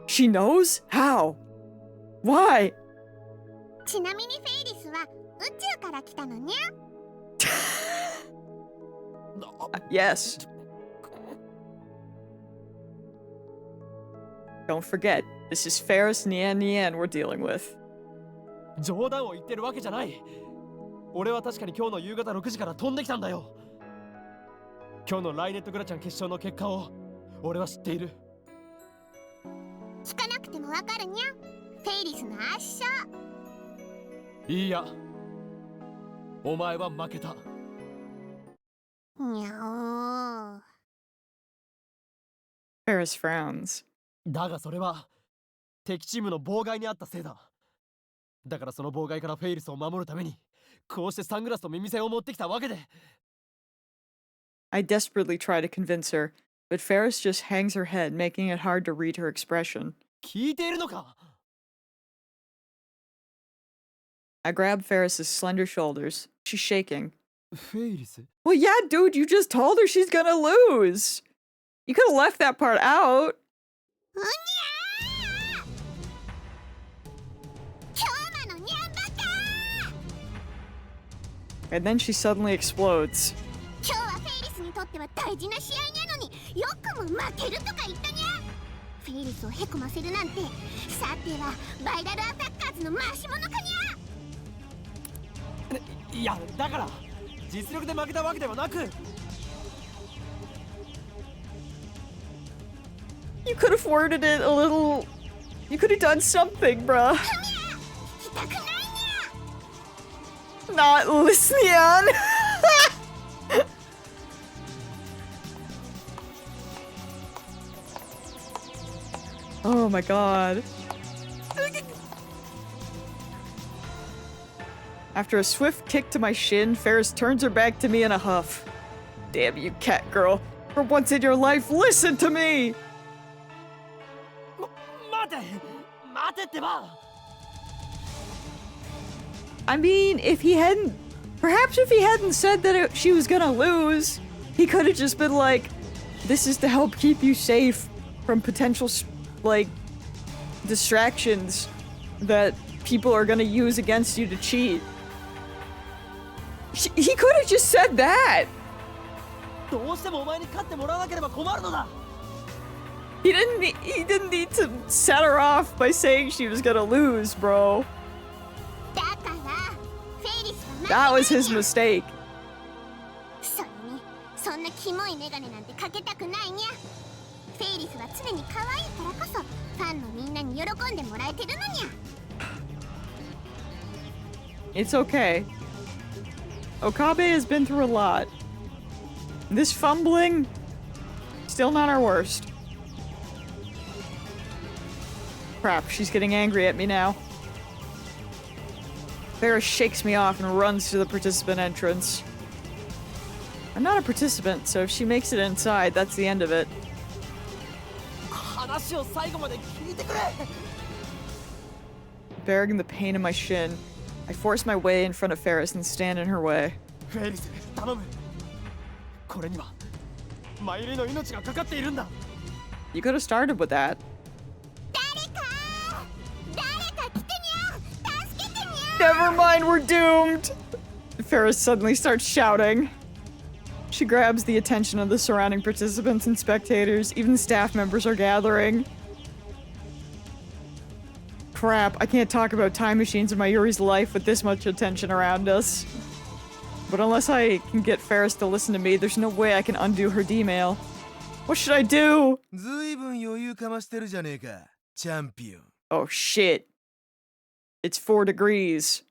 She knows? How? Why? ちなみにフェイリスは宇宙から来たのにゃ。Yes. Don't forget, this is Ferris Nian Nian we're dealing with. 冗談を言ってるわけじゃない。俺は確かに今日の夕方6時から飛んできたんだよ。今日のライネットグラちゃん決勝の結果を俺は知っている。聞かなくてもわかるにゃ。フェイリスの圧勝。いいや、お前は負けた。にゃお。Ferris frowns. だがそれは敵チームの妨害にあったせいだ。だからその妨害からフェイリスを守るためにこうしてサングラスと耳栓を持ってきたわけで。I desperately try to convince her, but Ferris just hangs her head, making it hard to read her expression. 聞いているのか？ I grab Ferris's slender shoulders. She's shaking. フェイリス Well, yeah, dude, you just told her she's gonna lose. You could have left that part out. うにゃー今日なのにゃんばか And then she suddenly explodes. 今日はフェイリスにとっては大事な試合なのによくも負けるとか言ったにゃフェイリスをへこませるなんてさてはバイラルアタッカーズの回し者かにゃいやだから実力で負けたわけではなく You could have worded it a little. You could have done something, bruh. 痛くないにゃ Not Lisnian. Oh my god. After a swift kick to my shin, Ferris turns her back to me in a huff. Damn you, cat girl. For once in your life, listen to me! 待てってば I mean, if he hadn't... Perhaps if he hadn't said that she was gonna lose, he could have just been like, this is to help keep you safe from potential, like, distractions that people are gonna use against you to cheat. He could have just said that! どうしてもお前に勝ってもらわなければ困るのだ He didn't need to set her off by saying she was gonna lose, bro. だからフェイリスは That was his mistake. それにそんなキモいメガネなんてかけたくないにゃフェイリスは常に可愛いからこそファンのみんなに喜んでもらえてるのにゃ It's okay. Okabe has been through a lot. This fumbling, still not our worst. Crap, she's getting angry at me now. Ferris shakes me off and runs to the participant entrance. I'm not a participant, so if she makes it inside, that's the end of it. 話を最後まで聞いてくれ Bearing the pain in my shin, I force my way in front of Ferris and stand in her way. フェイリス頼むこれにはマユリの命がかかっているんだ You could have started with that. 誰か来てにゃ助けてにゃ Never mind, we're doomed! Ferris suddenly starts shouting. She grabs the attention of the surrounding participants and spectators. Even staff members are gathering. Crap, I can't talk about time machines in Mayuri's life with this much attention around us. But unless I can get Ferris to listen to me, there's no way I can undo her D-mail. What should I do? ずいぶん余裕かましてるじゃねえか、チャンピオン。 Oh shit. It's 4 degrees.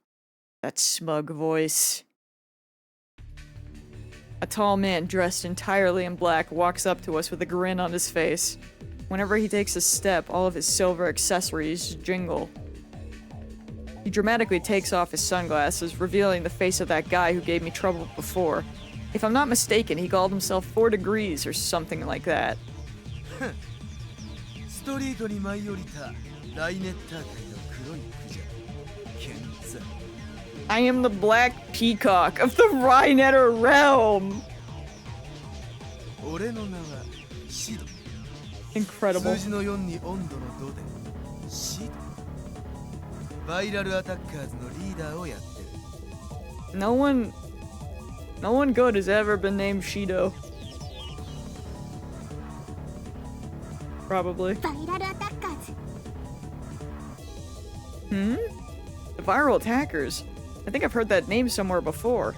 That smug voice. A tall man dressed entirely in black walks up to us with a grin on his face. Whenever he takes a step, all of his silver accessories jingle. He dramatically takes off his sunglasses, revealing the face of that guy who gave me trouble before. If I'm not mistaken, he called himself 4 degrees or something like that. ストリートに舞い降りたライネッター界の黒いクジャ、ケンザ。 I am the Black Peacock of the Rhinetter realm! 俺の名はシド。 Incredible. 数字の4に温度の度でシド。バイラルアタッカーズのリーダーをやってる。No one good has ever been named Shido. Probably. バイラルアタッカーズ Hmm? The viral attackers. I think I've heard that name somewhere before.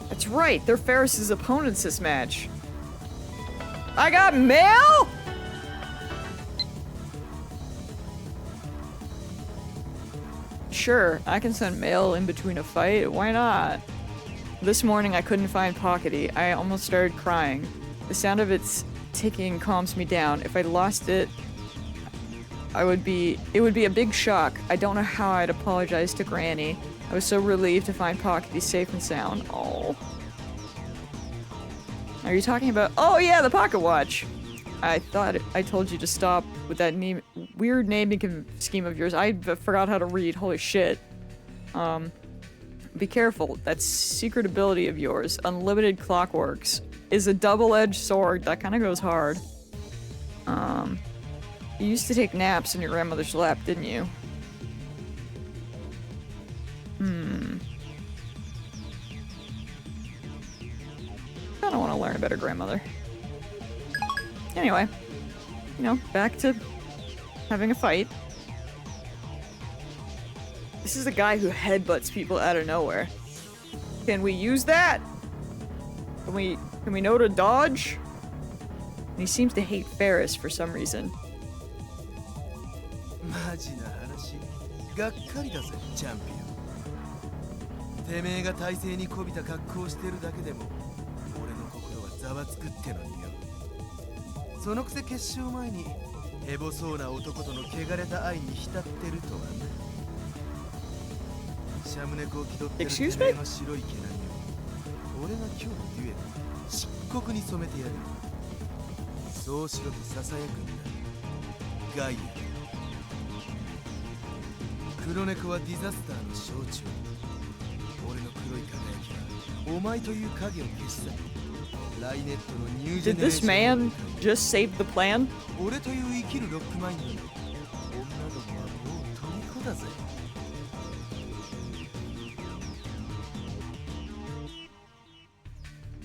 That's right, they're Ferris's opponents this match. I got mail?! Sure, I can send mail in between a fight, why not? This morning I couldn't find Pockety. I almost started crying. The sound of its ticking calms me down. If I lost it, it would be a big shock. I don't know how I'd apologize to Granny. I was so relieved to find Pockety safe and sound. Oh. Are you talking about— oh yeah, the pocket watch! I thought I told you to stop with that weird naming scheme of yours. I forgot how to read, holy shit. Be careful. That secret ability of yours, Unlimited Clockworks, is a double-edged sword that kind of goes hard. You used to take naps in your grandmother's lap, didn't you? I don't want to learn about her grandmother. Anyway, you know, back to having a fight. This is the guy who headbutts people out of nowhere. Can we use that? Can we know to dodge? And he seems to hate Ferris for some reason. マジな話がっかりだぜチャンピオンてめえが体勢にこびた格好をしてるだけでも俺の心はざわつくってのによそのくせ決勝前にヘボそうな男との汚れた愛に浸ってるとはなシャムネコを気取ってるてめえの白い毛並みを俺が今日のデュエル漆黒に染めてやるそうしろとささやくんだガイア黒猫はディザスターの象徴俺の黒い輝きはお前という影を消し去るライネットのニュージェ Did ネレー this ション man just save the plan? 俺という生きるロックマインドに女どもはもう虜だぜ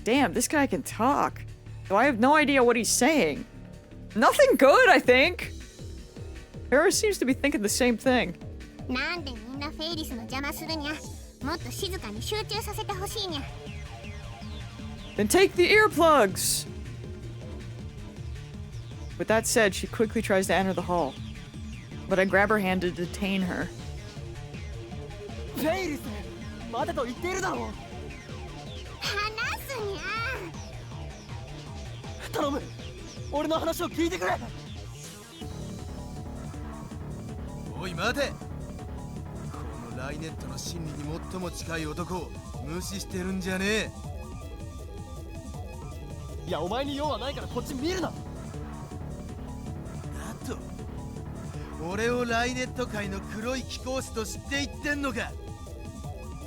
Damn, this guy can talk. Though I have no idea what he's saying. Nothing good, I think! Ferris seems to be thinking the same thing. なんでみんなフェイリスの邪魔するにゃもっと静かに集中させてほしいにゃ Then take the earplugs! With that said, she quickly tries to enter the hall. But I grab her hand to detain her. フェイリス待てと言っているだろう話すにゃ頼む俺の話を聞いてくれおい待てこのライネットの真理に最も近い男を無視してるんじゃねえいやお前に用はないからこっち見るなだと俺をライネット界の黒い貴公子と知って言ってんのか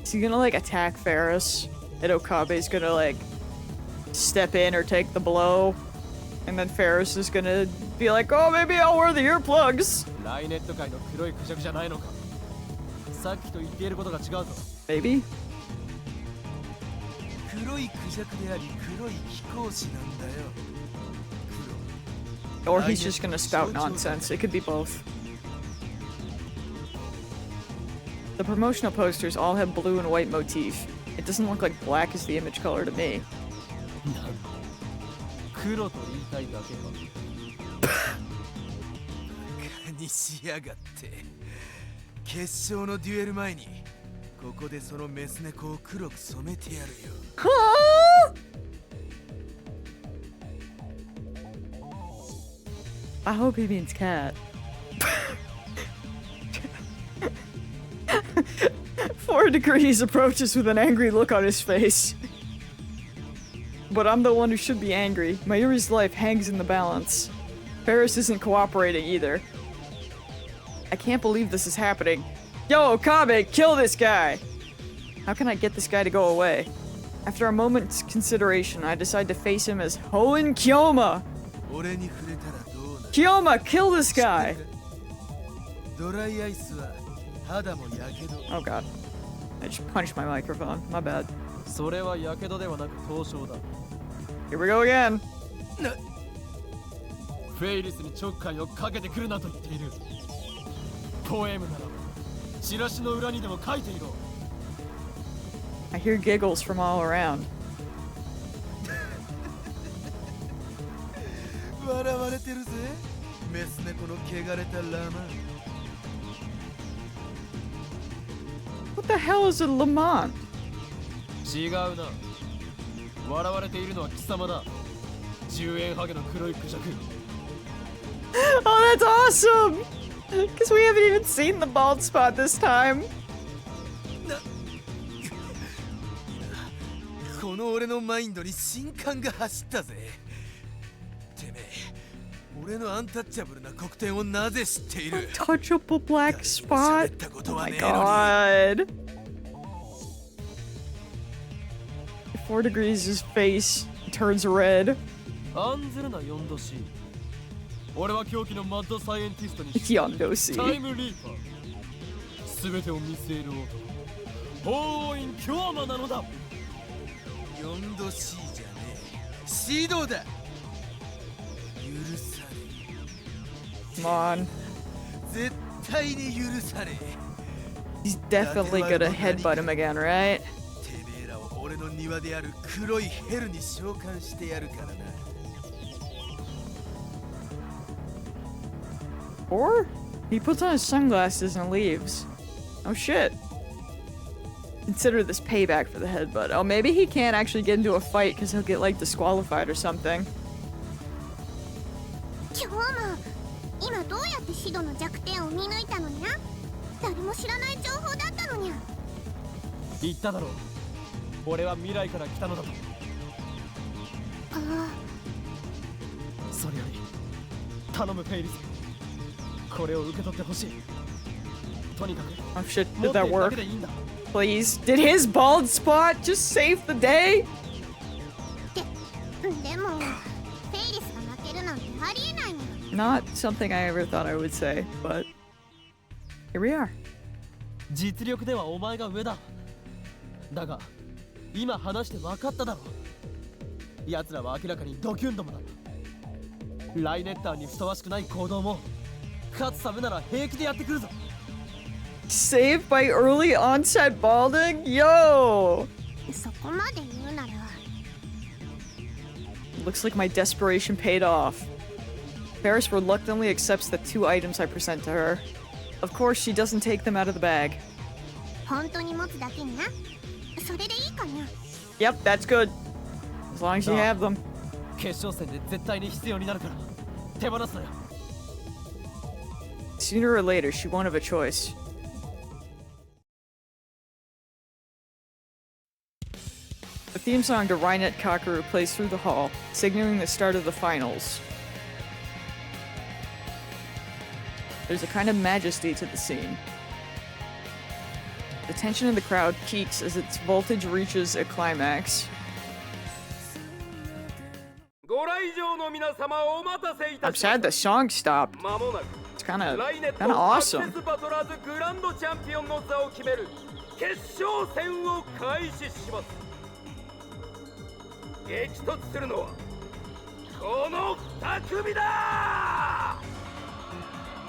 Is he gonna like attack Ferris? And Okabe's gonna like step in or take the blow? And then Ferris is gonna be like, oh, maybe I'll wear the earplugs. ライネット界の黒いクジャクじゃないのかさっきと言っていることが違うぞ Maybe? 黒いクジャクであり黒い貴公子なんだよ Or he's just gonna spout nonsense. It could be both. The promotional posters all have blue and white motif. It doesn't look like black is the image color to me. 黒と言いたいだけかにしやがって決勝のデュエル前にここでそのメス猫を黒く染めてやるよ I hope he means cat. 4 degrees approaches with an angry look on his face. But I'm the one who should be angry. Mayuri's life hangs in the balance. Ferris isn't cooperating either. I can't believe this is happening. Yo, Okabe, kill this guy! How can I get this guy to go away? After a moment's consideration, I decide to face him as Hoen Kyoma! 俺に触れたらどうなる Kyoma, kill this guy! ドライアイスは肌もやけど Oh god. I just punched my microphone. My bad. それはやけどではなく凍傷だ Here we go again. フェイリスにちょっかいをかけてくるなと言っているポエムならチラシの裏にでも書いていろ I hear giggles from all around. 笑われてるぜメス猫の汚れたラマ What the hell is a Lamont? 違うな笑われているのは貴様だ10円ハゲの黒いクジャク Oh, that's awesome! Because we haven't even seen the bald spot this time. この俺のマインドに新感が走ったぜてめえ俺のアンタッチャブルな黒点をなぜ知っている Untouchable black spot? Oh my god. 4 degrees' face turns red. 案ずるな4度 C。俺は狂気のマッドサイエンティストにし Yondosi. タイムリーパー。全てを見据える男。法院強魔なのだ。4度 C じゃねえ。シドだ。許さ Come on. れ。絶対に許され。 He's definitely gonna headbutt him again, right? てめえらを俺の庭である黒いヘルに召喚してやるからな。 Or he puts on his sunglasses and leaves. Oh shit. Consider this payback for the headbutt. Oh, maybe he can't actually get into a fight because he'll get like disqualified or something. 今日も今どうやってシドの弱点を見抜いたのにゃ。誰も知らない情報だったのにゃ。言っただろう。俺は未来から来たのだと。あそれより頼むフェイリス。これを受け取ってほしい。とにかく Oh shit, 持 did って that いるだ work? けでいいんだ。 Please. Did his bald spot just save the day? でもフェイリスが負けるなんてありえないの。 Not something I ever thought I would say, but here we are. 実力ではお前が上だ。だが今話して分かっただろう。奴らは明らかにドキュンどもだ。ライネッターにふさわしくない行動も勝つためなら平気でやってくるぞ。 Saved by early onset balding? Yo! そこまで言うなら Looks like my desperation paid off. Paris reluctantly accepts the 2 items I present to her. Of course, she doesn't take them out of the bag. 本当に持つだけにな。それでいいかな。 Yep, that's good. As long as you have them. 決勝戦で絶対に必要になるから手放すなよ。 Sooner or later, she won't have a choice. The theme song to Rainet Kakaru plays through the hall, signaling the start of the finals. There's a kind of majesty to the scene. The tension in the crowd peaks as its voltage reaches a climax. ご来場の皆様お待たせいた I'm しま sad した。 the song stopped. 間もなく It's kind ライネッ of ト awesome. アクセスバトラーズグランドチャンピオンの座を決める決勝戦を開始します。激突するのはこの2組だ。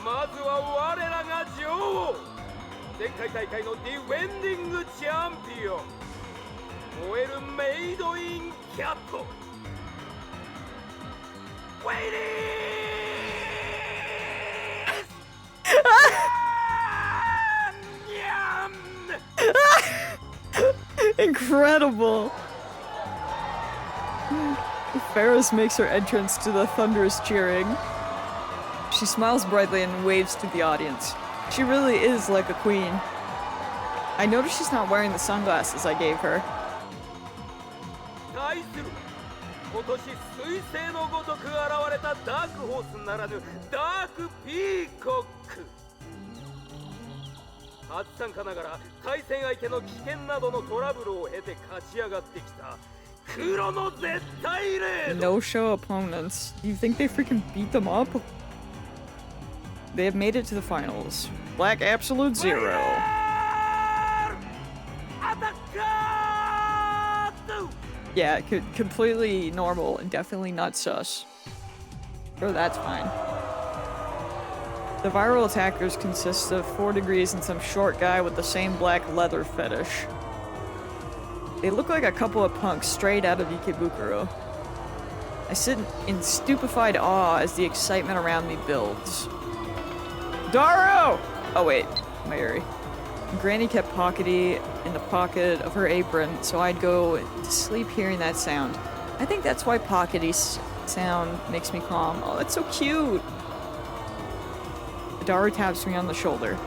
まずは我らが女王、前回大会のディフェンディングチャンピオン、燃えるメイドインキャット、ウェイリーIncredible! Ferris makes her entrance to the thunderous cheering. She smiles brightly and waves to the audience. She really is like a queen. I notice she's not wearing the sunglasses I gave her. 対する今年彗星のごとく現れたダークホースならぬダークピーコック。初参加ながら対戦相手の危険などのトラブルを経て勝ち上がってきた黒の絶対レード。 No show opponents. Do you think they freaking beat them up? They have made it to the finals. Black Absolute Zero. アタッカー Yeah, completely normal and definitely not sus. Oh, that's fine. The viral attackers consist of 4 degrees and some short guy with the same black leather fetish. They look like a couple of punks straight out of Ikebukuro. I sit in stupefied awe as the excitement around me builds. Daro! Oh wait, Mary. Granny kept Pockety in the pocket of her apron, so I'd go to sleep hearing that sound. I think that's why Pockety's sound makes me calm. Oh, that's so cute! Daro taps me on the shoulder.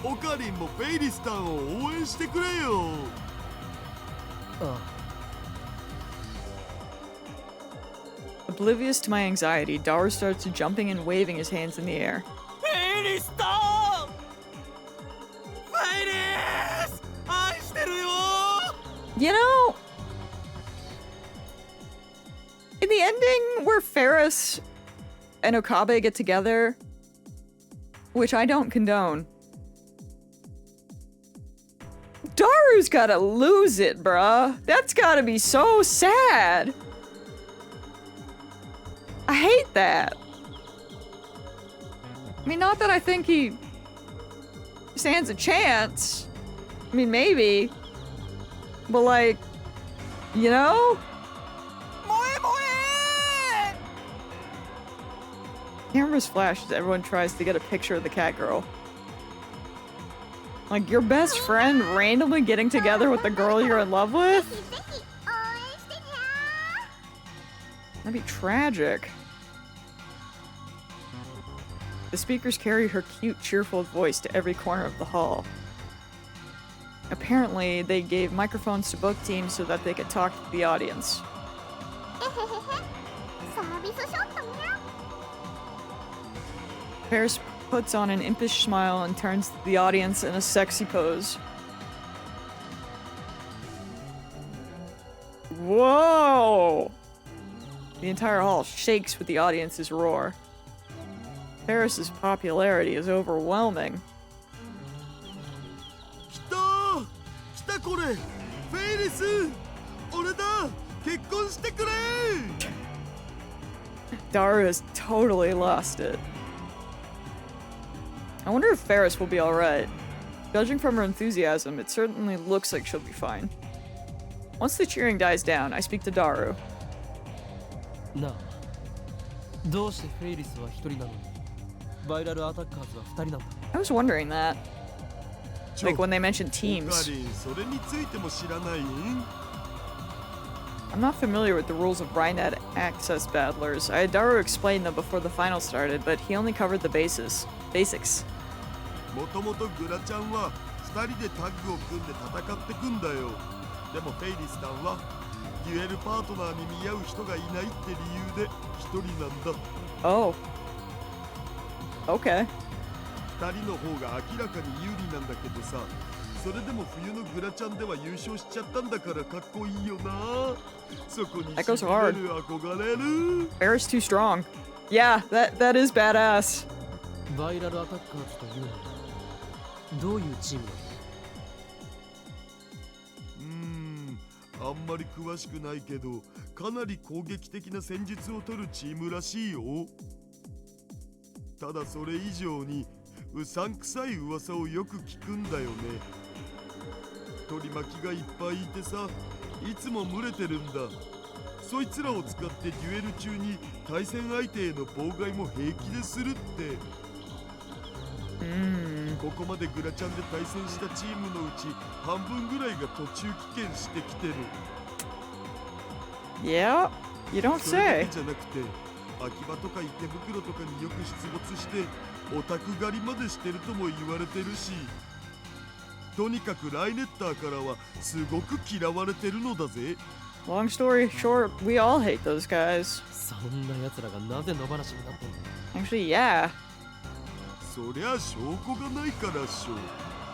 オカリンもフェイリスタンを応援してくれよ。Oblivious to my anxiety, Daro starts jumping and waving his hands in the air. フェイリスターン、フェイリス愛してるよ。You know, in the ending where Ferris and Okabe get together, which I don't condone, Daru's gotta lose it, bruh. That's gotta be so sad. I hate that. I mean, not that I think he stands a chance. I mean, maybe. But like, you know? Cameras flash as everyone tries to get a picture of the cat girl. Like, your best friend randomly getting together with the girl you're in love with? That'd be tragic. The speakers carry her cute, cheerful voice to every corner of the hall. Apparently, they gave microphones to both teams so that they could talk to the audience. Paris puts on an impish smile and turns to the audience in a sexy pose. Whoa! The entire hall shakes with the audience's roar. Paris's popularity is overwhelming. Daru has totally lost it. I wonder if Ferris will be alright. Judging from her enthusiasm, it certainly looks like she'll be fine. Once the cheering dies down, I speak to Daru. なあ、どうしてフェイリスは一人なのに、バイラルアタッカーズは二人なんだ。I was wondering that. Like when they mentioned teams. それについても知らない？ I'm not familiar with the rules of Rhinet Access Battlers. I had Daru explain them before the final started, but he only covered the basics. もともとグラちゃんは2人でタッグを組んで戦ってくんだよ。でもフェイリスさんはデュエルパートナーに見合う人がいないって理由で1人なんだ。Oh. Okay. 2人の方が明らかに有利なんだけどさ、それでも冬のグラちゃんでは優勝しちゃったんだからかっこいいよな。そこにしびれる憧れる。Bear's too strong. Yeah, that is badass. バイラルアタッカーズというのはどういうチームなの？あんまり詳しくないけど、かなり攻撃的な戦術を取るチームらしいよ。ただそれ以上にうさんくさい噂をよく聞くんだよね。取り巻きがいっぱいいてさ、いつも群れてるんだ。そいつらを使ってデュエル中に対戦相手への妨害も平気でするって。ここまでグラちゃんで対戦したチームのうち半分ぐらいが途中棄権してきてる。Yeah, you don't それだ say. けじゃなくて、秋葉とか池袋とかによく出没してオタク狩りまでしてるとも言われてるし、とにかくライネッターからはすごく嫌われてるのだぜ。Long story short, we all hate those guys. そんな奴らがなぜ野放しになってんの？ Actually, yeah. そりゃ証拠がないからっしょ。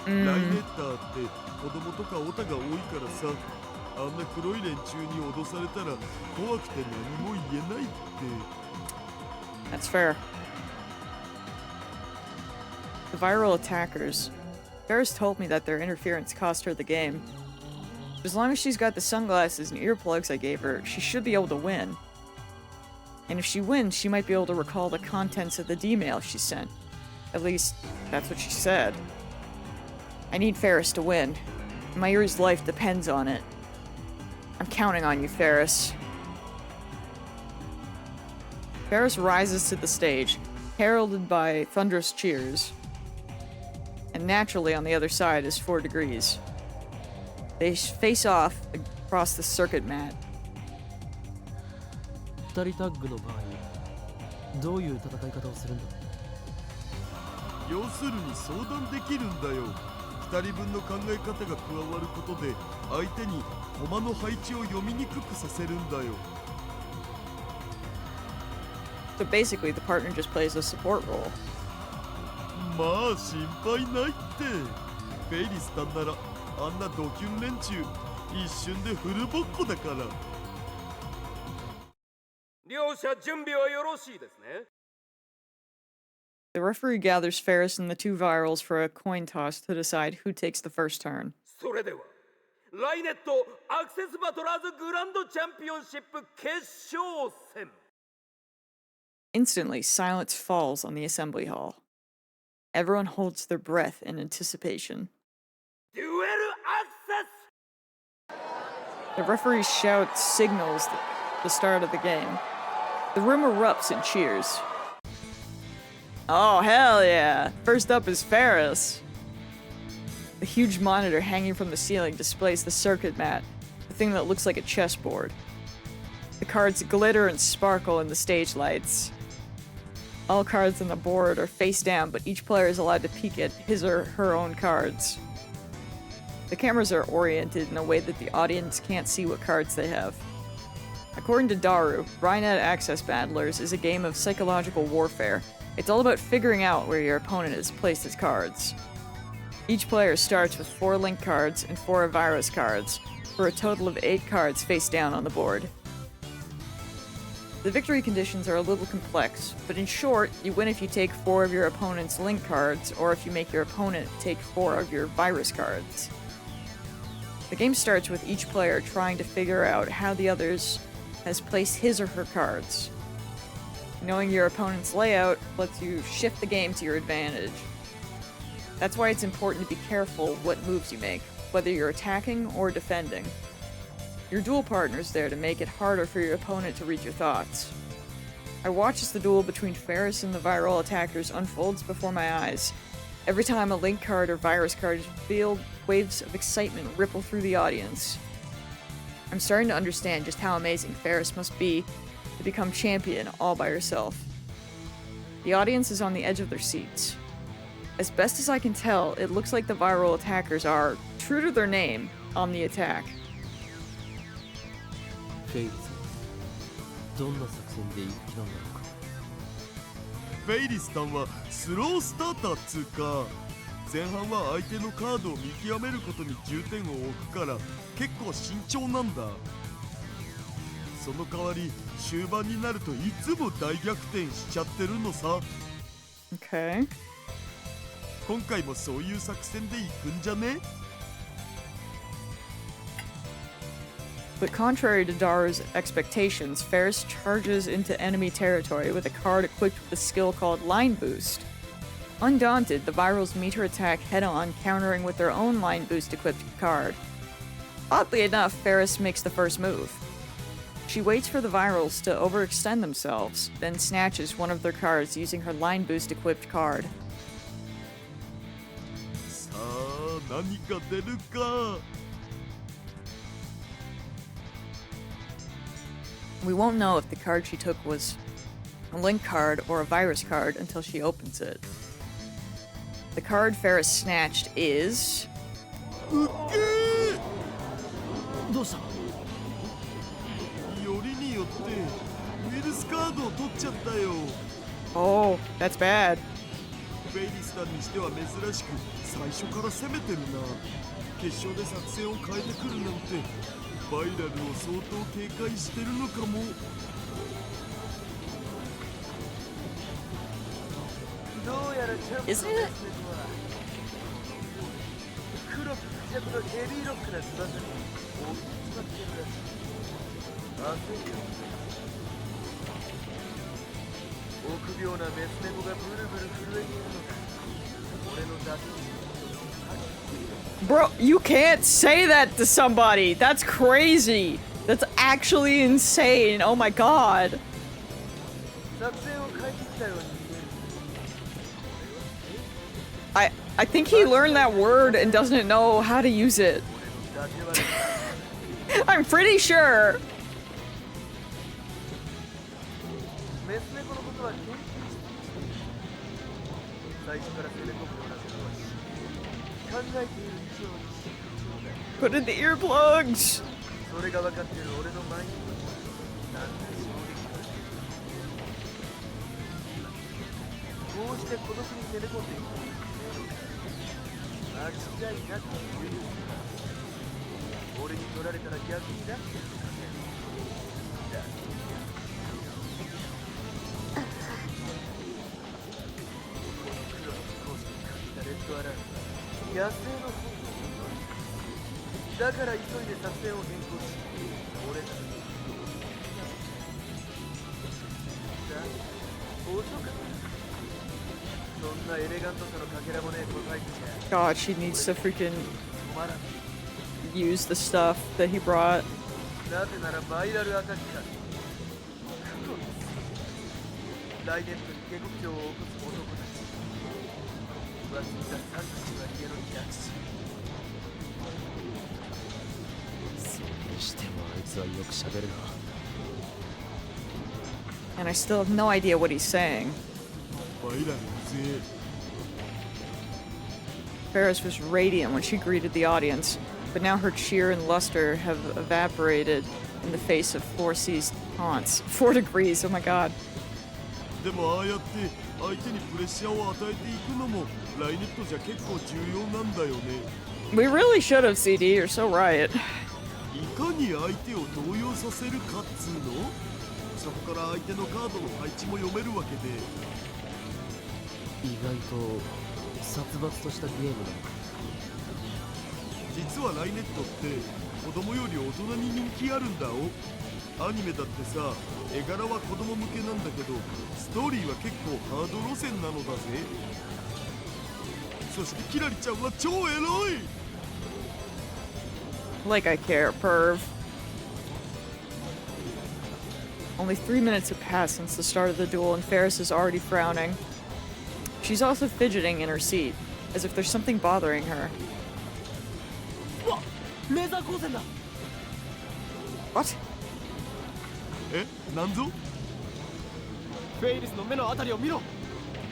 ライネッターって子供とかオタが多いからさ、あんな黒い連中に脅されたら怖くて何も言えないって。That's fair. The viral attackers. Ferris told me that their interference cost her the game. As long as she's got the sunglasses and earplugs I gave her, she should be able to win. And if she wins, she might be able to recall the contents of the D-mail she sent. At least, that's what she said. I need Ferris to win. Mayuri's life depends on it. I'm counting on you, Ferris. Ferris rises to the stage, heralded by thunderous cheers. And naturally on the other side is 4 degrees. They face off across the circuit mat. 2人タッグの場合、どういう戦い方をするんだ？要するに相談できるんだよ。2人分の考え方が加わることで相手に駒の配置を読みにくくさせるんだよ。So basically, the partner just plays a support role. まあ心配ないって。フェイリスさんならあんなドキュン連中一瞬でフルボッコだから。両者準備はよろしいですね。 The referee gathers Ferris and the two virals for a coin toss to decide who takes the first turn. それではライネットアクセスバトラーズグランドチャンピオンシップ決勝戦。 Instantly, silence falls on the assembly hall. Everyone holds their breath in anticipation. デュエルアクセス。 The referee shouts signals the start of the game. The room erupts in cheers. Oh, hell yeah! First up is Ferris. The huge monitor hanging from the ceiling displays the circuit mat, the thing that looks like a chessboard. The cards glitter and sparkle in the stage lights. All cards on the board are face down, but each player is allowed to peek at his or her own cards. The cameras are oriented in a way that the audience can't see what cards they have. According to Daru, Rynet Access Battlers is a game of psychological warfare. It's all about figuring out where your opponent has placed his cards. Each player starts with 4 link cards and 4 virus cards, for a total of 8 cards face down on the board. The victory conditions are a little complex, but in short, you win if you take 4 of your opponent's link cards, or if you make your opponent take 4 of your virus cards. The game starts with each player trying to figure out how the others has placed his or her cards. Knowing your opponent's layout lets you shift the game to your advantage. That's why it's important to be careful what moves you make, whether you're attacking or defending. Your duel partner's there to make it harder for your opponent to read your thoughts. I watch as the duel between Ferris and the viral attackers unfolds before my eyes. Every time a link card or virus card is revealed, waves of excitement ripple through the audience. I'm starting to understand just how amazing Ferris must be to become champion all by herself. The audience is on the edge of their seats. As best as I can tell, it looks like the viral attackers are, true to their name, on the attack. フェイリス、どんな作戦でいく気なんだろうか。フェイリスさんはスロースターターっつうか、前半は相手のカードを見極めることに重点を置くから結構慎重なんだ。その代わり終盤になるといつも大逆転しちゃってるのさ。 Okay. 今回もそういう作戦でいくんじゃね？ But contrary to Daru's expectations, Ferris charges into enemy territory with a card equipped with a skill called Line Boost. Undaunted, the virals meet her attack head-on, countering with their own Line Boost equipped card. Oddly enough, Ferris makes the first move. She waits for the virals to overextend themselves, then snatches one of their cards using her Line Boost equipped card. さあ何が出るか。 We won't know if the card she took was a link card or a virus card until she opens it. The card Ferris snatched is... うっけー！どうした？よりによってウイルスカードを取っちゃったよ。 Oh, that's bad. フェイリスさんにしては珍しく最初から攻めてるな。決勝で作戦を変えてくるなんてバイラルを相当警戒してるのかも。どうやらチャンプ Isn't の it? メスネコは黒くクジャクのヘビーロックな翼に大きく使ってるらしい。焦るよ。臆病なメスネコがブルブル震えているのか。俺の打線 Bro, you can't say that to somebody! That's crazy! That's actually insane! Oh my god! 作戦を変えてきたように見える。 I think he learned that word and doesn't know how to use it. 俺の打手は I'm pretty sure! メスネコのことは研究している。最初から攻め込むようなことは考えている以上に慎重だ。 Put in the earplugs! それが分かっている俺のマインドになんて衝撃だ。こうして孤独に攻め込んでいく。間違いなくウイルスだ。俺に取られたら逆にラッキーだね。黒の飛行士にかけたレッドアラームは野生の本能を乗り越えだから急いで作戦を変更し俺たちにだ遅かった。そんなエレガントさのかけらもねえ答えじゃ God, she needs to freaking 止まらない。 use the stuff that he brought. なぜならバイラルアタッカー黒です。ライデントに下克上を起こす男たち。忘れたサンクチュアリへの逆襲。それにしてもあいつはよく喋るな。 And I still have no idea what he's saying. バイラルぜ。 Ferris was radiant when she greeted the audience, but now her cheer and luster have evaporated in the face of 4C's taunts. 4 degrees, oh my god. でもああやって相手にプレッシャーを与えていくのもライネットじゃ結構重要なんだよね。 We really should have, CD, you're so right. いかに相手を動揺させるかっつうの？そこから相手のカードの配置も読めるわけで。意外と殺伐としたゲームなのか。実はライネットって子供より大人に人気あるんだお。アニメだってさ、絵柄は子供向けなんだけどストーリーは結構ハード路線なのだぜ。そしてキラリちゃんは超エロい。 Like I care, perv. Only 3 minutes have passed since the start of the duel, and Ferris is already frowning. She's also fidgeting in her seat, as if there's something bothering her. わっ、レーザー光線だ。 What? え、なんぞ？フェイリスの目のあたりを見ろ。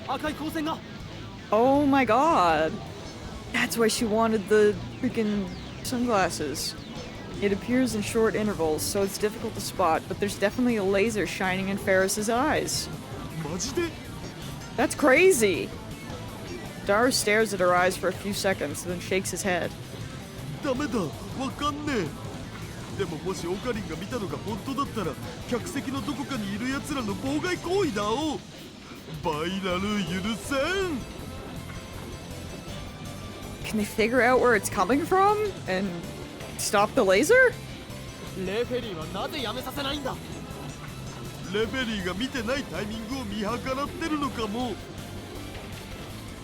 赤い光線が。 Oh my god! That's why she wanted the freaking sunglasses. It appears in short intervals, so it's difficult to spot, but there's definitely a laser shining in Ferris's eyes. マジで？ That's crazy! Daru stares at her eyes for a few seconds, then shakes his head. ダメだ、わかんねえ。でももしオカリンが見たのが本当だったら客席のどこかにいる奴らの妨害行為だお。バイラル許せん。 Can they figure out where it's coming from and stop the laser? レフェリーはなぜやめさせないんだ。レフェリーが見てないタイミングを見計らってるのかも。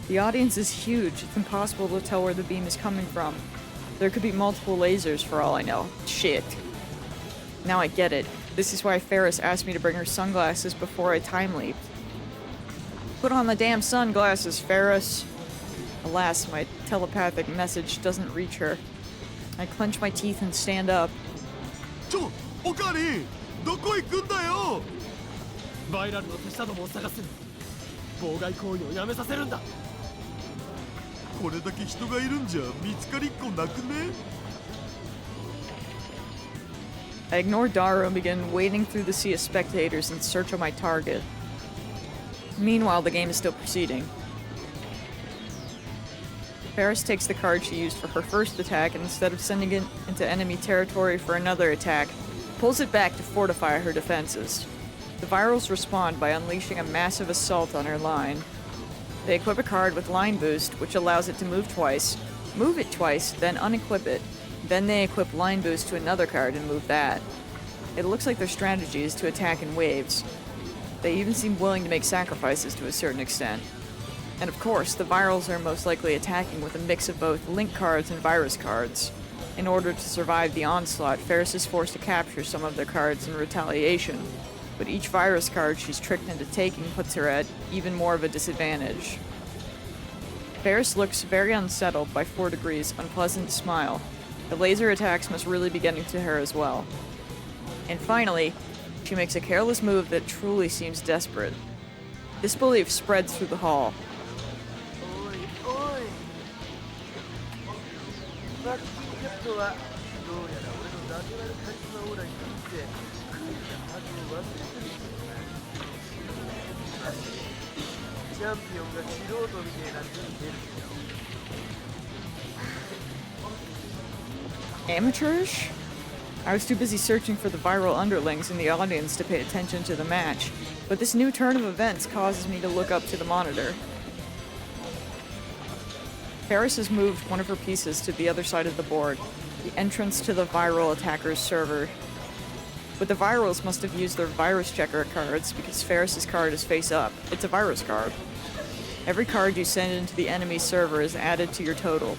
The audience is huge. It's impossible to tell where the beam is coming from. There could be multiple lasers for all I know. Shit. Now I get it. This is why Ferris asked me to bring her sunglasses before I time leaped. Put on the damn sunglasses, Ferris. Alas, my telepathic message doesn't reach her. I clench my teeth and stand up. オカリン、どこ行くんだよ。バイラルの手下どもを探す。妨害行為をやめさせるんだ。これだけ人がいるんじゃ見つかりっこなくね？ I ignore Daru and begin wading through the sea of spectators in search of my target. Meanwhile, the game is still proceeding. Ferris takes the card she used for her first attack and instead of sending it into enemy territory for another attack, pulls it back to fortify her defenses. The Virals respond by unleashing a massive assault on her line. They equip a card with Line Boost, which allows it to move twice, move it twice, then unequip it. Then they equip Line Boost to another card and move that. It looks like their strategy is to attack in waves. They even seem willing to make sacrifices to a certain extent. And of course, the Virals are most likely attacking with a mix of both Link cards and Virus cards. In order to survive the onslaught, Ferris is forced to capture some of their cards in retaliation, but each Virus card she's tricked into taking puts her at even more of a disadvantage. Ferris looks very unsettled by 4 degrees' unpleasant smile. The laser attacks must really be getting to her as well. And finally, she makes a careless move that truly seems desperate. Disbelief spreads through the hall. おいおい。バッキンキャットはどうやら俺のナチュラルカリスマオーラについてクイズなはずを忘れてるけどな。チャンピオンが素人みたいな手に出るけど。amateurish? I was too busy searching for the viral underlings in the audience to pay attention to the match, but this new turn of events causes me to look up to the monitor. Paris has moved one of her pieces to the other side of the board, the entrance to the viral attacker's server. But the virals must have used their virus checker cards because Ferris's card is face up. It's a virus card. Every card you send into the enemy server is added to your total.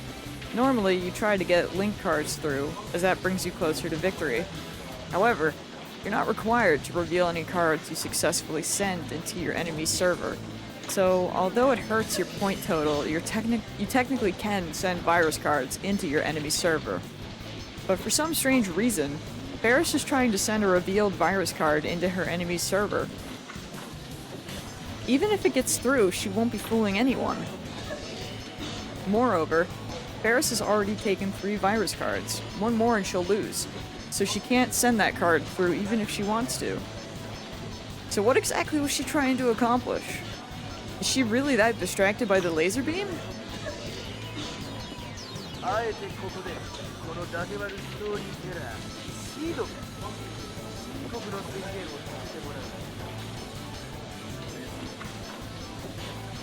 Normally, you try to get link cards through, as that brings you closer to victory. However, you're not required to reveal any cards you successfully send into your enemy's server. So, although it hurts your point total, you technically can send virus cards into your enemy's server. But for some strange reason, Ferris is trying to send a revealed virus card into her enemy's server. Even if it gets through, she won't be fooling anyone. Moreover, Ferris has already taken 3 virus cards. One more and she'll lose. So she can't send that card through even if she wants to. So what exactly was she trying to accomplish? Is she really that distracted by the laser beam? あえてここでこのダテ割るストーリーテラーシードが深刻の宣言をさせてもらう。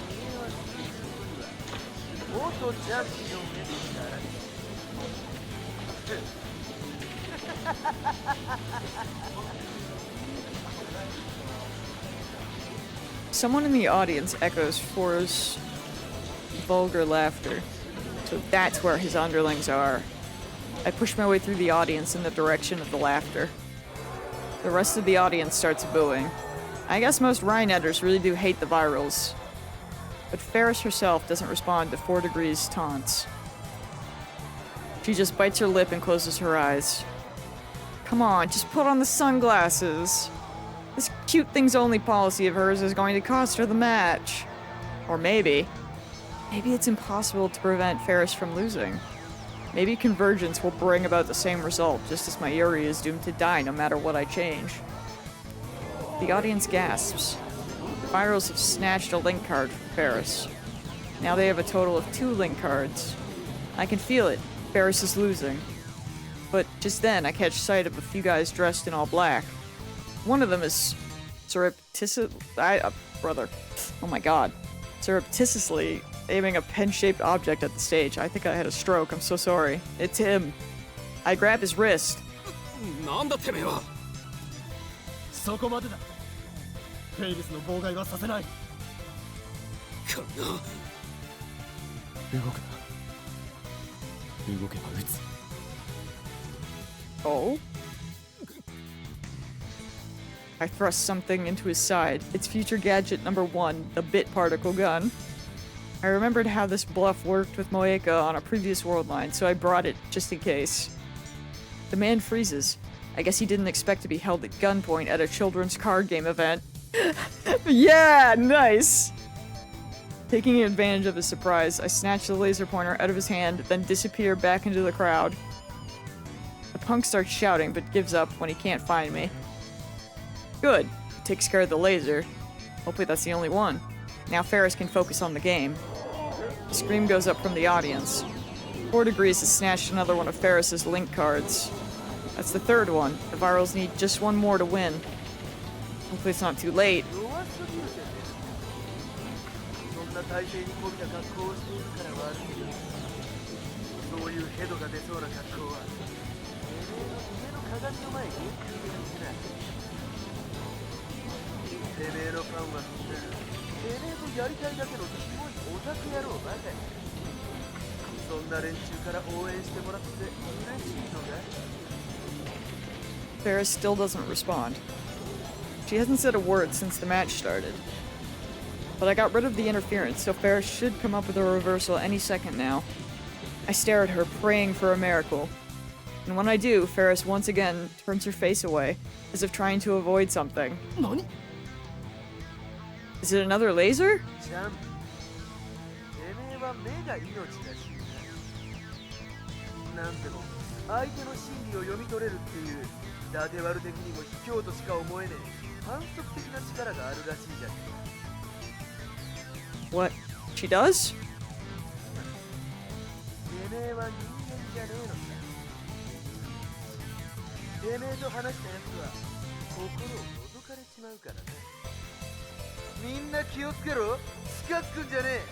君はすることには元チャンピオンへの力です。Someone in the audience echoes For's vulgar laughter. So that's where his underlings are. I push my way through the audience in the direction of the laughter. The rest of the audience starts booing. I guess most Rhinetters really do hate the virals. But Ferris herself doesn't respond to 4 Degrees' taunts. She just bites her lip and closes her eyes. Come on, just put on the sunglasses. This cute things only policy of hers is going to cost her the match. Or maybe it's impossible to prevent Ferris from losing. Maybe convergence will bring about the same result, just as Mayuri is doomed to die no matter what I change. The audience gasps. The virals have snatched a link card from Ferris. Now they have a total of 2 link cards. I can feel it. Ferris is losing. But just then, I catch sight of a few guys dressed in all black. One of them is surreptitiously aiming a pen-shaped object at the stage. I think I had a stroke. I'm so sorry. It's him. I grab his wrist. なんだてめえは。そこまでだ。フェイルスの妨害はさせない。この動くな。動けば撃つ。Oh? I thrust something into his side. It's future gadget number 1, the bit particle gun. I remembered how this bluff worked with Moeka on a previous world line, so I brought it just in case. The man freezes. I guess he didn't expect to be held at gunpoint at a children's card game event. Yeah, nice! Taking advantage of his surprise, I snatch the laser pointer out of his hand, then disappear back into the crowd. The punk starts shouting, but gives up when he can't find me. Good. Takes care of the laser. Hopefully that's the only one. Now Ferris can focus on the game. A scream goes up from the audience. 4 Degrees has snatched another one of Ferris's link cards. That's the 3rd one. The virals need just one more to win. Hopefully it's not too late. 弱すぎるぜ。そんな体勢にこびた格好をしているから悪いよ。そういうヘドが出そうな格好は、てめえの家の鏡の前に言ってるだけだ。てめえのファンはみんな、てめえとやりたいだけのキモいオタク野郎ばかり。そんな連中から応援してもらって嬉しいのか？ Ferris still doesn't respond. She hasn't said a word since the match started. But I got rid of the interference, so Ferris should come up with a reversal any second now. I stare at her, praying for a miracle. And when I do, Ferris once again turns her face away, as if trying to avoid something. 何？ Is it another laser? チャンピ、てめえは目が命だしな。なんでも相手の心理を読み取れるっていう伊達割的にも卑怯としか思えねえ反則的な力があるらしいじゃん。 What? She does? てめえは人間じゃねえのか。てめえと話したやつは心を覗かれちまうからね。みんな気をつけろ。近づくんじゃねえ。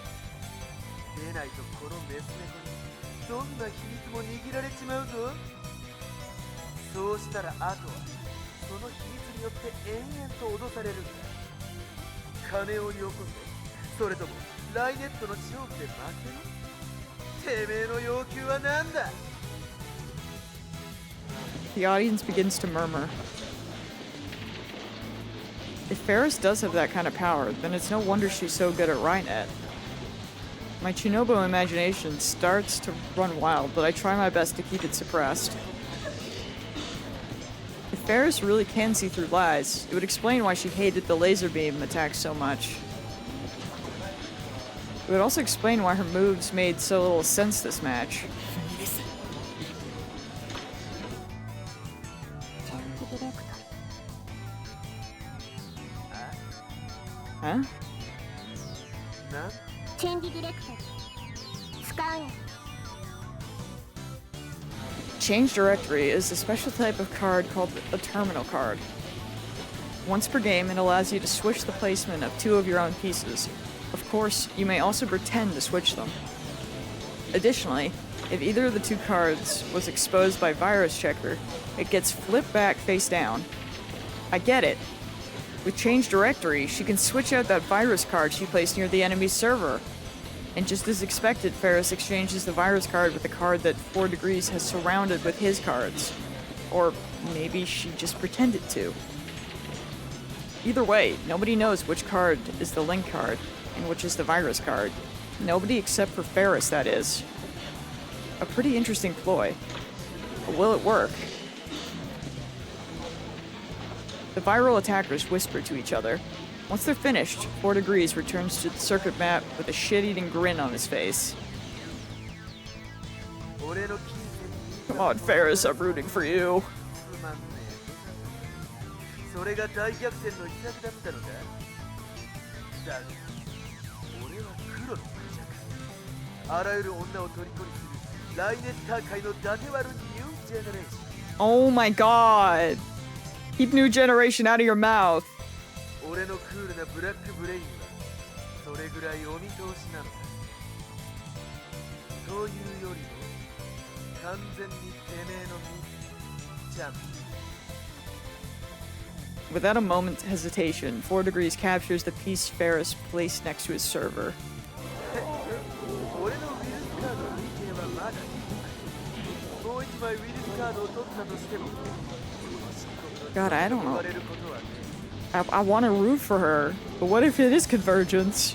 出ないとこのメス猫にどんな秘密も握られちまうぞ。そうしたらあとはその秘密によって延々と脅されるんだ。金をよこせ、それともライネットの勝負で負けろ。てめえの要求は何だ。 The audience begins to murmur. If Ferris does have that kind of power, then it's no wonder she's so good at Rhinet. My Chinobo imagination starts to run wild, but I try my best to keep it suppressed. If Ferris really can see through lies, it would explain why she hated the laser beam attack so much. It would also explain why her moves made so little sense this match. Huh? な チェンジディレクト使うよ。 Change Directory is a special type of card called a terminal card. Once per game, it allows you to switch the placement of 2 of your own pieces. Of course, you may also pretend to switch them. Additionally, if either of the 2 cards was exposed by Virus Checker, it gets flipped back face down. I get it. With Change Directory, she can switch out that virus card she placed near the enemy's server. And just as expected, Ferris exchanges the virus card with the card that 4 Degrees has surrounded with his cards. Or maybe she just pretended to. Either way, nobody knows which card is the link card and which is the virus card. Nobody except for Ferris, that is. A pretty interesting ploy. But will it work? The viral attackers whisper to each other. Once they're finished, 4 Degrees returns to the circuit map with a shit-eating grin on his face. Come on, Ferris, I'm rooting for you. それが大逆転の秘策だったのか。だが俺は黒のクジャク。あらゆる女を虜にするライネッター界の伊達割るニュージェネレーション。 Oh my god. Keep new generation out of your mouth. 俺のクールなブラックブレインはそれぐらいお見通しなのだ。というよりも完全にてめえのミス。チャンプ。 Without a moment's hesitation, 4 Degrees captures the piece Ferris placed next to his server. 俺のウィルスカードを見てればまだもう一枚ウィルスカードを取ったとしても God, I don't know. I want to root for her, but what if it is convergence?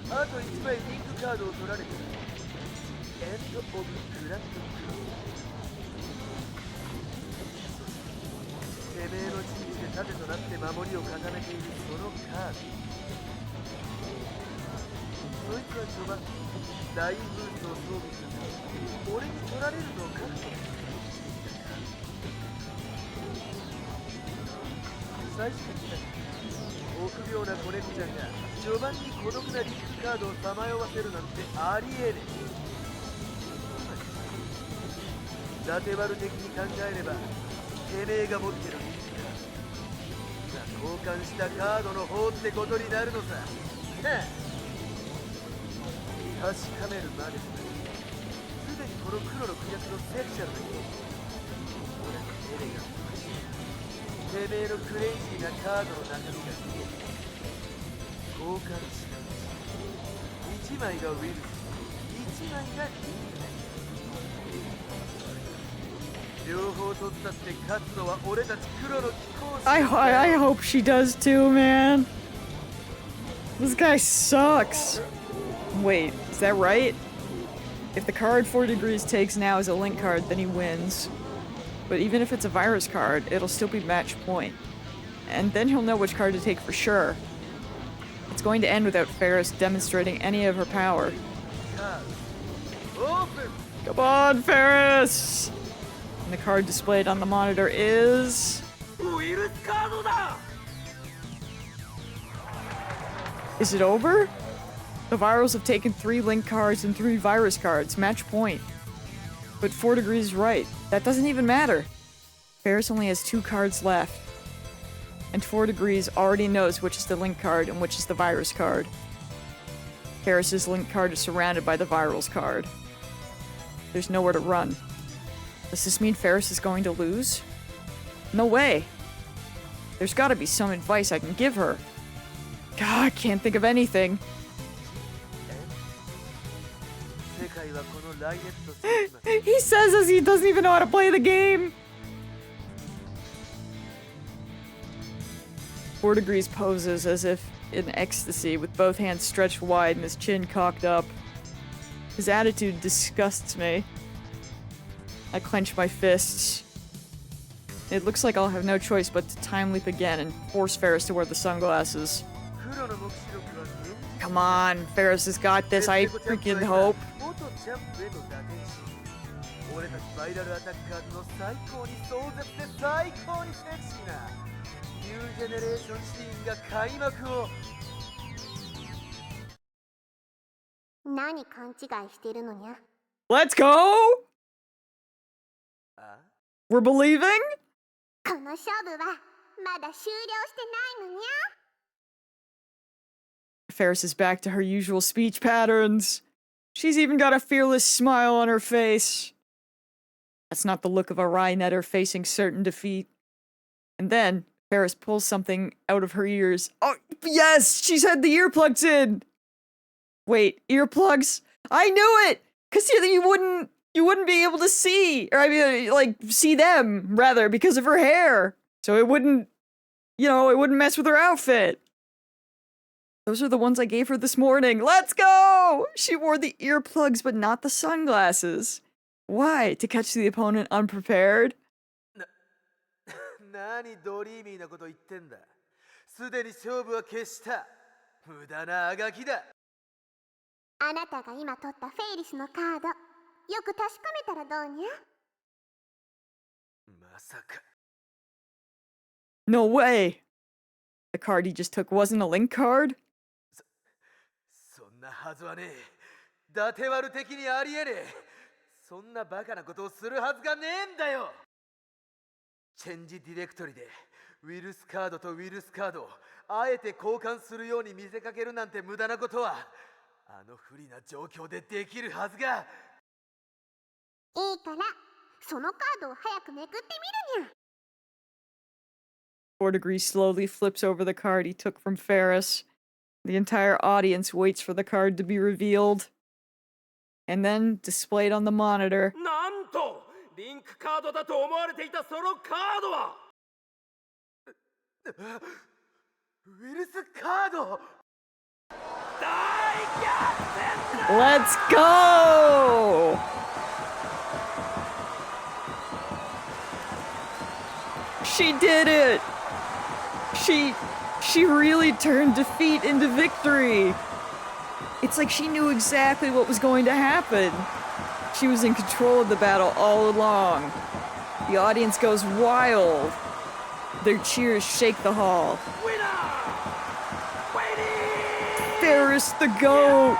あと1枚リンクカードを取られたらエンド・オブ・グランド・クロス。てめえの陣地で盾となって守りを固めているそのカード。そいつは序盤ラインブースを装備すると俺に取られるのを覚悟して最初から臆病な子猫ちゃんが序盤に孤独なリンクカードをさまよわせるなんてありえねえ。伊達丸的に考えればてめえが持ってるリンクカード今交換したカードの方ってことになるのさ。確かめるまでもすでにこの黒のクジャクのセクシャルな俺のエレガントてめえのクレイジーなカードの中身が見える。交換した1枚がウィルス1枚がリンク両方取ったって勝つのは俺たち黒の貴公子。 I hope she does too, man. This guy sucks. Wait, is that right? If the card 4 Degrees takes now is a link card, then he wins. But even if it's a virus card, it'll still be match point. And then he'll know which card to take for sure. It's going to end without Ferris demonstrating any of her power. Come on, Ferris! And the card displayed on the monitor is... Is it over? The virals have taken 3 link cards and 3 virus cards, match point. But 4 Degrees is right. That doesn't even matter. Ferris only has 2 cards left. And 4 Degrees already knows which is the link card and which is the virus card. Ferris's link card is surrounded by the virals card. There's nowhere to run. Does this mean Ferris is going to lose? No way. There's gotta be some advice I can give her. God, I can't think of anything. 世界はこのライネット数値まで He says as he doesn't even know how to play the game. 4 Degrees poses as if in ecstasy with both hands stretched wide and his chin cocked up. His attitude disgusts me. I clench my fists. It looks like I'll have no choice but to time leap again and force Ferris to wear the sunglasses. 黒の目視録は現実 Come on, Ferris has got this, I freaking hope. 元チャンプへの打点し俺たちバイラルアタッカーズの最高に壮絶で最高にセクシーなニュージェネレーションシーンが開幕を何勘違いしてるのにゃ。 Let's go! あ We're believing? この勝負はまだ終了してないのにゃ。 Ferris is back to her usual speech patterns. She's even got a fearless smile on her face. That's not the look of a Rhinetter facing certain defeat. And then, Ferris pulls something out of her ears. Oh, yes! She's had the earplugs in! Wait, earplugs? I knew it! Cause you wouldn't be able to see, or I mean, like, see them, rather, because of her hair. So it wouldn't, it wouldn't mess with her outfit. Those are the ones I gave her this morning. Let's go! She wore the earplugs, but not the sunglasses. Why? To catch the opponent unprepared? 何ドリーミーなこと言ってんだすでに勝負は決した無駄なあがきだあなたが今取ったフェイリスのカード、よく確かめたらどうにゃ。まさか No way! The card he just took wasn't a link card? そんなはずはねえ伊達悪的にありえねえそんなバカなことをするはずがねえんだよチェンジディレクトリでウィルスカードとウィルスカードをあえて交換するように見せかけるなんて無駄なことはあの不利な状況でできるはずがいいから、そのカードを早くめくってみるにゃ。 4 Degrees slowly flips over the card he took from Ferris. The entire audience waits for the card to be revealed. And then, displayed on the monitor, なんとリンクカードだと思われていたそのカードはウィルスカード let's go! She did it! She really turned defeat into victory! It's like she knew exactly what was going to happen. She was in control of the battle all along. The audience goes wild. Their cheers shake the hall. Ferris the GOAT!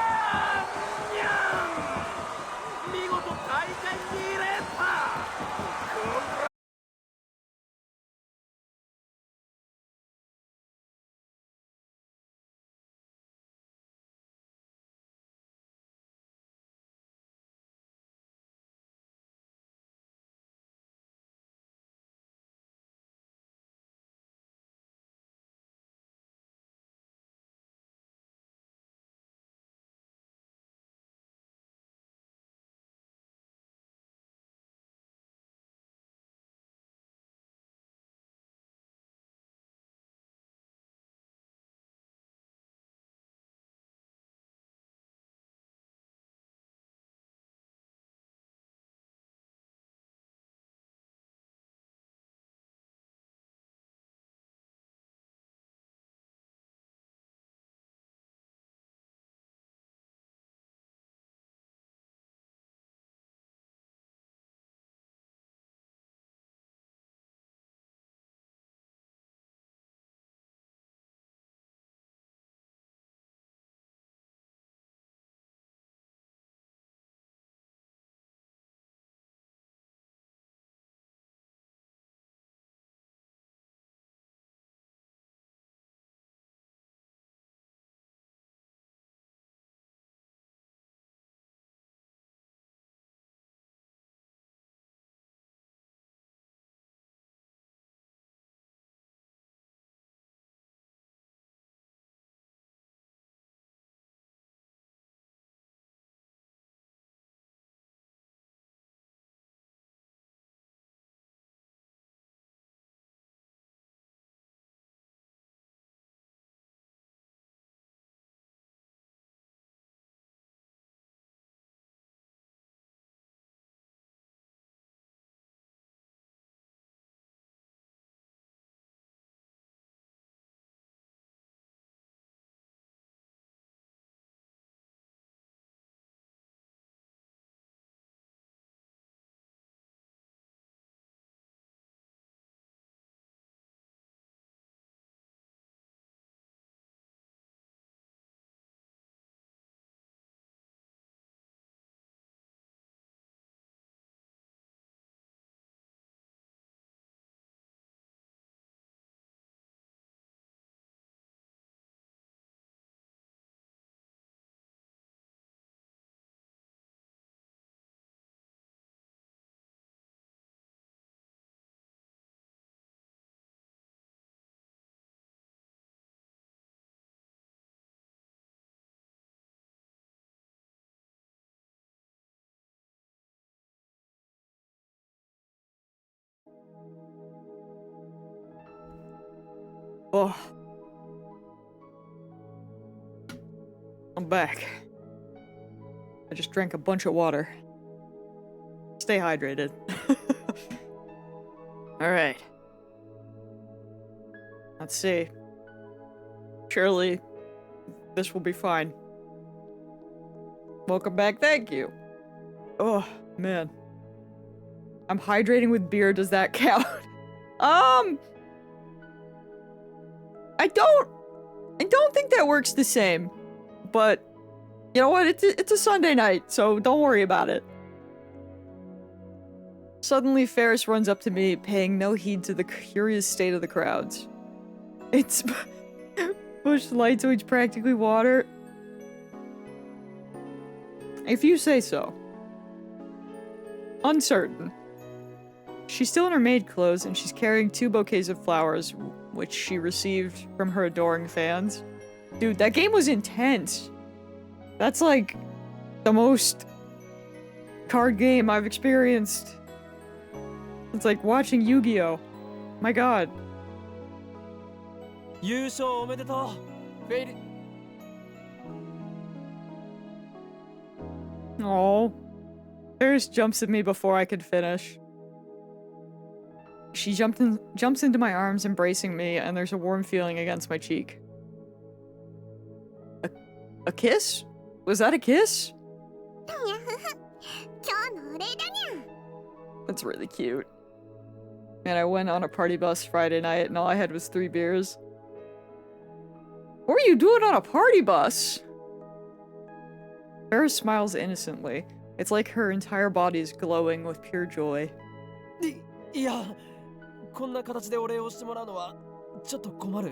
Oh. I'm back. I just drank a bunch of water. Stay hydrated. Alright. Let's see. Surely, this will be fine. Welcome back, thank you. Oh, man. I'm hydrating with beer, does that count? I don't think that works the same. But, you know what, it's a Sunday night, so don't worry about it. Suddenly, Ferris runs up to me, paying no heed to the curious state of the crowds. It's push the light so it's practically water. If you say so. Uncertain. She's still in her maid clothes, and she's carrying 2 bouquets of flowers, which she received from her adoring fans. Dude, that game was intense. That's like the most card game I've experienced. It's like watching Yu-Gi-Oh! My god. 優勝おめでとうフェイリ Oh. Ferris jumps at me before I could finish. She jumps into my arms, embracing me, and there's a warm feeling against my cheek. A kiss? Was that a kiss? 今日のお礼だにゃ。 That's really cute. And I went on a party bus Friday night, and all I had was 3 beers. What were you doing on a party bus? Ferris smiles innocently. It's like her entire body is glowing with pure joy. いやこんな形でお礼をしてもらうのはちょっと困る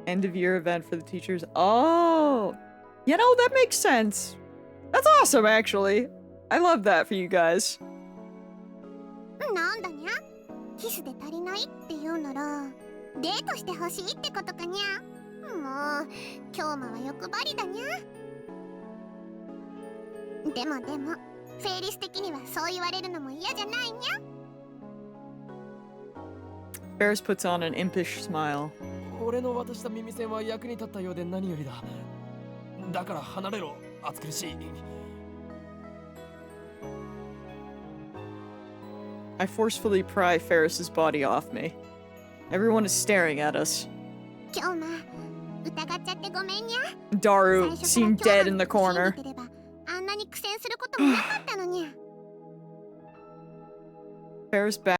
End of year event for the teachers. Oh! You know, that makes sense. That's awesome, actually. I love that for you guys. なんだにゃ。キスで足りないって言うならデートしてほしいってことかにゃ。もう今日もは欲張りだにゃ。でもフェイリス的にはそう言われるのも嫌じゃないにゃ。 Ferris puts on an impish smile. 俺の渡した耳栓は役に立ったようで何よりだだから離れろ暑苦しい I forcefully pry Ferris's body off me. Everyone is staring at us. 今日ま疑っちゃってごめんにゃ。 Daru seemed dead in the corner. あんなに苦戦することもなかったのにゃ。 Ferris back.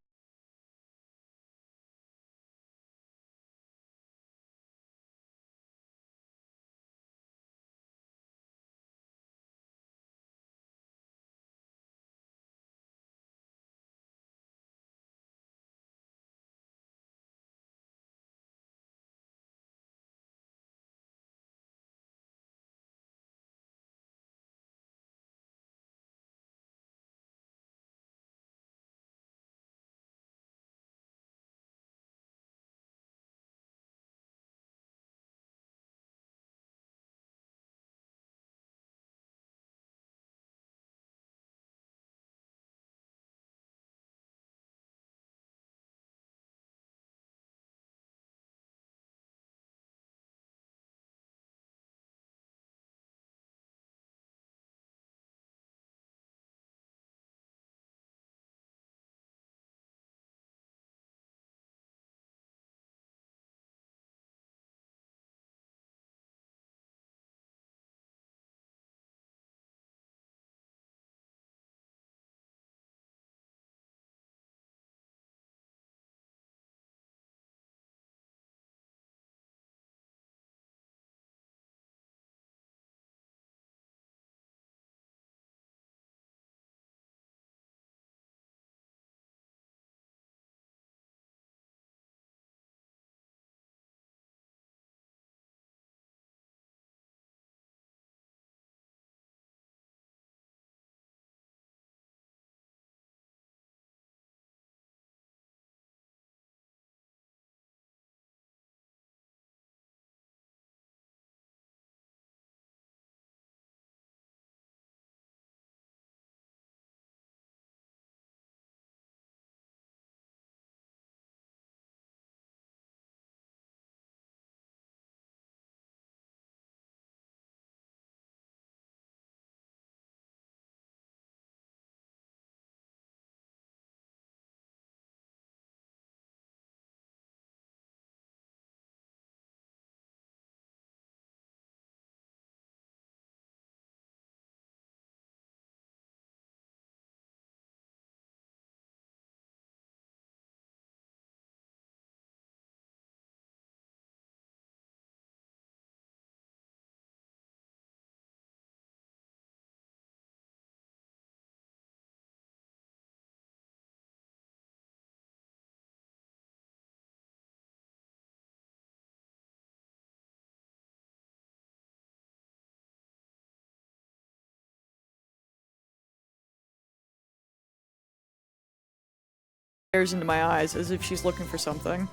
Stares into my eyes as if she's looking for something.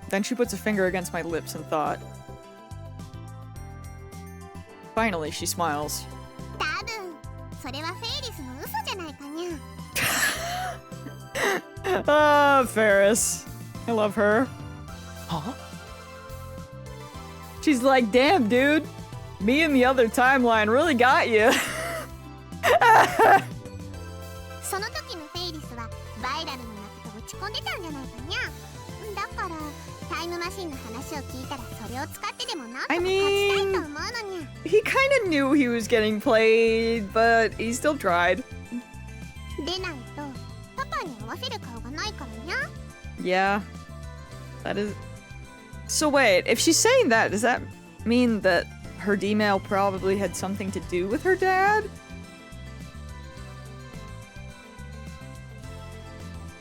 Then she puts a finger against my lips in thought. Finally, she smiles. 多分それはフェイリスの嘘じゃないかにゃ。Ah, Ferris. I love her. Huh? She's like, damn, dude. Me and the other timeline really got you. その時のフェイリスはバイラルの中と打ち込んでたんじゃないかにゃ。だからタイムマシンの話を聞いたらそれを使ってでもなんとか勝ちたいと思うのにゃ。He kind of knew he was getting played, but he still tried. でないとパパに合わせる顔がないからにゃ。 Yeah. That is... So wait, if she's saying that, does that mean that her D-mail probably had something to do with her dad?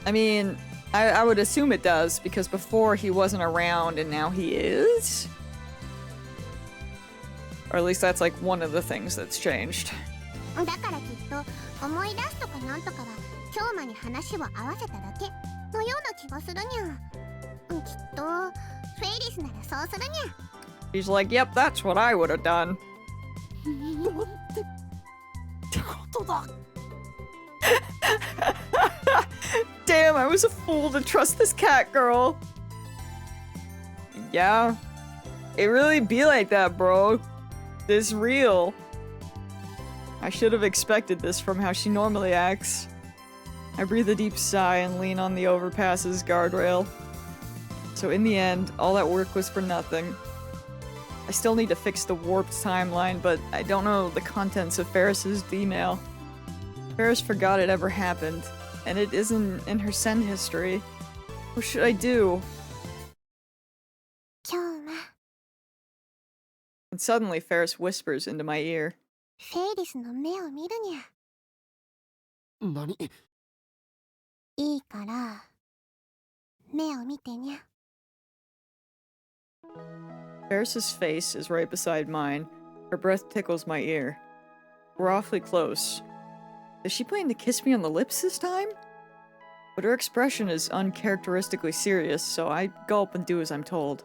I mean, I would assume it does, because before he wasn't around and now he is? Or at least that's like one of the things that's changed. だからきっと思い出すとかなんとかは京馬に話を合わせただけのような気がするにゃ。きっとフェイリスならそうするにゃ。 He's like, yep, that's what I would have done. Damn, I was a fool to trust this cat girl. Yeah. It really be like that, bro. This real. I should have expected this from how she normally acts. I breathe a deep sigh and lean on the overpass's guardrail. So in the end, all that work was for nothing. I still need to fix the warped timeline, but I don't know the contents of Ferris's email. Ferris forgot it ever happened, and it isn't in her send history. What should I do? 京馬 And suddenly Ferris whispers into my ear. フェイリスの目を見るにゃ。何？いいから目を見てにゃ。 Ferris's face is right beside mine. Her breath tickles my ear. We're awfully close. Is she planning to kiss me on the lips this time? But her expression is uncharacteristically serious, so I gulp and do as I'm told.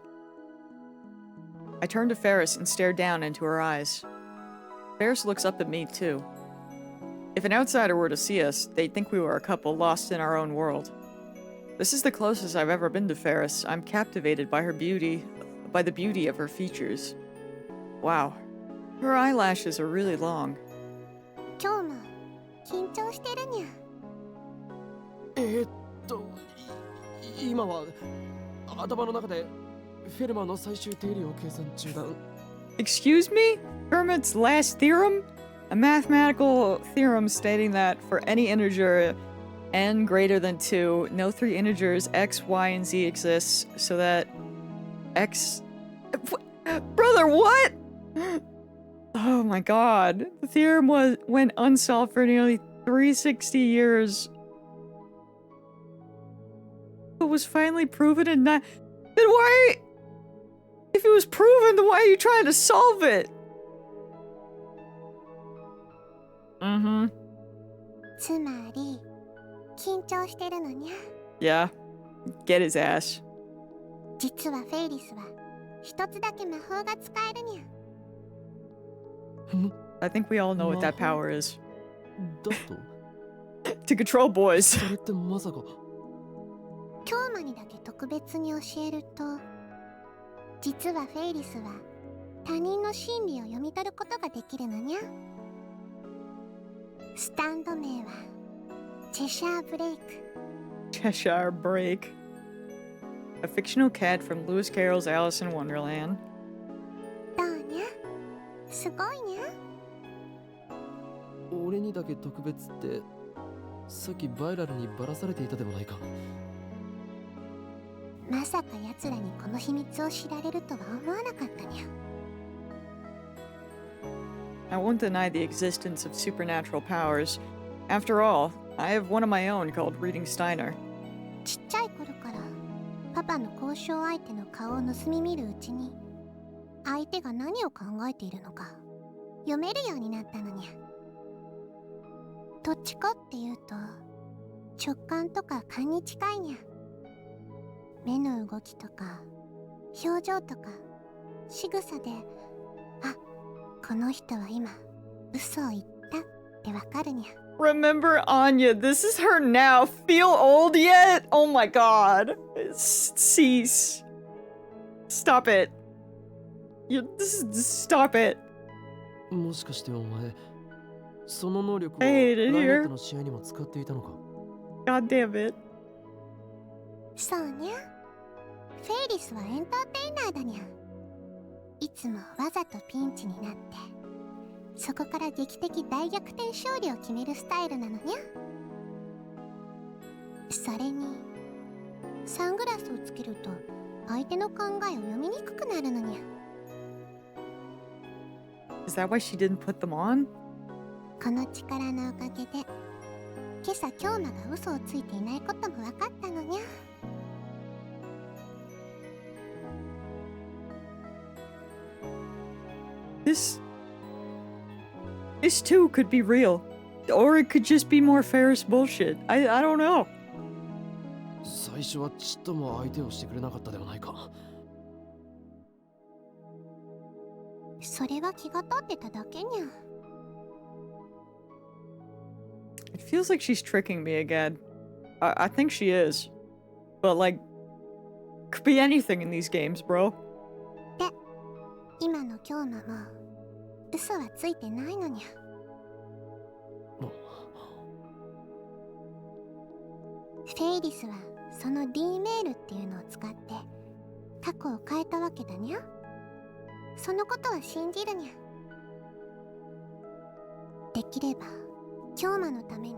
I turn to Ferris and stare down into her eyes. Ferris looks up at me, too. If an outsider were to see us, they'd think we were a couple lost in our own world. This is the closest I've ever been to Ferris. I'm captivated by her beauty, by the beauty of her features. Wow. Her eyelashes are really long. 京馬緊張してるにゃ。今は頭の中でフェルマーの最終定理を計算中だ。Excuse me? Fermat's last theorem? A mathematical theorem stating that for any integer n greater than 2, no three integers x, y, and z exists, so that x... Brother, what? Oh my god. The theorem went unsolved for nearly 360 years. But was finally proven in Then why... If it was proven, then why are you trying to solve it? Mm-hmm. つまり緊張してるのにゃ。 Yeah. Get his ass. 実はフェイリスは一つだけ魔法が使えるにゃ。 I think we all know what that power is. だと？ To control boys. それってまさか。京馬にだけ特別に教えると、実はフェイリスは他人の心理を読み取ることができるのにゃ。スタンド名はチェシャーブレイク。 Cheshire Break. A fictional cat from Lewis Carroll's Alice in Wonderland. どうにゃ？すごいにゃ。俺にだけ特別ってさっきバイラルにばらされていたではないか。まさか奴らにこの秘密を知られるとは思わなかったにゃ。 I won't deny the existence of supernatural powers. After all, I have one of my own called Reading Steiner. ちっちゃい頃からパパの交渉相手の顔を盗み見るうちに相手が何を考えているのか読めるようになったのにゃ。どっちかっていうと直感とか勘に近いにゃ。目の動きとか表情とか仕草で、あ、この人は今嘘を言ったってわかるにゃ。 Remember Anya. This is her now. Feel old yet? Oh my god. Cease. Stop it. Stop it. もしかしてお前その能力を I ラ hate イ it ネッ here. トの試合にも使っていたのか。 God damn it. そうにゃ。フェイリスはエンターテイナーだにゃ。いつもわざとピンチになってそこから劇的大逆転勝利を決めるスタイルなのにゃ。それにサングラスをつけると相手の考えを読みにくくなるのにゃ。 Is that why she didn't put them on? この力のおかげで今朝京馬が嘘をついていないことも分かったのにゃ。This too could be real. Or it could just be more Ferris bullshit. I don't know. 最初はちっとも相手をしてくれなかったではないか。それは気が立ってただけにゃ。 It feels like she's tricking me again. I think she is. But like, could be anything in these games, bro. で、今の京馬も嘘はついてないのにゃ。フェイリスはその D メールっていうのを使って過去を変えたわけだにゃ。そのことは信じるにゃ。できれば京馬のために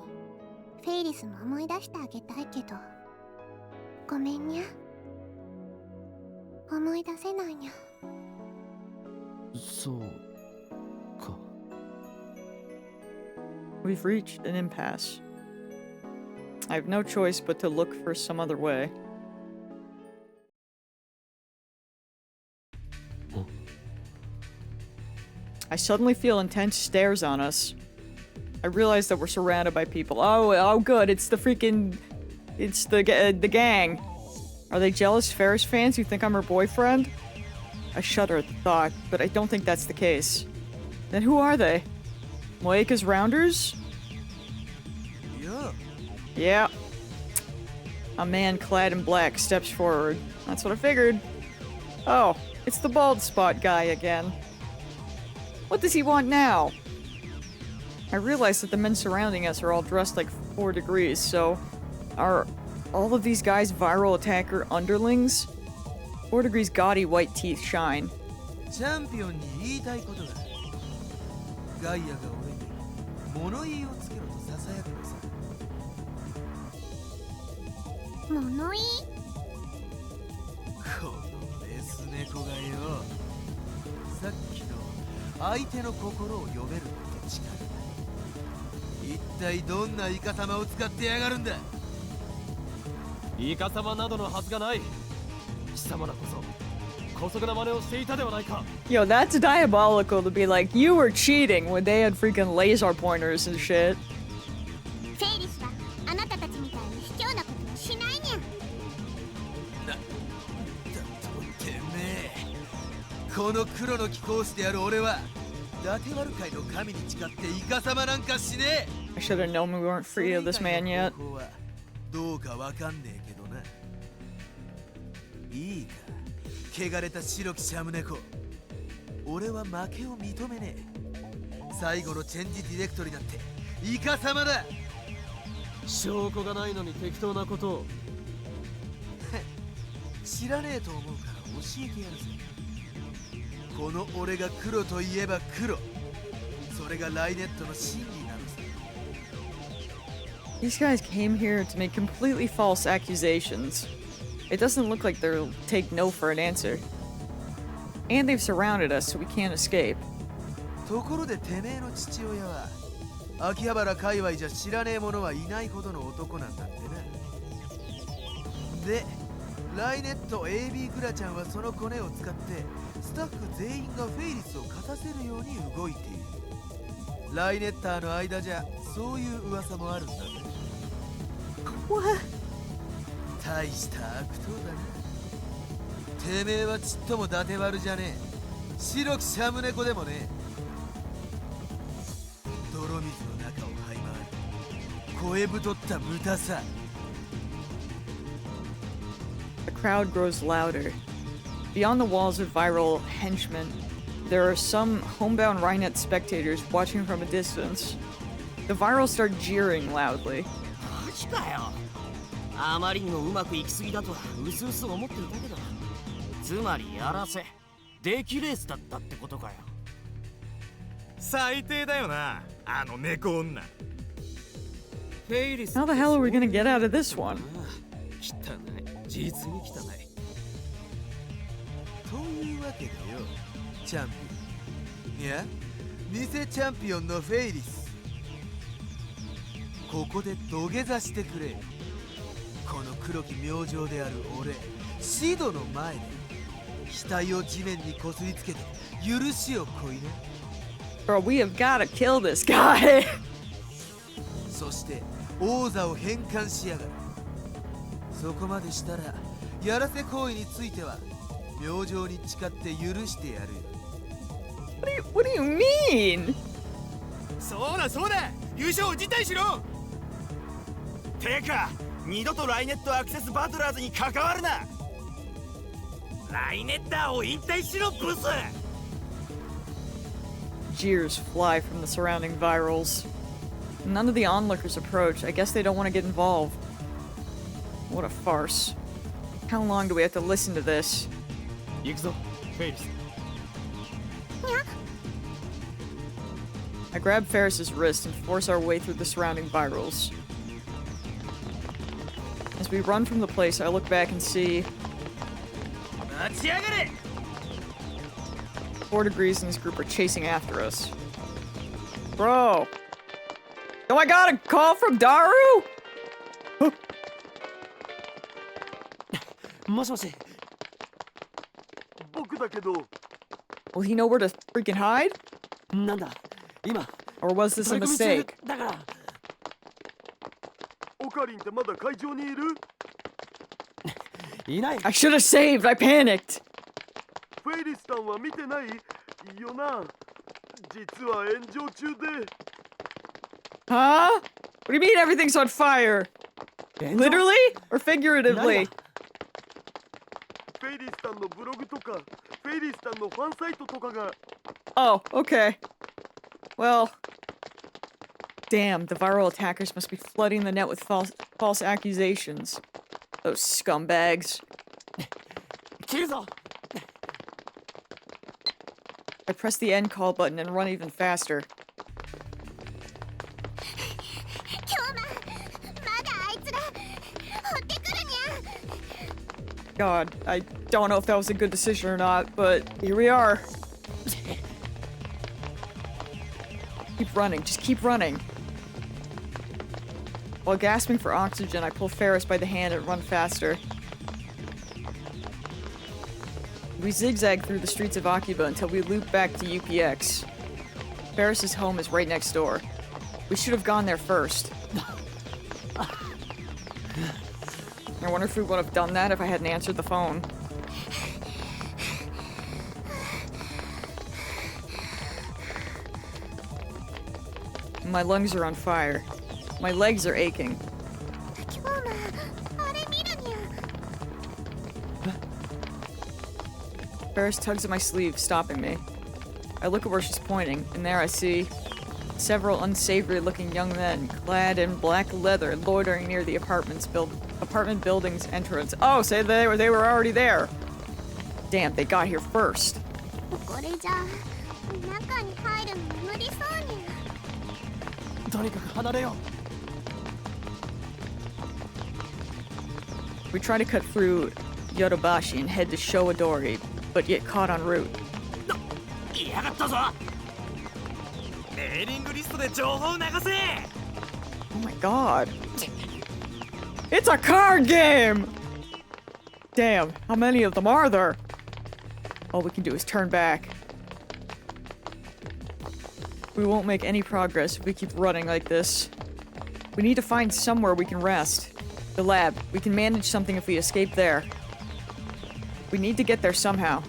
フェイリスも思い出してあげたいけど、ごめんにゃ。思い出せないにゃ。そうか。 We've reached an impasse. I have no choice but to look for some other way. I suddenly feel intense stares on us. I realize that we're surrounded by people. Oh, good. It's the freaking... It's the gang. Are they jealous Ferris fans who think I'm her boyfriend? I shudder at the thought, but I don't think that's the case. Then who are they? Moeka's Rounders? Yeah. Yeah. A man clad in black steps forward. That's what I figured. Oh, it's the bald spot guy again. What does he want now? I realize that the men surrounding us are all dressed like 4 degrees, so are all of these guys viral attacker underlings? 4 degrees gaudy white teeth shine. チャンピオンに言いたいことがある。ガイアが俺に物言いをつけろと囁くのさ。物言い？このメス猫がよ、さっきの相手の心を読めるって力、一体どんなイカ様を使ってやがるんだ。イカ様などのはずがない。貴様らこそ姑息な真似をしていたではないか。 Yo, that's diabolical to be like, you were cheating when they had freaking laser pointers and shit. フェイリスはあなたたちみたいに卑怯なことはしないにゃ。だとてめえ、この黒の貴公子である俺はダテワル界の神に誓ってイカ様なんかしねえ。 I should have known we weren't free of this man yet. どうかわかんねえけどな。いいか、汚れた白きシャム猫。俺は負けを認めねえ。最後のチェンジディレクトリだってイカ様だ。証拠がないのに適当なことを。知らねえと思うから教えてやるぜ。この俺が黒といえば黒。それがライネットの真理なのさ。These guys came here to make completely false accusations. It doesn't look like they'll take no for an answer. And they've surrounded us, so we can't escape. ところでてめえの父親は秋葉原界隈じゃ知らねえ者はいないほどの男なんだってな。で、ライネット AB クラちゃんはそのコネを使ってスタッフ全員がフェイリスを勝たせるように動いている。ライネッターの間じゃそういう噂もあるんだぜ。What? 大した悪党だな。てめえはちっとも伊達悪じゃねえ。白きシャム猫でもねえ。泥水の中を這い回る声太った豚さ。 The crowd grows louder. Beyond the walls of viral henchmen, there are some homebound Rhinet spectators watching from a distance. The virals start jeering loudly. マジかよ。あまりにもうまくいきすぎだとうすうす思っていたけど、つまりやらせ出来レースだったってことかよ。最低だよな、あの猫女。フェイリス How the hell are we gonna get out of this one? 汚い、実に汚い。というわけでよ、チャンピオン。いや、偽チャンピオンのフェイリス。ここで土下座してくれ。この黒き明星である俺、シドの前で額を地面にこすりつけて許しをこいな。 Bro, we have gotta kill this guy. そして王座を返還しやがる。そこまでしたらやらせ行為については明星に誓って許してやるよ。 What do you mean? そうだそうだ、優勝を辞退しろ。てか二度とライネットアクセスバトラーズに関わるな。ライネッターを引退しろブス。 Jeers fly from the surrounding virals. None of the onlookers approach. I guess they don't want to get involved. What a farce. How long do we have to listen to this? 行くぞ、フェイリス。I grab Ferris's wrist and force our way through the surrounding virals. As we run from the place, I look back and see 立ち上がれ。 4 degrees and his group are chasing after us. Bro! Oh, I got a call from Daru? もしもし。僕だけど Will he know where to freaking hide? なんだ今 Or was this a 取り組み中 mistake? だから。オカリンってまだ会場にいる？いない。 I should have saved! I panicked! フェイリスさんは見てないよな。実は炎上中で。 Huh? What do you mean everything's on fire? Literally? Or figuratively? フェイリスさんのブログとか、フェイリスさんのファンサイトとかが。 Oh, okay. Well... Damn, the viral attackers must be flooding the net with false accusations. Those scumbags. 切るぞ。 I press the end call button and run even faster. 今日まだあいつら追ってくるにゃ。 God, I don't know if that was a good decision or not, but here we are. Keep running, just keep running. While gasping for oxygen, I pull Ferris by the hand and run faster. We zigzag through the streets of Akiba until we loop back to UPX. Ferris's home is right next door. We should have gone there first. I wonder if we would have done that if I hadn't answered the phone. My lungs are on fire. My legs are aching. 今日まあれ見るにゃ。 Ferris tugs at my sleeve, stopping me. I look at where she's pointing, and there I see several unsavory-looking young men clad in black leather loitering near the apartment building's entrance. Oh, so they were already there. Damn, they got here first. これじゃ中に入るの無理そうにゃ。とにかく離れよ We try to cut through Yodobashi and head to Showadori, but get caught en route. う。いやがったぞ。メーリングリストで情報を流せ。 Oh my god. It's a card game! Damn, how many of them are there? All we can do is turn back. We won't make any progress if we keep running like this. We need to find somewhere we can rest. The lab. We can manage something if we escape there. We need to get there somehow.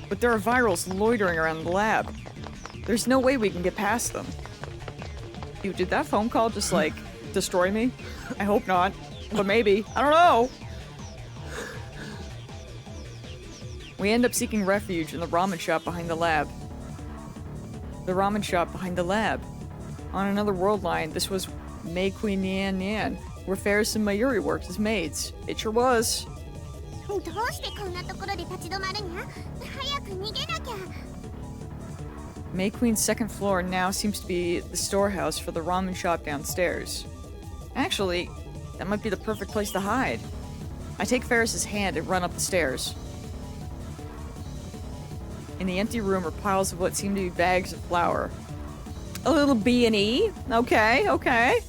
But there are virals loitering around the lab. There's no way we can get past them. Dude, did that phone call just, like, destroy me? I hope not. But maybe. I don't know! We end up seeking refuge in the ramen shop behind the lab. The ramen shop behind the lab. On another world line, this was Mei Queen Nian Nian, where Ferris and Mayuri worked as maids. It sure was. どうしてこんなところで立ち止まるにゃ？早く逃げなきゃ。 Mei Queen's second floor now seems to be the storehouse for the ramen shop downstairs. Actually, that might be the perfect place to hide. I take Ferris's hand and run up the stairs. In the empty room are piles of what seem to be bags of flour. A little B&E? Okay, okay.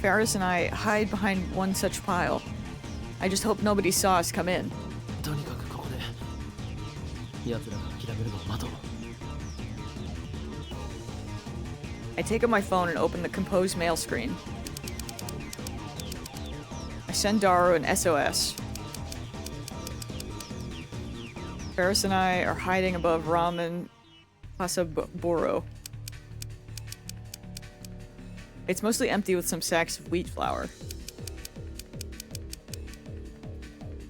Ferris and I hide behind one such pile. I just hope nobody saw us come in. とにかくここで奴らが諦めるのを待とう。 I take out my phone and open the composed mail screen. I send Daru an SOS. Ferris and I are hiding above Ramen Pasaboro. It's mostly empty with some sacks of wheat flour.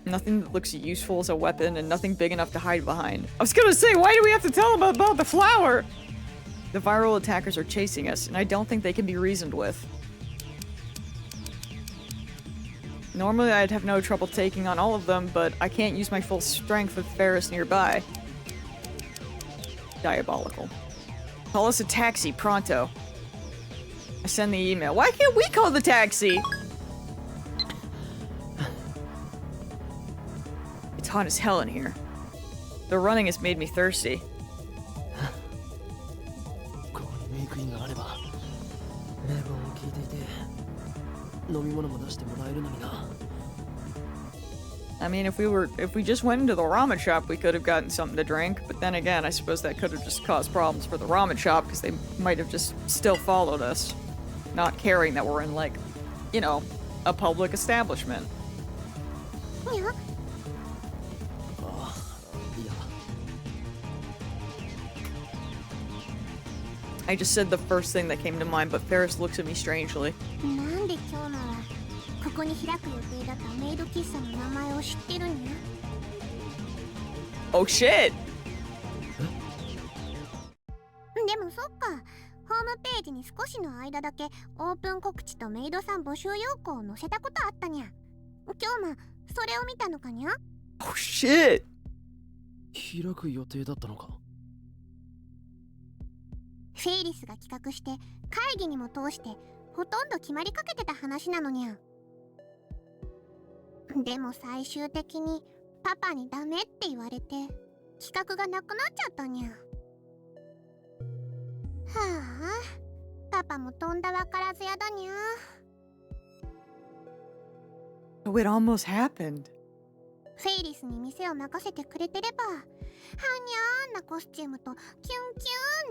Nothing that looks useful as a weapon and nothing big enough to hide behind. I was gonna say, why do we have to tell them about the flour? The viral attackers are chasing us, and I don't think they can be reasoned with. Normally I'd have no trouble taking on all of them, but I can't use my full strength with Ferris nearby. Diabolical. Call us a taxi, pronto. I send the email. Why can't we call the taxi? It's hot as hell in here. The running has made me thirsty. ここにメイクインがあれば例文を聞いていて飲み物も出してもらえるのにな。 I mean, if we just went into the ramen shop, we could have gotten something to drink. But then again, I suppose that could have just caused problems for the ramen shop because they might have just still followed us, not caring that we're in, like, you know, a public establishment. にゃ？ ああ、いや。 I just said the first thing that came to mind, but Ferris looks at me strangely. なんで今日のはここに開く予定だったメイド喫茶の名前を知ってるんや？ Oh shit! でもそっか、ホームページに少しの間だけオープン告知とメイドさん募集要項を載せたことあったにゃ。今日もそれを見たのかにゃ？ Oh shit! 開く予定だったのか。フェイリスが企画して会議にも通してほとんど決まりかけてた話なのにゃ。でも最終的にパパにダメって言われて企画がなくなっちゃったにゃ。はあ、パパもとんだわからずやだにゃ。 Oh, it almost happened. フェイリスに店を任せてくれてれば、はにゃーなコスチュームとキュンキ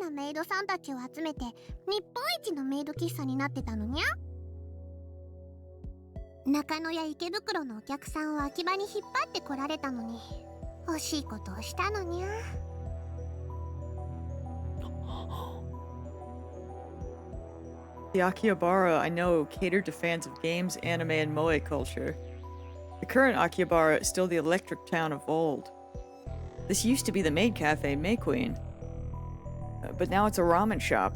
ュンなメイドさんたちを集めて日本一のメイド喫茶になってたのにゃ。中野や池袋のお客さんを秋葉に引っ張ってこられたのに惜しいことをしたのにゃ。 The Akihabara I know catered to fans of games, anime, and moe culture. The current Akihabara is still the electric town of old. This used to be the maid cafe, May Queen. But now it's a ramen shop.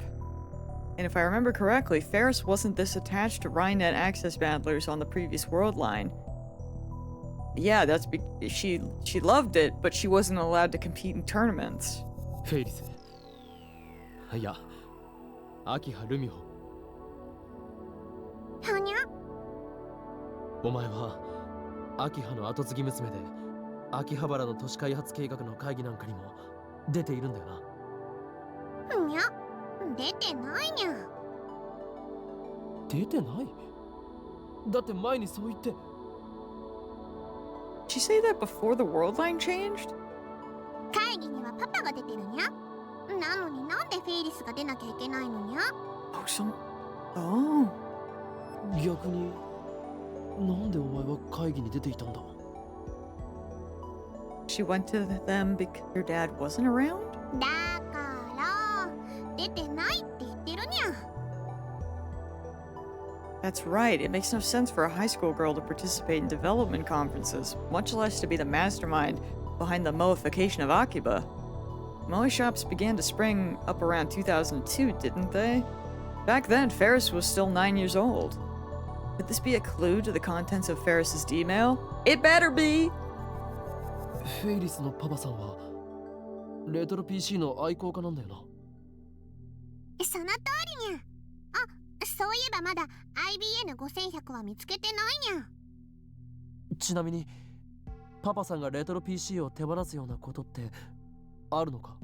And if I remember correctly, Ferris wasn't this attached to Rhinenet access battlers on the previous world line. Yeah, she loved it, but she wasn't allowed to compete in tournaments. フェイリス。いや、秋葉ルミホ。はにゃ。お前は秋葉の後継ぎ娘で秋葉原の都市開発計画の会議なんかにも出ているんだよな。にゃ、出てないにゃ。出てない？だって前にそう言って。 Did she say that before the world line changed? 会議にはパパが出てるにゃ。なのになんでフェイリスが出なきゃいけないのにゃ。Oh, oh. 逆になんでお前は会議に出ていたんだ？ She went to them because her dad wasn't around? だから出てないって言ってるにゃ。 That's right, it makes no sense for a high school girl to participate in development conferences, much less to be the mastermind behind the moification of Akiba. Moe shops began to spring up around 2002, didn't they? Back then, Ferris was still 9 years old. Could this be a clue to the contents of Ferris's email? It better be! フェイリスのパパさんはレトロ PC の愛好家なんだよな。その通りにゃ。あ、そういえばまだ IBN5100 は見つけてないにゃ。ちなみにパパさんがレトロ PC を手放すようなことってあるのか？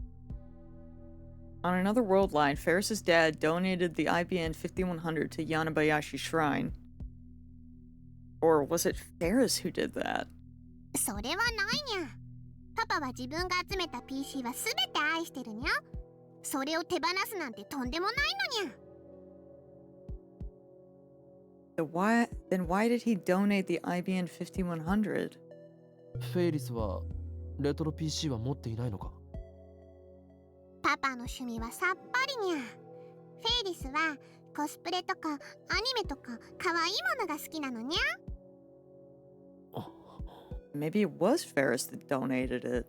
On another world line, Ferris's dad donated the IBN 5100 to Yanabayashi Shrine. Or was it Ferris who did that? それはないにゃ。パパは自分が集めた PC はすべて愛してるにゃ。それを手放すなんてとんでもないのにゃ。Then why did he donate the IBN 5100? フェイリスはレトロ PC は持っていないのか？パパの趣味はさっぱりにゃ。フェイリスはコスプレとかアニメとか可愛いものが好きなのにゃ。Maybe it was Ferris that donated it.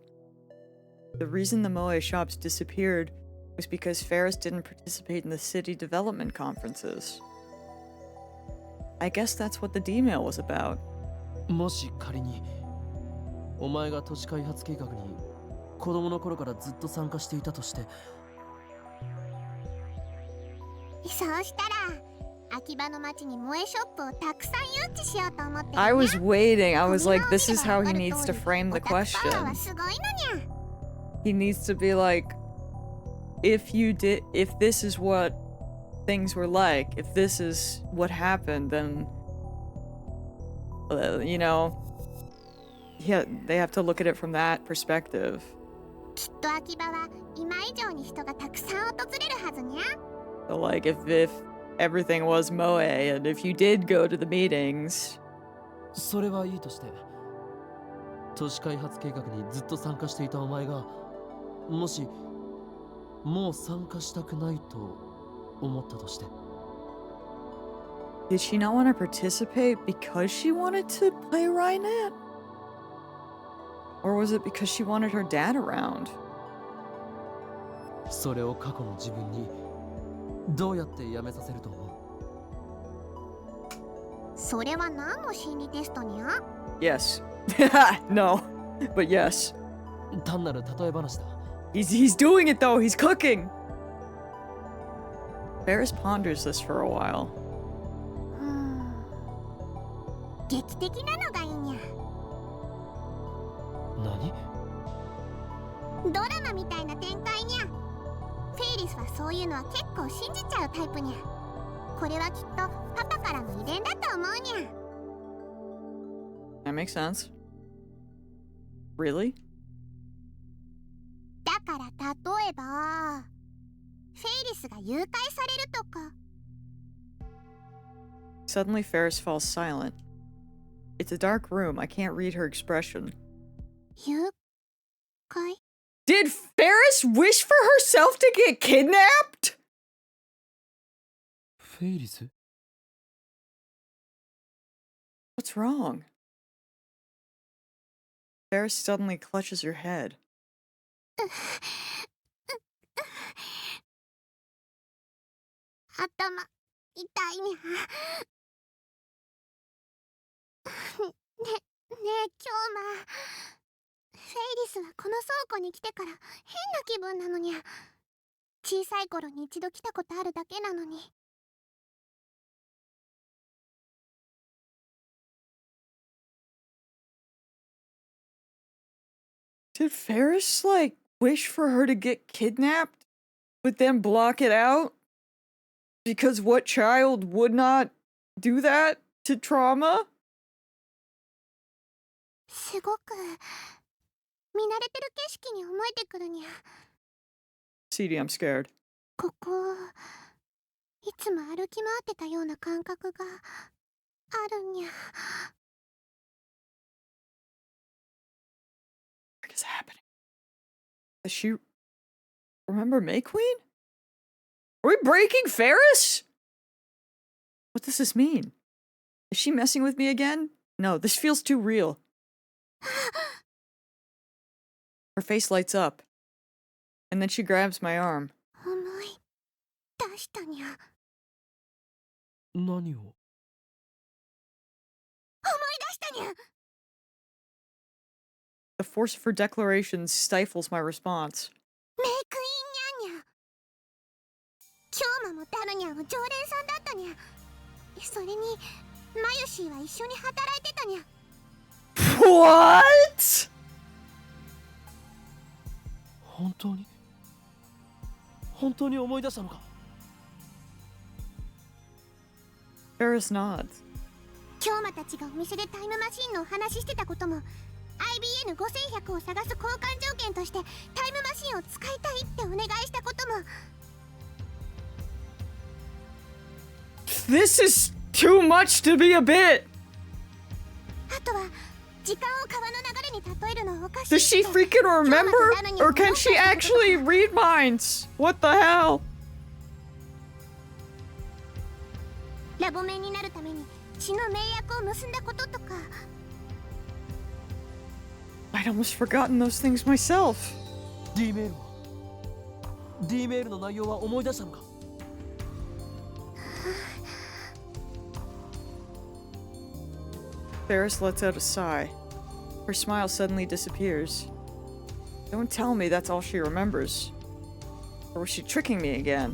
The reason the Moe shops disappeared was because Ferris didn't participate in the city development conferences. I guess that's what the D-mail was about. もし仮にお前が都市開発計画に子供の頃からずっと参加していたとして。そうしたら秋葉の町に萌えショップをたくさん誘致しようと思ってるにゃ。 I was waiting. I was like, this is how he needs to frame the オタクパワー question. はすごいのにゃ。 He needs to be like, if this is what things were like, if this is what happened, then, you know, yeah, they have to look at it from that perspective. きっと秋葉は今以上に人がたくさん訪れるはずにゃ。 So, like, if everything was Moe, and if you did go to the meetings, それはいいとして、都市開発計画にずっと参加していたお前がもしもう参加したくないと思ったとして。 did she not want to participate because she wanted to play Rainet? Or was it because she wanted her dad around? それを過去の自分にどうやってやめさせると思う？それは何の心理テストにゃ？ Yes. No. But yes. 単なる例え話だ。He's doing it though. He's cooking. Ferris ponders this for a while. 劇的なのがいいにゃ。何？ドラマみたいな展開にゃ。フェイリスはそういうのは結構信じちゃうタイプにゃ。これはきっとパパからの遺伝だと思うにゃ。 That makes sense. Really? だから例えばフェイリスが誘拐されるとか。 Suddenly, Ferris falls silent. It's a dark room. I can't read her expression. 誘拐？ Did Ferris wish for herself to get kidnapped? フェイリス？ What's wrong? Ferris suddenly clutches her head. 頭痛いにゃ。ねえ今日フェイリスはこの倉庫に来てから変な気分なのにゃ。小さい頃に一度来たことあるだけなのに。 Did Ferris, like, wish for her to get kidnapped, but then block it out? Because what child would not do that to trauma? すごく見慣れてる景色に思えてくるにゃ。 CD, I'm scared. ここいつも歩き回ってたような感覚があるにゃ。 What is happening? Does she remember May Queen? Are we breaking Ferris? What does this mean? Is she messing with me again? No, this feels too real. Her face lights up. And then she grabs my arm. 思い出したにゃ。思い何を出したにゃ。 The force of her declaration stifles my response. メイクインニャンニャ。今日もダルニャンは常連さんだったにゃ。それにマユシーは一緒に働いてたにゃ。 What? 本当に思い出したのか？ Ferris nods. 京馬たちがお店でタイムマシンのお話ししてたことも IBN5100 を探す交換条件としてタイムマシンを使いたいってお願いしたことも。 This is too much to be a bit. あとは時間を川の流れに例えるのおかしい。 Does she freaking remember? Or can she actually read minds? What the hell? ラボメンになるために血の盟約を結んだこととか。 I'd almost forgotten those things myself. D メールは D メールの内容は思い出したのか？ Ferris lets out a sigh. Her smile suddenly disappears. Don't tell me that's all she remembers. Or was she tricking me again?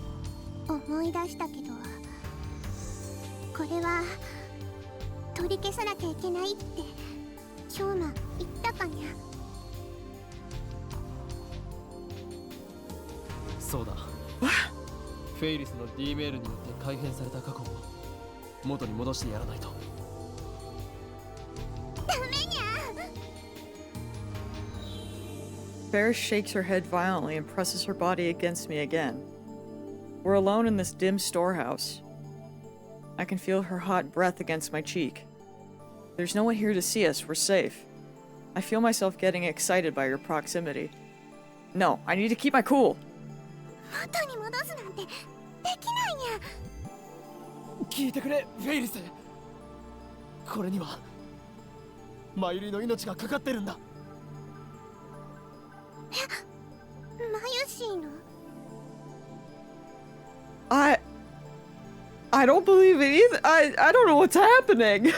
思い出したけど、これは取り消さなきゃいけないって京馬言ったかにゃ。そうだ。フェイリスの D メールによって改変された過去を元に戻してやらないと。 ダメにゃ。 Ferris shakes her head violently and presses her body against me again. We're alone in this dim storehouse. I can feel her hot breath against my cheek. There's no one here to see us, we're safe. I feel myself getting excited by your proximity. No, I need to keep my cool. 元に戻すなんてできないにゃ。聞いてくれ、フェイリス。これにはマユリの命がかかってるんだ。マユシーの I don't believe it either. I don't know what's happening.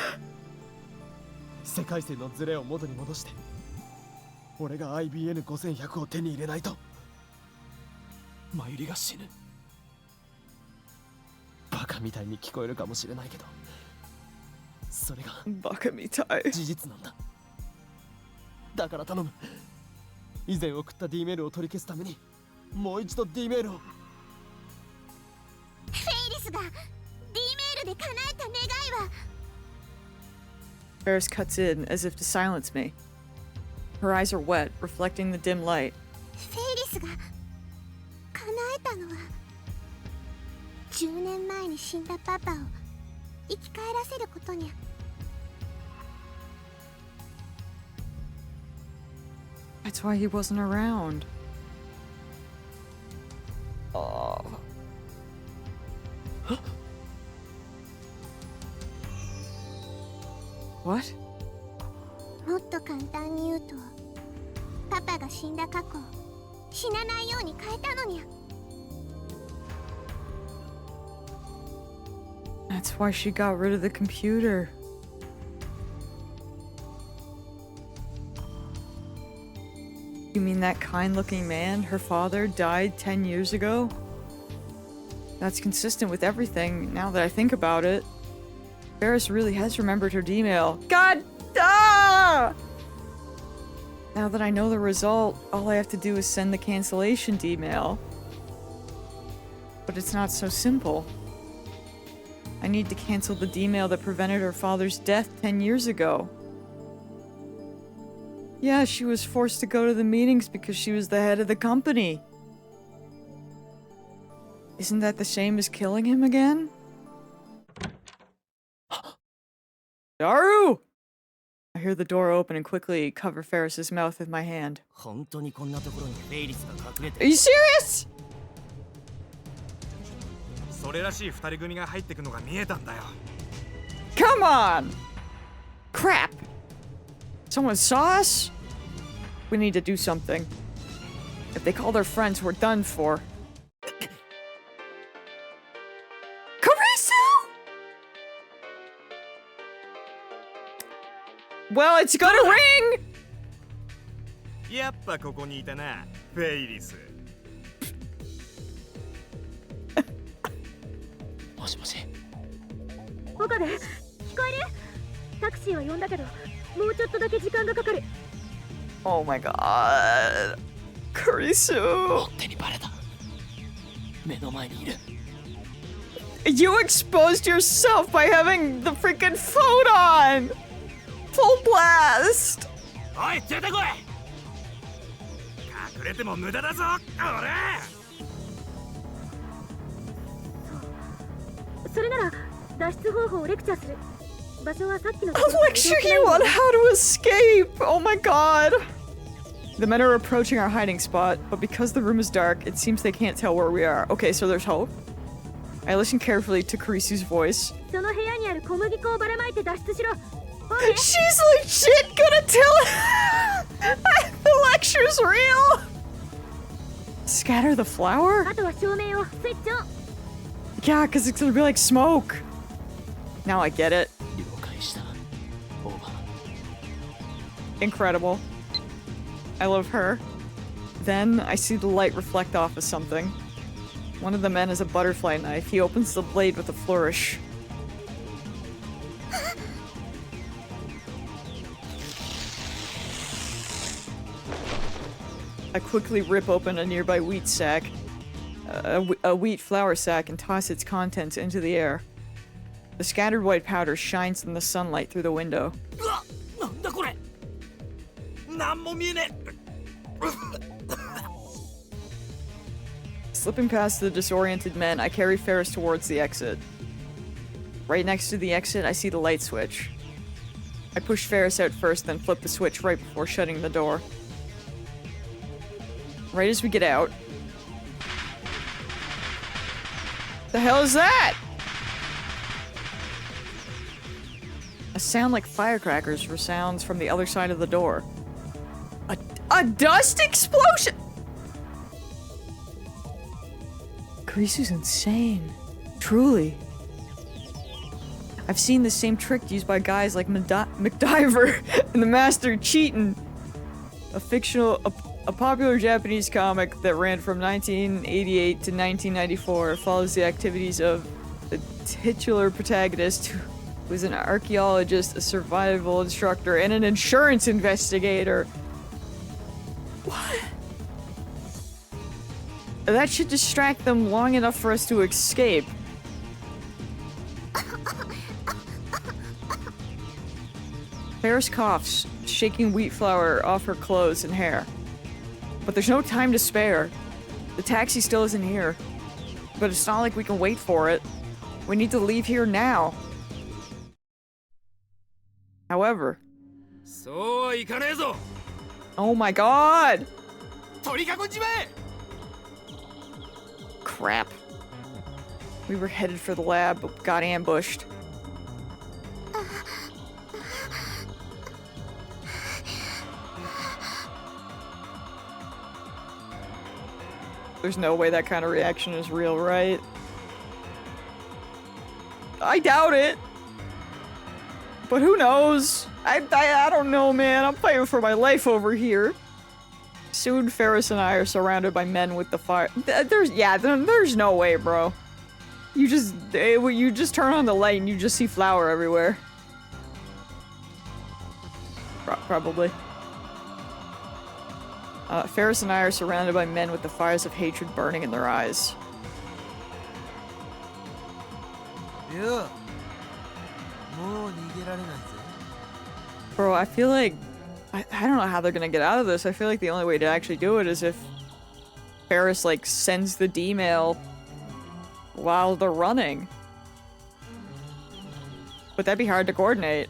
世界線のズレを元に戻して俺が IBN5100 を手に入れないとマユリが死ぬ。バカみたいに聞こえるかもしれないけどそれがバカみたい。事実なんだ。だから頼む。以前送った D メールを取り消すためにもう一度 D メールを。フェイリスが D メールで叶えた願いは。 Ferris cuts in as if to silence me. Her eyes are wet, reflecting the dim light. フェイリスが叶えたのは10年前に死んだパパを生き返らせることにゃ。 That's why he wasn't around. Oh. What? もっと簡単に言うとパパが死んだ過去を死なないように変えたのにゃ。 That's why she got rid of the computer. You mean that kind-looking man, her father, died 10 years ago? That's consistent with everything, now that I think about it. Ferris really has remembered her D-mail. God! Ah! Now that I know the result, all I have to do is send the cancellation D-mail. But it's not so simple. I need to cancel the D-mail that prevented her father's death 10 years ago. Yeah, she was forced to go to the meetings because she was the head of the company. Isn't that the same as killing him again? Daru! I hear the door open and quickly cover Ferris's mouth with my hand. 本当にこんなところにフェイリスが隠れ Are て you serious? それらしい二人組が入ってくのが見えたんだよ。 Come on! Crap! Someone saw us? We need to do something. If they call their friends, we're done for. Karisu! Well, it's gonna ring! やっぱここにいたな、フェイリス。もしもし岡部、聞こえる？タクシーは呼んだけど、もうちょっとだけ時間がかかる。 Oh my god. Karisu! 手にバレた目の前にいる You exposed yourself by having the freaking phone on! Full blast! おい、出てこい。隠れても無駄だぞ、俺。それなら脱出方法をレクチャーする。場所はさっきの。 I'll lecture you on how to escape! Oh my god! The men are approaching our hiding spot, but because the room is dark, it seems they can't tell where we are. Okay, so there's hope. I listen carefully to Karisu's voice. その部屋にある小麦粉をばらまいて脱出しろ。 She's legit gonna tell the lecture's real! Scatter the flour? あとは照明をスイッチオン。 Yeah, because it's gonna be like smoke. Now I get it. 了解したオーバー Incredible. I love her. Then I see the light reflect off of something. One of the men has a butterfly knife. He opens the blade with a flourish. I quickly rip open a nearby wheat sack, a wheat flour sack, and toss its contents into the air. The scattered white powder shines in the sunlight through the window. うわ、なんだこれ。なんも見えねえ。 Slipping past the disoriented men, I carry Ferris towards the exit. Right next to the exit, I see the light switch. I push Ferris out first, then flip the switch right before shutting the door. Right as we get out... The hell is that? A sound like firecrackers resounds from the other side of the door. A dust explosion?! Karisu's insane. Truly. I've seen the same trick used by guys like MacDiver and the Master Cheatin'. A popular Japanese comic that ran from 1988 to 1994 follows the activities of the titular protagonist who is an archaeologist, a survival instructor, and an insurance investigator. What? That should distract them long enough for us to escape. Ferris coughs, shaking wheat flour off her clothes and hair. But there's no time to spare. The taxi still isn't here. But it's not like we can wait for it. We need to leave here now. However... そうはいかねえぞ。 Oh my god! 取り囲んじまえ。 Crap. We were headed for the lab, but got ambushed. There's no way that kind of reaction is real, right? I doubt it. But who knows? I don't know, man. I'm fighting for my life over here. Soon, Ferris and I are surrounded by men with the fire. There's no way, bro. You just turn on the light and you just see flour everywhere. Probably. Ferris and I are surrounded by men with the fires of hatred burning in their eyes. いや、もう逃げられないぜ。 Bro, I feel like... I don't know how they're gonna get out of this. I feel like the only way to actually do it is if Ferris, like, sends the D-mail while they're running. But that'd be hard to coordinate.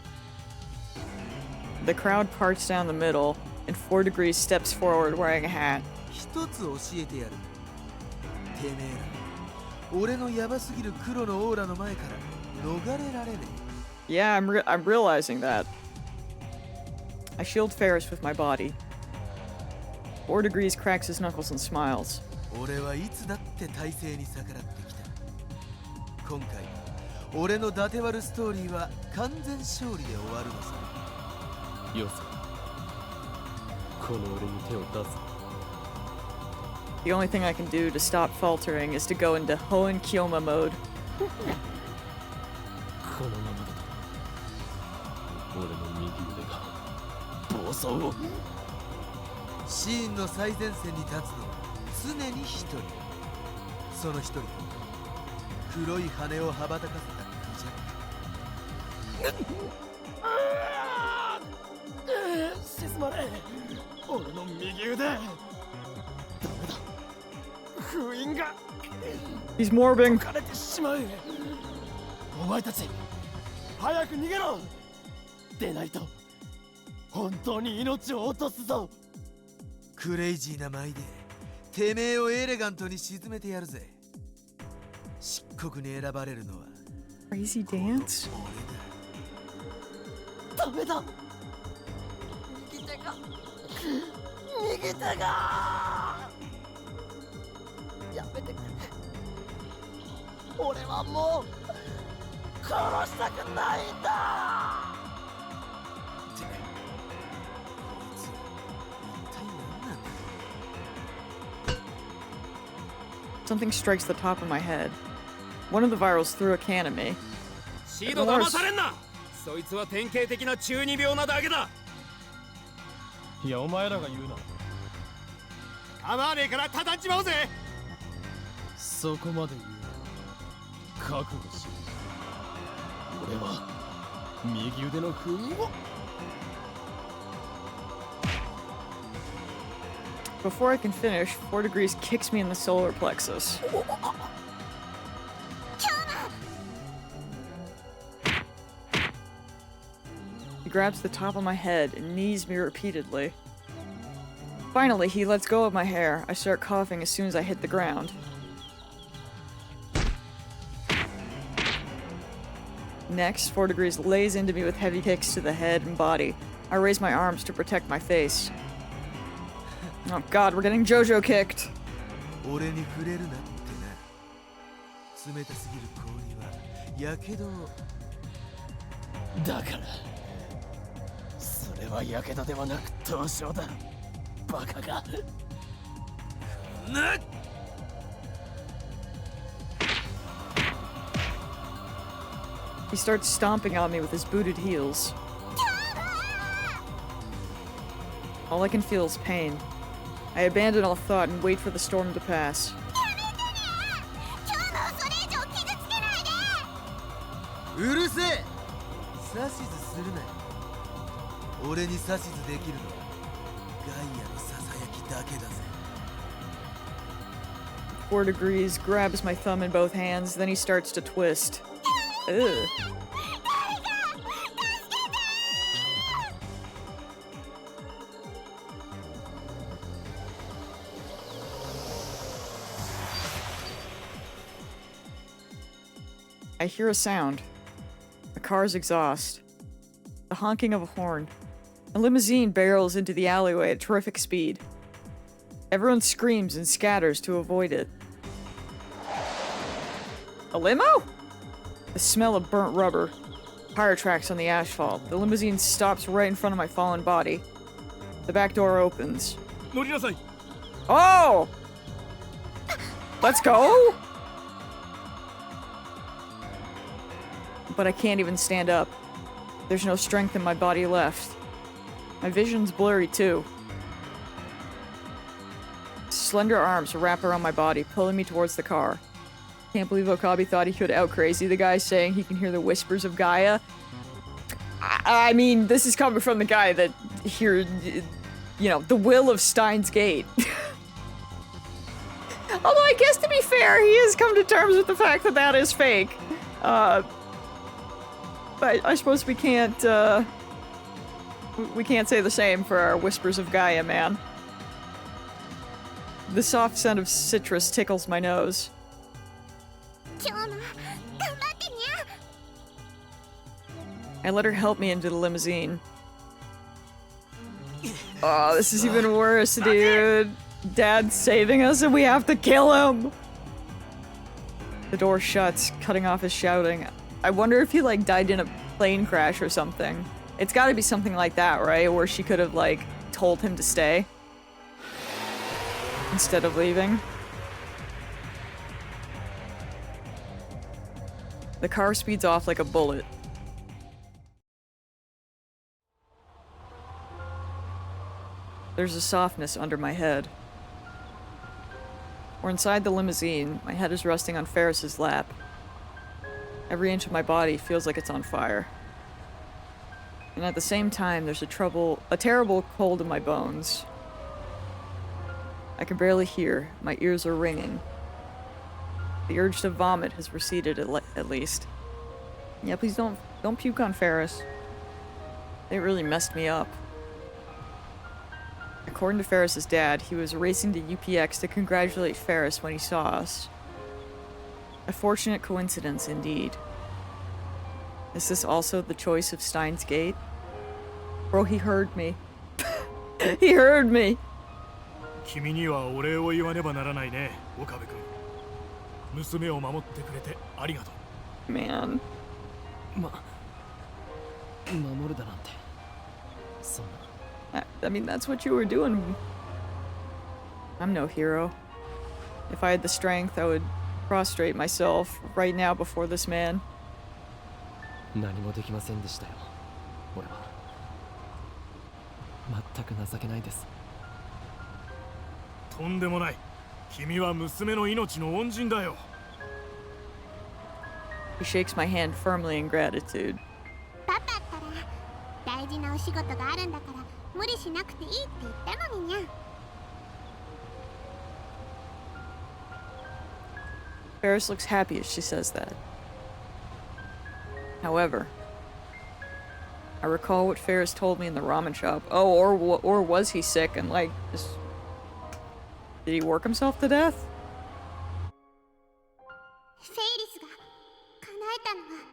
The crowd parts down the middle, and 4 degrees steps forward wearing a hat. 一つ教えてやる。てめえら、俺のヤバすぎる黒のオーラの前から逃れられね Yeah, I'm realizing that. I shield Ferris with my body. 4 degrees cracks his knuckles and smiles. え。俺はいつだって体制に逆らってきた。今回、俺のダテワルストーリーは完全勝利で終わるのさ。よせ。この俺に手を出す。The only thing I can do to stop faltering is to go into Hoenn Kyoma mode. このままだと俺の右腕が暴走を。シーンの最前線に立つのは常に一人。その一人が黒い羽を羽ばたかせたクジャク。沈まれ。俺の右腕。ダメだ。封印が He's morbing. 枯れてしまう。お前たち早く逃げろ。でないと本当に命を落とすぞ。クレイジーな舞でてめえをエレガントに沈めてやるぜ。漆黒に選ばれるのは Crazy dance? ダメだ。右手が右手がやめてくれ。俺はもう殺したくないんだ。てめえ、こいつ一体何なんだ。 Something strikes the top of my head. One of the virals threw a can at me. シード騙されんな。そいつは典型的な中二病なだけだ。いやお前らが言うな。構わねえから叩っちまおうぜ。そこまで言う。覚悟しろ。俺は右腕の封印を。 Before I can finish, 4 degrees kicks me in the solar plexus. He grabs the top of my head and knees me repeatedly. Finally, he lets go of my hair. I start coughing as soon as I hit the ground. Next, 4 degrees lays into me with heavy kicks to the head and body. I raise my arms to protect my face. Oh god, we're getting JoJo kicked. 俺に触れるなってな。冷たすぎる氷はやけどを。だからそれはやけどではなく凍傷だ。バカが。なっ。 He starts stomping on me with his booted heels. All I can feel is pain. I abandon all thought and wait for the storm to pass. うるせえ。指図するなよ。俺に指図できるのはガイアのささやきだけだぜ。 4 degrees grabs my thumb in both hands, then he starts to twist. Ugh. I hear a sound. A car's exhaust. The honking of a horn. A limousine barrels into the alleyway at terrific speed. Everyone screams and scatters to avoid it. A limo? The smell of burnt rubber. Tire tracks on the asphalt. The limousine stops right in front of my fallen body. The back door opens. 乗りなさい。 Oh! Let's go! But I can't even stand up. There's no strength in my body left. My vision's blurry too. Slender arms wrap around my body, pulling me towards the car. Can't believe Okabe thought he could out-crazy the guy saying he can hear the whispers of Gaia. I mean, this is coming from the guy that hears, you know, the will of Steins Gate. Although I guess to be fair, he has come to terms with the fact that that is fake. But I suppose we can't We can't say the same for our Whispers of Gaia, man. The soft scent of citrus tickles my nose. 今日も頑張ってにゃ。 I let her help me into the limousine. Oh, this is even worse, dude. Dad's saving us and we have to kill him. The door shuts, cutting off his shouting. I wonder if he, like, died in a plane crash or something. It's gotta be something like that, right? Where she could have, like, told him to stay instead of leaving. The car speeds off like a bullet. There's a softness under my head. We're inside the limousine. My head is resting on Ferris's lap. Every inch of my body feels like it's on fire. And at the same time, there's a terrible cold in my bones. I can barely hear. My ears are ringing. The urge to vomit has receded at least. Yeah, please don't puke on Ferris. They really messed me up. According to Ferris's dad, he was racing to UPX to congratulate Ferris when he saw us. A fortunate coincidence indeed. Is this also the choice of Steins Gate? Bro, he heard me. He heard me! 君にはお礼を言わねばならないね、岡部君。娘を守ってくれてありがとう。Man. 守るだなんて。そんな。I mean, that's what you were doing. I'm no hero. If I had the strength, I would prostrate myself right now before this man. 何もできませんでしたよ。俺は。全く情けないです。とんでもない。君は娘の命の恩人だよ。He shakes my hand firmly in gratitude. パパったら大事なお仕事があるんだから無理しなくていいって言ったのににゃ。Ferris looks happy as she says that. However, I recall what Ferris told me in the ramen shop. Oh, or was he sick and, like, just... Did he work himself to death? フェイリスが叶えたのは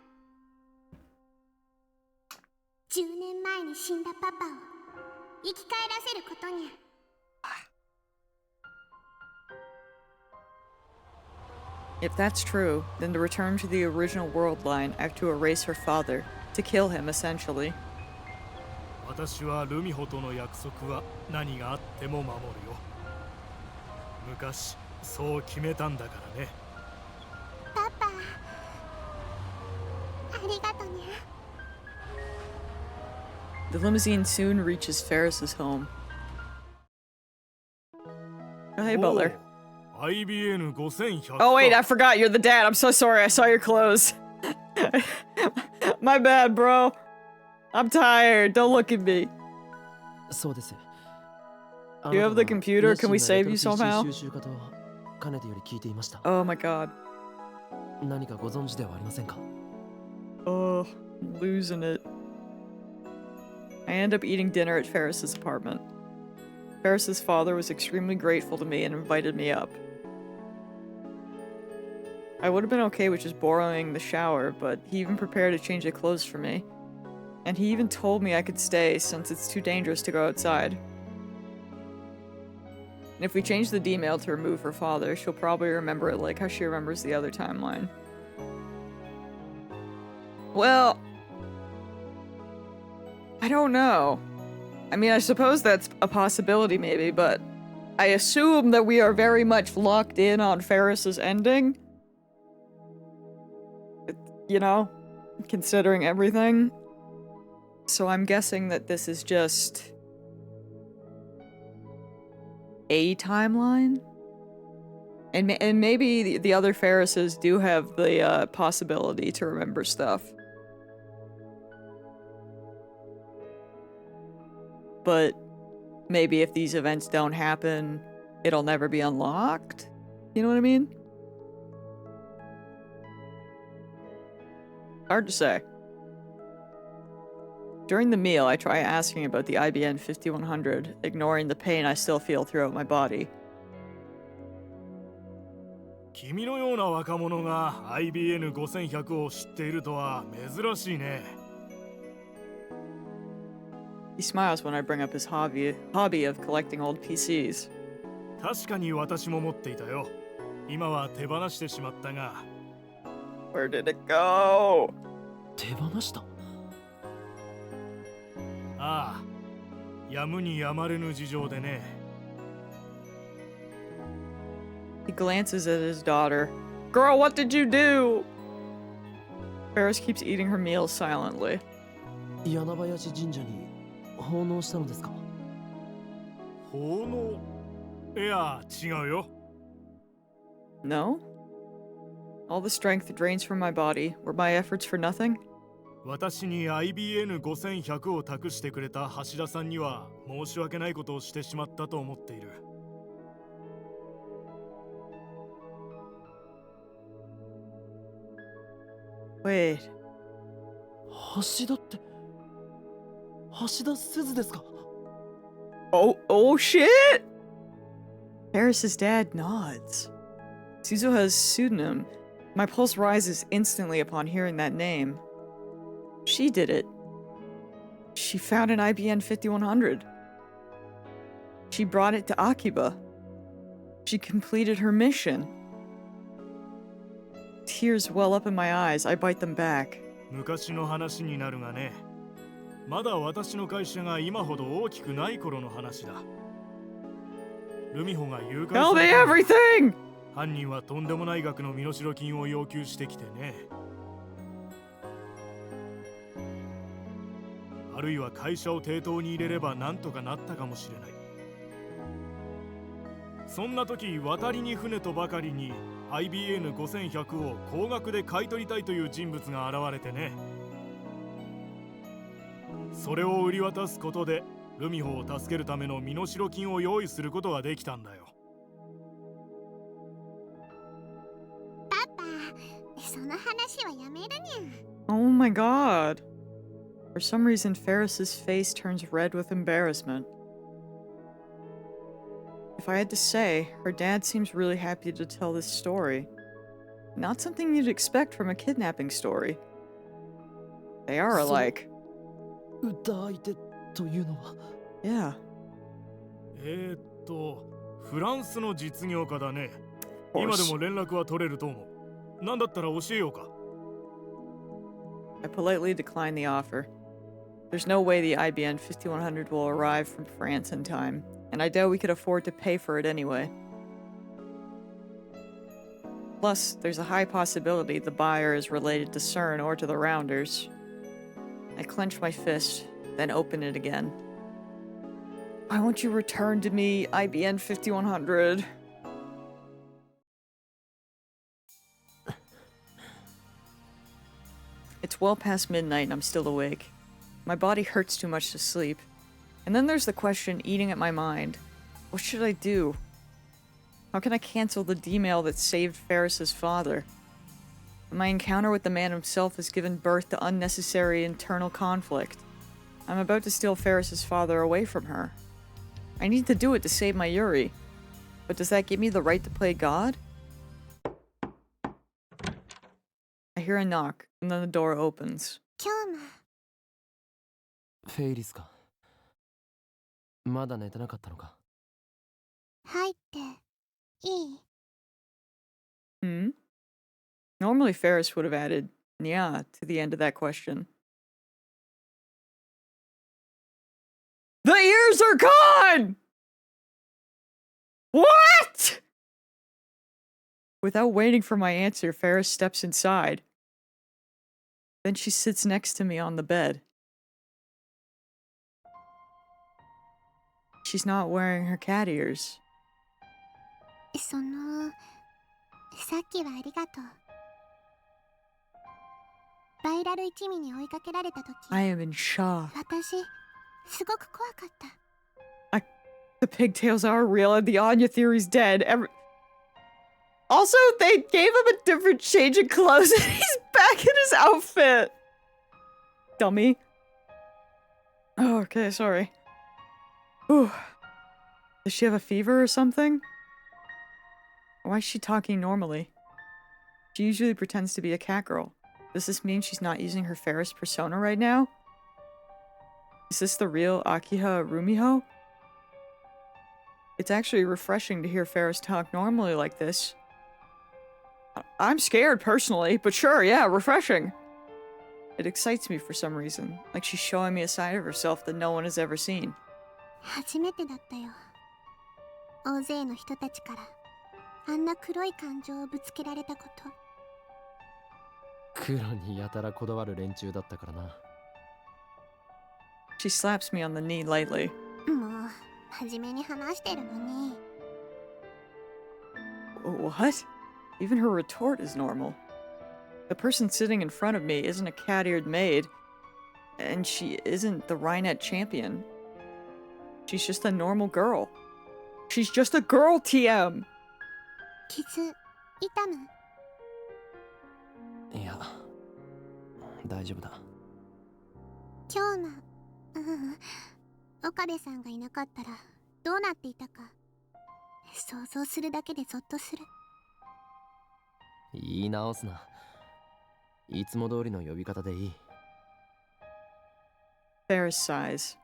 10年前に死んだパパを生き返らせることにゃ。If that's true, then to return to the original world line, I have to erase her father. To kill him, essentially. 私はルミホとの約束は何があっても守るよ。昔そう決めたんだからね。パパ、ありがとにゃ。The limousine soon reaches Ferris's home. Oh, hey, Butler. IBN 5100。Oh, wait, I forgot. You're the dad. I'm so sorry. I saw your clothes. My bad, bro. I'm tired. Don't look at me. そうです。 You have the computer? Can we save you somehow? 収集家とかねてより聞いていました。 Oh my god. 何かご存知ではありませんか? Oh, losing it. I end up eating dinner at Ferris's apartment. Ferris's father was extremely grateful to me and invited me up. I would have been okay with just borrowing the shower, but he even prepared a change of clothes for me. And he even told me I could stay since it's too dangerous to go outside. And if we change the D-mail to remove her father, she'll probably remember it like how she remembers the other timeline. Well, I don't know. I mean, I suppose that's a possibility maybe, but I assume that we are very much locked in on Ferris's ending. You know, considering everything. So I'm guessing that this is just a timeline? And maybe the other Ferrises do have the possibility to remember stuff. But maybe if these events don't happen, it'll never be unlocked? You know what I mean? Hard to say. During the meal, I try asking about the IBN 5100, ignoring the pain I still feel throughout my body. 君のような若者が IBN5100 を知っているとは珍しいね。He smiles when I bring up his hobby of collecting old PCs. 確かに私も持っていたよ。今は手放してしまったが。Where did it go? 手放した。ああ、やむにやまれぬ事情でね。He glances at his daughter. Girl, what did you do? Ferris keeps eating her meal silently. 柳林神社に奉納したのですか？奉納？いや、違うよ。No? All the strength drains from my body. Were my efforts for nothing? 私に IBN5100 を託してくれた橋田さんには申し訳ないことをしてしまったと思っている。Wait. 橋田って橋田鈴ですか？ Oh shit! Ferris's dad nods. Suzu has pseudonym. My pulse rises instantly upon hearing that name. She did it. She found an IBN 5100. She brought it to Akiba. She completed her mission. Tears well up in my eyes. I bite them back. 昔の話になるがね。まだ私の会社が今ほど大きくない頃の話だ。ルミホが誘拐 Tell さ me れた。 everything! 犯人はとんでもない額の身代金を要求してきてね。あるいは会社を抵当に入れればなんとかなったかもしれない。そんな時、渡りに船とばかりに IBN5100 を高額で買い取りたいという人物が現れてね。それを売り渡すことでルミホを助けるための身代金を用意することができたんだよ。パパ、その話はやめるにゃ。 Oh my god. For some reason, Ferris's face turns red with embarrassment. If I had to say, her dad seems really happy to tell this story. Not something you'd expect from a kidnapping story. They are alike. 歌相手というのは？ Yeah. フランスの実業家だね。 Of 今で course. も連絡は取れると思う。なんだったら教えようか。 I politely decline the offer. There's no way the IBN 5100 will arrive from France in time, and I doubt we could afford to pay for it anyway. Plus, there's a high possibility the buyer is related to CERN or to the Rounders. I clench my fist, then open it again. Why won't you return to me, IBN 5100? It's well past midnight and I'm still awake. My body hurts too much to sleep. And then there's the question eating at my mind. What should I do? How can I cancel the D-mail that saved Ferris's father? My encounter with the man himself has given birth to unnecessary internal conflict. I'm about to steal Ferris's father away from her. I need to do it to save my Yuri. But does that give me the right to play God? I hear a knock, and then the door opens. 今日もフェイリスか。まだ寝てなかったのか？入っていい？ Hmm? Normally Ferris would have added "nya" to the end of that question. The ears are gone! What? Without waiting for my answer, Ferris steps inside. Then she sits next to me on the bed. She's not wearing her cat ears. さっきはありがとう。バイラル一味に追いかけられた時、 I am in shock. 私すごく怖かった。 The pigtails are real and the Anya theory's dead. Also, they gave him a different change of clothes and he's back in his outfit. Dummy. Oh, okay, sorry. Ooh. Does she have a fever or something? Why is she talking normally? She usually pretends to be a cat girl. Does this mean she's not using her Ferris persona right now? Is this the real Akiha Rumiho? It's actually refreshing to hear Ferris talk normally like this. I'm scared, personally, but sure, yeah, refreshing. It excites me for some reason, like she's showing me a side of herself that no one has ever seen. 初めてだったよ。大勢の人たちからあんな黒い感情をぶつけられたこと。黒にやたらこだわる連中だったからな。She slaps me on the knee lightly. もう真面目に話してるのに。What? Even her retort is normal. The person sitting in front of me isn't a cat-eared maid, and she isn't the Rhinet champion. She's just a normal girl. She's just a girl, TM! 傷痛む？いや、大丈夫だ。今日の岡部さんがいなかったらどうなっていたか想像するだけでゾッとする。言い直すな。いつも通りの呼び方でいい。Ferris sighs.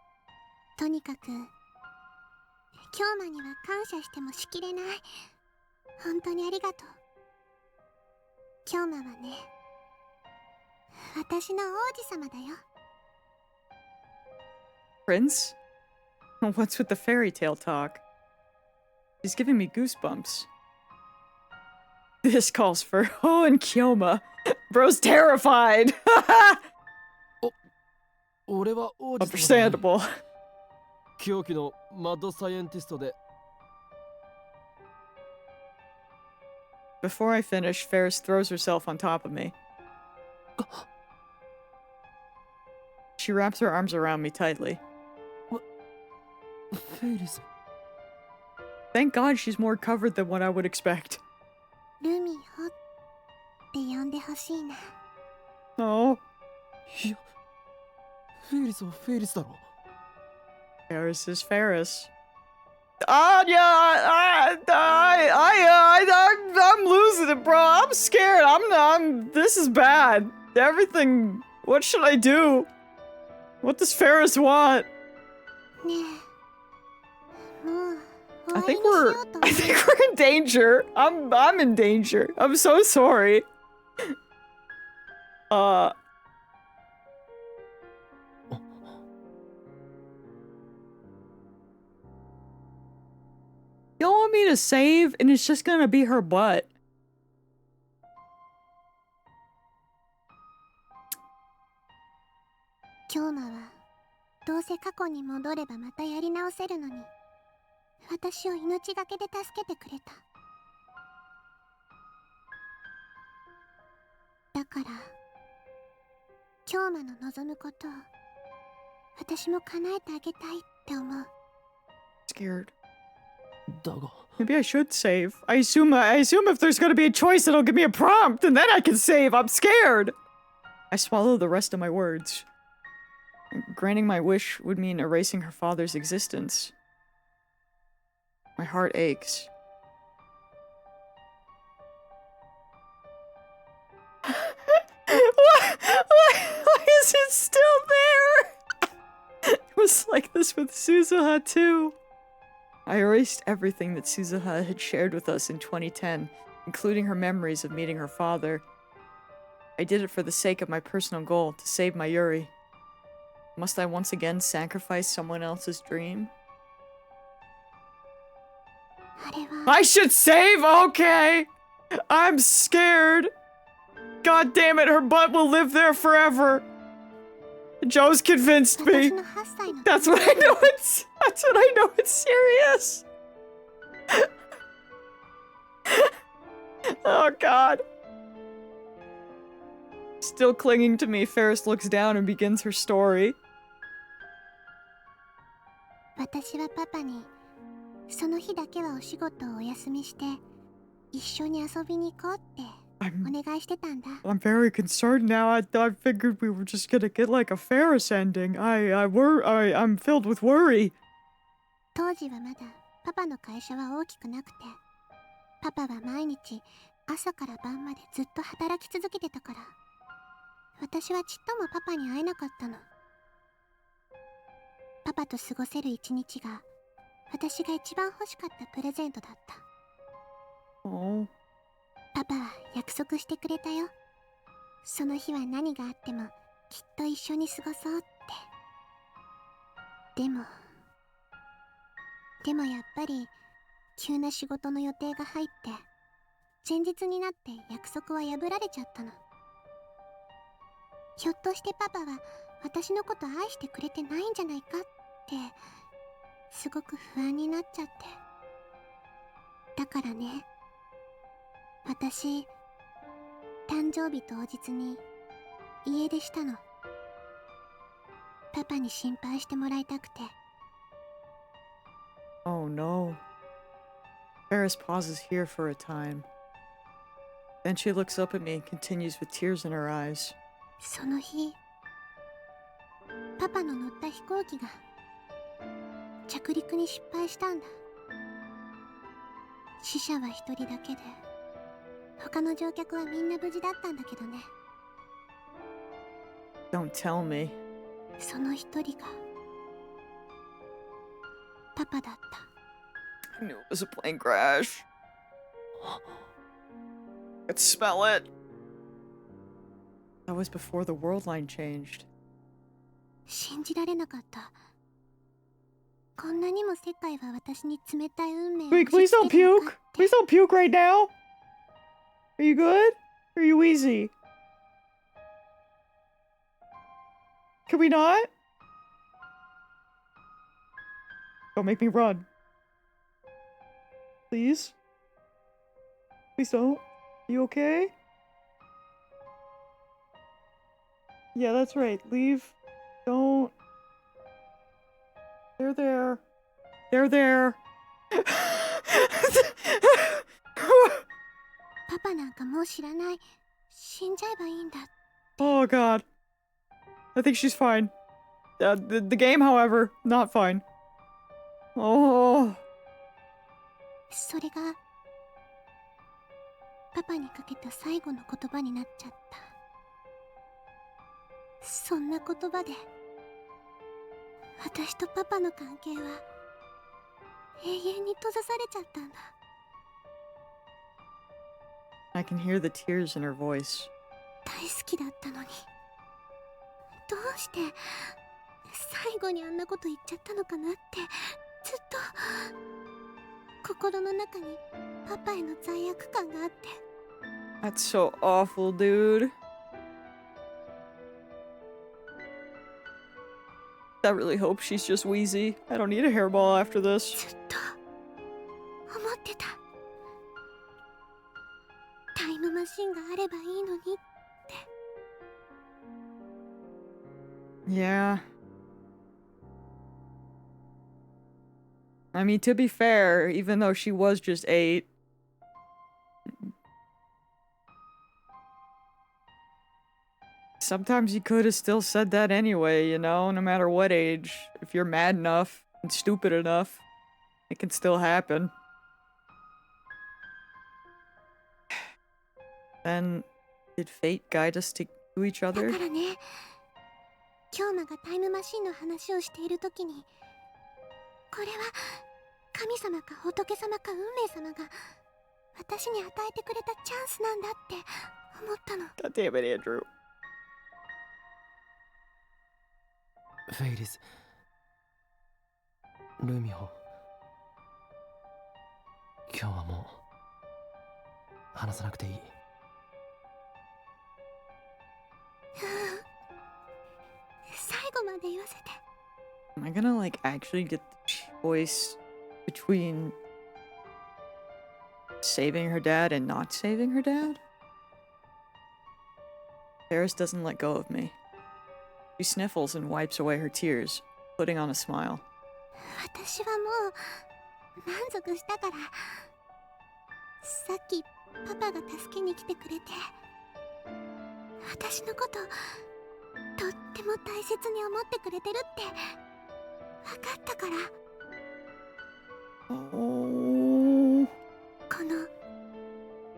とにかく京馬には感謝してもしきれない。本当にありがとう。京馬はね、私の王子様だよ。Prince? What's with the fairy tale talk? She's giving me goosebumps. This calls for Oh and Kyoma. Bro's terrified. 俺は王子様。Understandable. 狂気のマッドサイエンティストで。Before I finish, Ferris throws herself on top of me. She wraps her arms around me tightly. Thank God she's more covered than what I would expect. ルミホって呼んでほしいな。Oh. いや、フェイリスはフェイリスだろ。Ferris is Ferris. Yeah, I'm losing it, bro. I'm scared. This is bad. Everything. What should I do? What does Ferris want? ねえ、もう I think we're in danger. I'm in danger. I'm so sorry. You don't want me to save and it's just gonna be her butt. Kyomaはどうせ過去に戻ればまたやり直せるのに、私を命がけで助けてくれた。だからKyomaの望むことを私も叶えてあげたいって思う。Scared. だが。Maybe I should save. I assume if there's gonna be a choice, it'll give me a prompt, and then I can save. I'm scared. I swallow the rest of my words. Granting my wish would mean erasing her father's existence. My heart aches. Why is it still there? It was like this with Suzuha too. I erased everything that Suzuha had shared with us in 2010, including her memories of meeting her father. I did it for the sake of my personal goal, to save my Yuri. Must I once again sacrifice someone else's dream? I should save? Okay! I'm scared! God damn it, her butt will live there forever! Joe's convinced me. That's what I know it's serious. Oh god. Still clinging to me, Ferris looks down and begins her story. 私はパパにその日だけはお仕事をお休みして一緒に遊びに行こうってお願いしてたんだ。 I'm very concerned now. I figured we were just gonna get like a Ferris ending. I'm filled with worry. 当時はまだパパの会社は大きくなくて、パパは毎日朝から晩までずっと働き続けてたから、私はちっともパパに会えなかったの。パパと過ごせる一日が私が一番欲しかったプレゼントだった。 Oh. パパは約束してくれたよ。その日は何があってもきっと一緒に過ごそうって。でもやっぱり急な仕事の予定が入って前日になって約束は破られちゃったの。ひょっとしてパパは私のこと愛してくれてないんじゃないかってすごく不安になっちゃって。だからね、私誕生日当日に家出したの。パパに心配してもらいたくて。 Oh no. Ferris pauses here for a time. Then she looks up at me and continues with tears in her eyes. その日、パパの乗った飛行機が着陸に失敗したんだ。死者は一人だけで、他の乗客はみんな無事だったんだけどね。 Don't tell me. その一人がパパだった。 I knew it was a plane crash. I could smell it. That was before the world line changed. 信じられなかった。こんなにも世界は私に冷たい運命を Wait, 押 please し don't 付けるの puke. かって。 Please don't puke right now. Are you good? Are you wheezy? Can we not? Don't make me run. Please? Please don't. You okay? Yeah, that's right. Leave. Don't. They're there. They're there. パパなんかもう知らない。死んじゃえばいいんだ。 Oh god. I think she's fine. The game, however, not fine. Oh. それがパパにかけた最後の言葉になっちゃった。そんな言葉で私とパパの関係は永遠に閉ざされちゃったんだ。 I can hear the tears in her voice. 大好きだったのに、どうして最後にあんなこと言っちゃったのかなってずっと心の中にパパへの罪悪感があって。 That's so awful, dude. I really hope she's just wheezy. I don't need a hairball after this. ずっと思ってた。タイムマシンがあればいいのにって。 Yeah. I mean, to be fair, even though she was just 8, sometimes you could have still said that anyway, you know, no matter what age. If you're mad enough and stupid enough, it can still happen. Then, did fate guide us to each だ other? からね、京馬がタイムマシンの話をしているときに、これは神様か仏様か運命様が私に与えてくれたチャンスなんだって思ったの。 God damn it, Andrew. フェイリス、ルミホ、今日はもう話さなくていい。最後まで言わせて。 Am I gonna, like, actually get the choice between saving her dad and not saving her dad? Ferris doesn't let go of me. She sniffles and wipes away her tears, putting on a smile. 私はもう満足したから。さっきパパが助けに来てくれて、私のこととっても大切に思ってくれてるって分かったから。Oh. この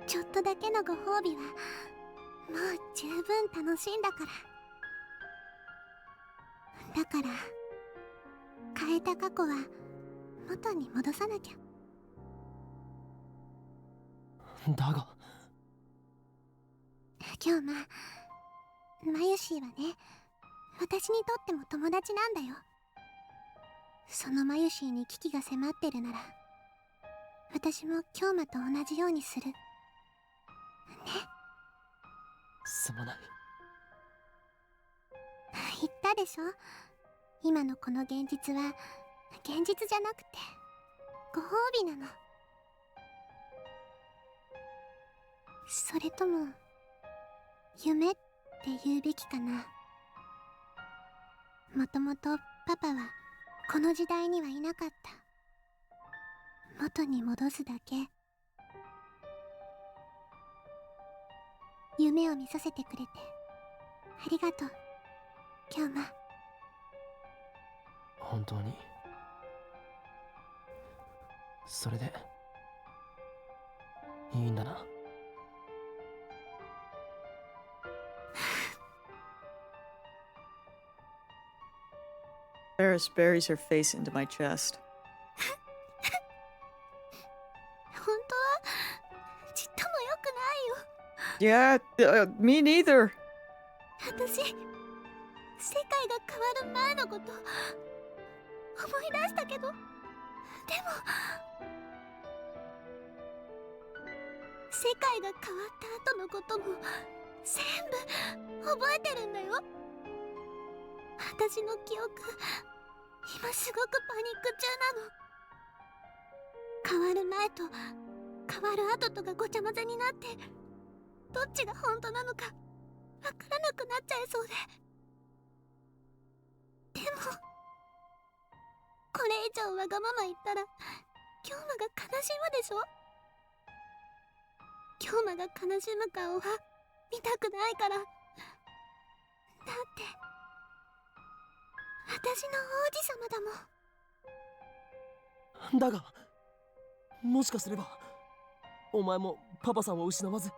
ちょっとだけのご褒美はもう十分楽しいんだから。だから変えた過去は元に戻さなきゃ。だが今日マユシーはね、私にとっても友達なんだよ。そのマユシーに危機が迫ってるなら、私も京馬と同じようにするね。すまない。言ったでしょ、今のこの現実は現実じゃなくてご褒美なの。それとも夢って言うべきかな。もともとパパはこの時代にはいなかった。元に戻すだけ。夢を見させてくれてありがとう、京馬。本当にそれでいいんだな。Ferris buries her face into my chest. 本当はちっとも良くないよ。 Yeah, me neither. 私、世界が変わる前のこと思い出したけど、でも世界が変わった後のことも全部覚えてるんだよ。私の記憶、今すごくパニック中なの。変わる前と変わる後とがごちゃ混ぜになって、どっちが本当なのかわからなくなっちゃいそうで。でもこれ以上わがまま言ったら京馬が悲しむでしょ。京馬が悲しむ顔は見たくないから。だって私の王子様だもん。だがもしかすればお前もパパさんを失わず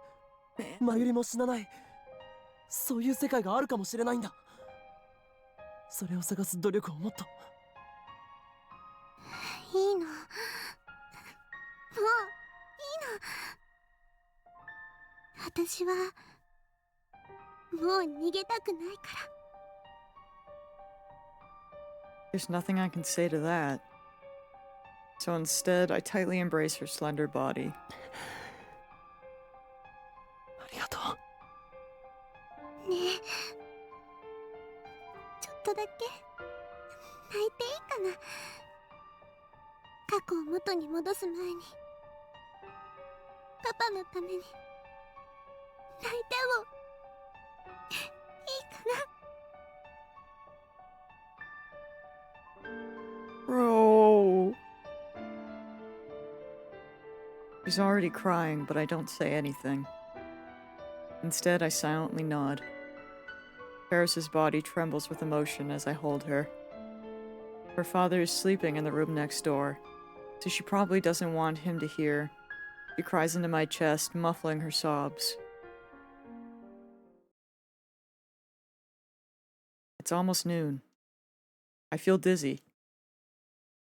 マユリも死なない、そういう世界があるかもしれないんだ。それを探す努力をもっと。いいの、もういいの。私はもう逃げたくないから。 There's nothing I can say to that. So instead, I tightly embrace her slender body. ありがとう。ねえ、ちょっとだけ泣いていいかな。過去を元に戻す前にパパのために泣いてもいいかな。 Bro. She's already crying, but I don't say anything. Instead, I silently nod. Ferris's body trembles with emotion as I hold her. Her father is sleeping in the room next door, so she probably doesn't want him to hear. She cries into my chest, muffling her sobs. It's almost noon. I feel dizzy.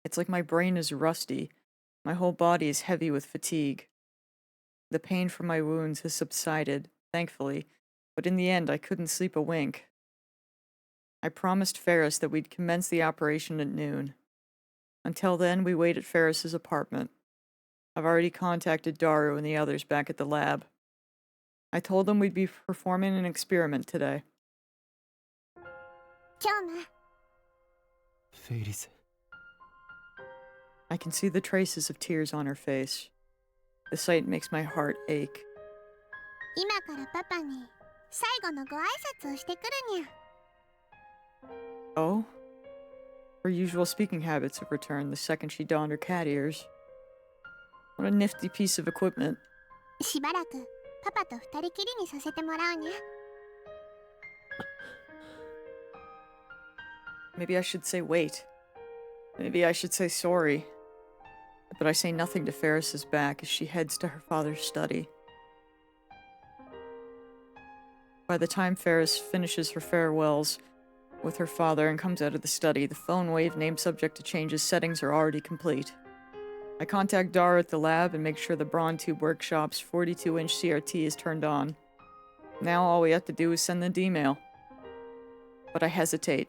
It's like my brain is rusty. My whole body is heavy with fatigue. The pain from my wounds has subsided, thankfully, but in the end I couldn't sleep a wink. I promised Ferris that we'd commence the operation at noon. Until then, we wait at Ferris's apartment. I've already contacted Daru and the others back at the lab. I told them we'd be performing an experiment today. 京馬、フェイリス。 I can see the traces of tears on her face. The sight makes my heart ache. 今からパパに最後のご挨拶をしてくるにゃ。 Oh? Her usual speaking habits have returned the second she donned her cat ears. What a nifty piece of equipment. しばらくパパと二人きりにさせてもらうにゃ。 Maybe I should say wait. Maybe I should say sorry. But I say nothing to Ferris's back as she heads to her father's study. By the time Ferris finishes her farewells with her father and comes out of the study, the phone wave named subject to changes settings are already complete. I contact Dara at the lab and make sure the Braun Tube Workshop's 42-inch CRT is turned on. Now all we have to do is send the email. But I hesitate.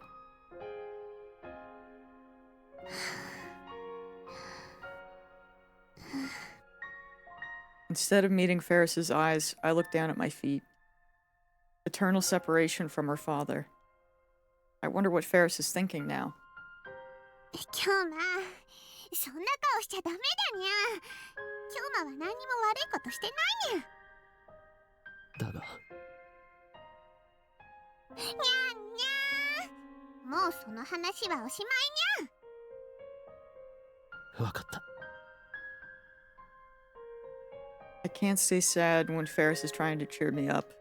Instead of meeting Ferris's eyes, I look down at my feet. Eternal separation from her father. I wonder what Ferris is thinking now. 今日まあそんな顔しちゃダメだにゃ。今日まは何にも悪いことしてないにゃ。だがにゃんにゃー。もうその話はおしまいにゃ。分かった。I can't stay sad when Ferris is trying to cheer me up.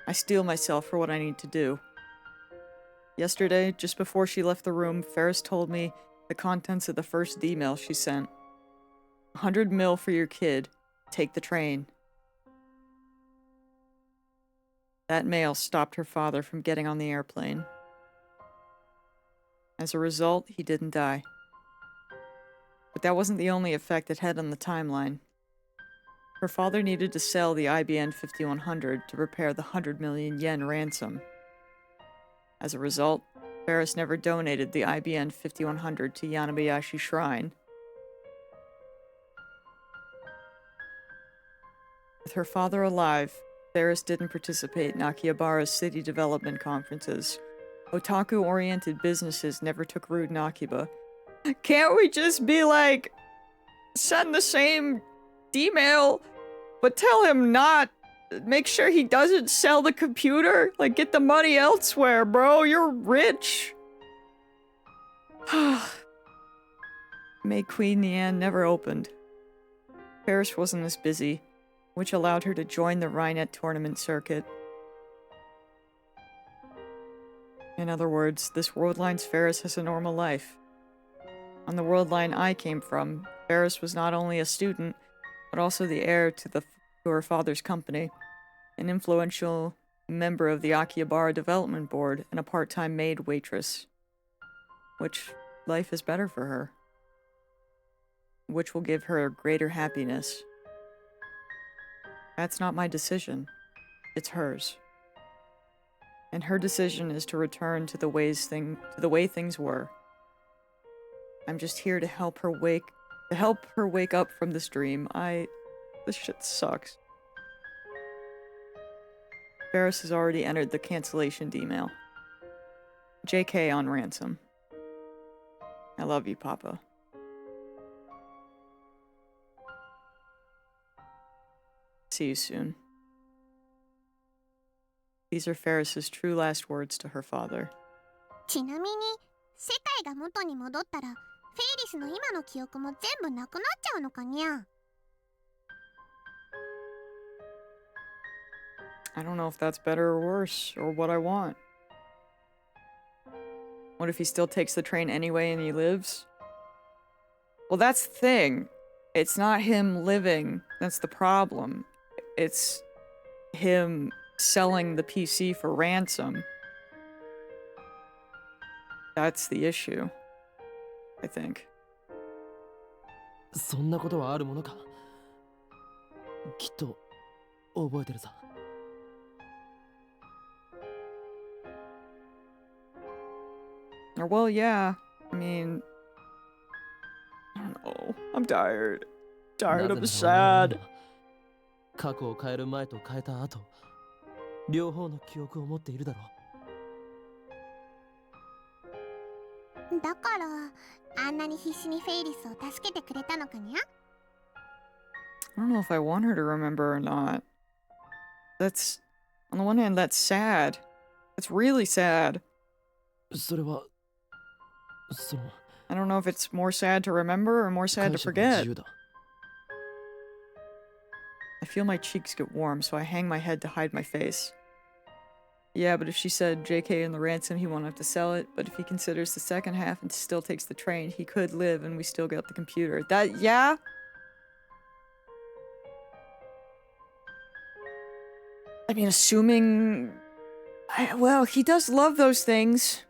I steel myself for what I need to do. Yesterday, just before she left the room, Ferris told me the contents of the first email she sent. 100 mil for your kid. Take the train. That mail stopped her father from getting on the airplane. As a result, he didn't die. But that wasn't the only effect it had on the timeline. Her father needed to sell the IBN 5100 to repair the 100 million yen ransom. As a result, Ferris never donated the IBN 5100 to Yanabayashi Shrine. With her father alive, Ferris didn't participate in Akihabara's city development conferences. Otaku-oriented businesses never took root in Akiba. Can't we just be like, send the same email, but tell him not, make sure he doesn't sell the computer? Like, get the money elsewhere, bro, you're rich. May Queen Nian never opened. Ferris wasn't as busy, which allowed her to join the Rhinet tournament circuit. In other words, this world line's Ferris has a normal life. On the world line I came from, Ferris was not only a student, but also the heir to her father's company, an influential member of the Akihabara Development Board, and a part-time maid waitress. Which life is better for her. Which will give her greater happiness. That's not my decision. It's hers. And her decision is to return to the way things were. I'm just here to help her wake up from this dream. This shit sucks. Ferris has already entered the cancellation email. JK on ransom. I love you, Papa. See you soon. These are Ferris's true last words to her father. ちなみに世界が元に戻ったらフェイリスの今の記憶も全部なくなっちゃうのかにゃ。 I don't know if that's better or worse, or what I want. What if he still takes the train anyway and he lives? Well, that's the thing. It's not him living that's the problem. It's him selling the PC for ransom. That's the issue, I think. そんなことはあるものか。きっと覚えてるさ。Well, yeah. I mean, I don't know. I'm tired. Tired of the sad. 過去を変える前と変えた後、両方の記憶を持っているだろう。だからあんなに必死にフェイリスを助けてくれたのかにゃ。 I don't know if I want her to remember or not. That's, on the one hand, that's sad. That's really sad. それは、I don't know if it's more sad to remember or more sad to forget. I I feel my cheeks get warm, so I hang my head to hide my face. Yeah, but if she said JK and the ransom, he won't have to sell it. But if he considers the second half and still takes the train, he could live and we still get the computer. That, yeah? I mean, assuming... well, he does love those things.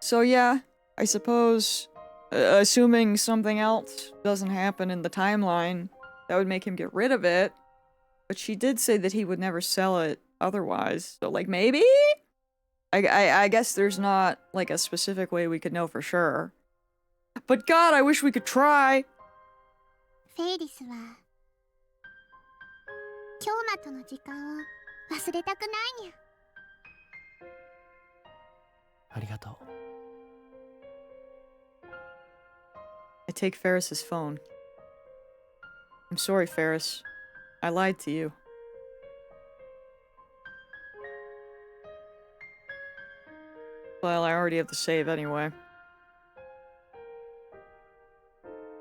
So yeah, I suppose... assuming something else doesn't happen in the timeline, that would make him get rid of it. But she did say that he would never sell it otherwise. So, like, maybe? I guess there's not, like, a specific way we could know for sure. But God, I wish we could try! フェイリスは京馬との時間を忘れたくないにゃ。ありがとう。I take Ferris's phone. I'm sorry, Ferris. I lied to you. Well, I already have the save anyway.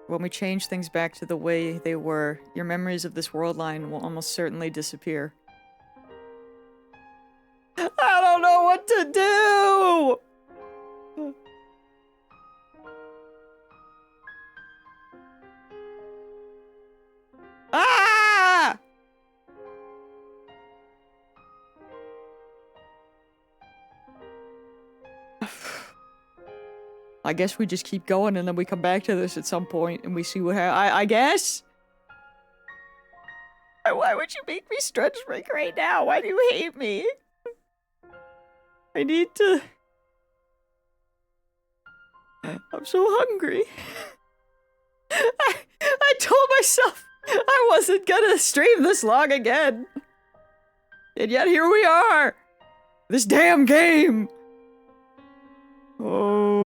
When we change things back to the way they were, your memories of this world line will almost certainly disappear. I don't know what to do! Ah! I guess we just keep going and then we come back to this at some point and we see what happens. I guess? Why would you make me stretch break right now? Why do you hate me? I need to... I'm so hungry. I told myself I wasn't gonna stream this long again. And yet here we are! This damn game! Oh...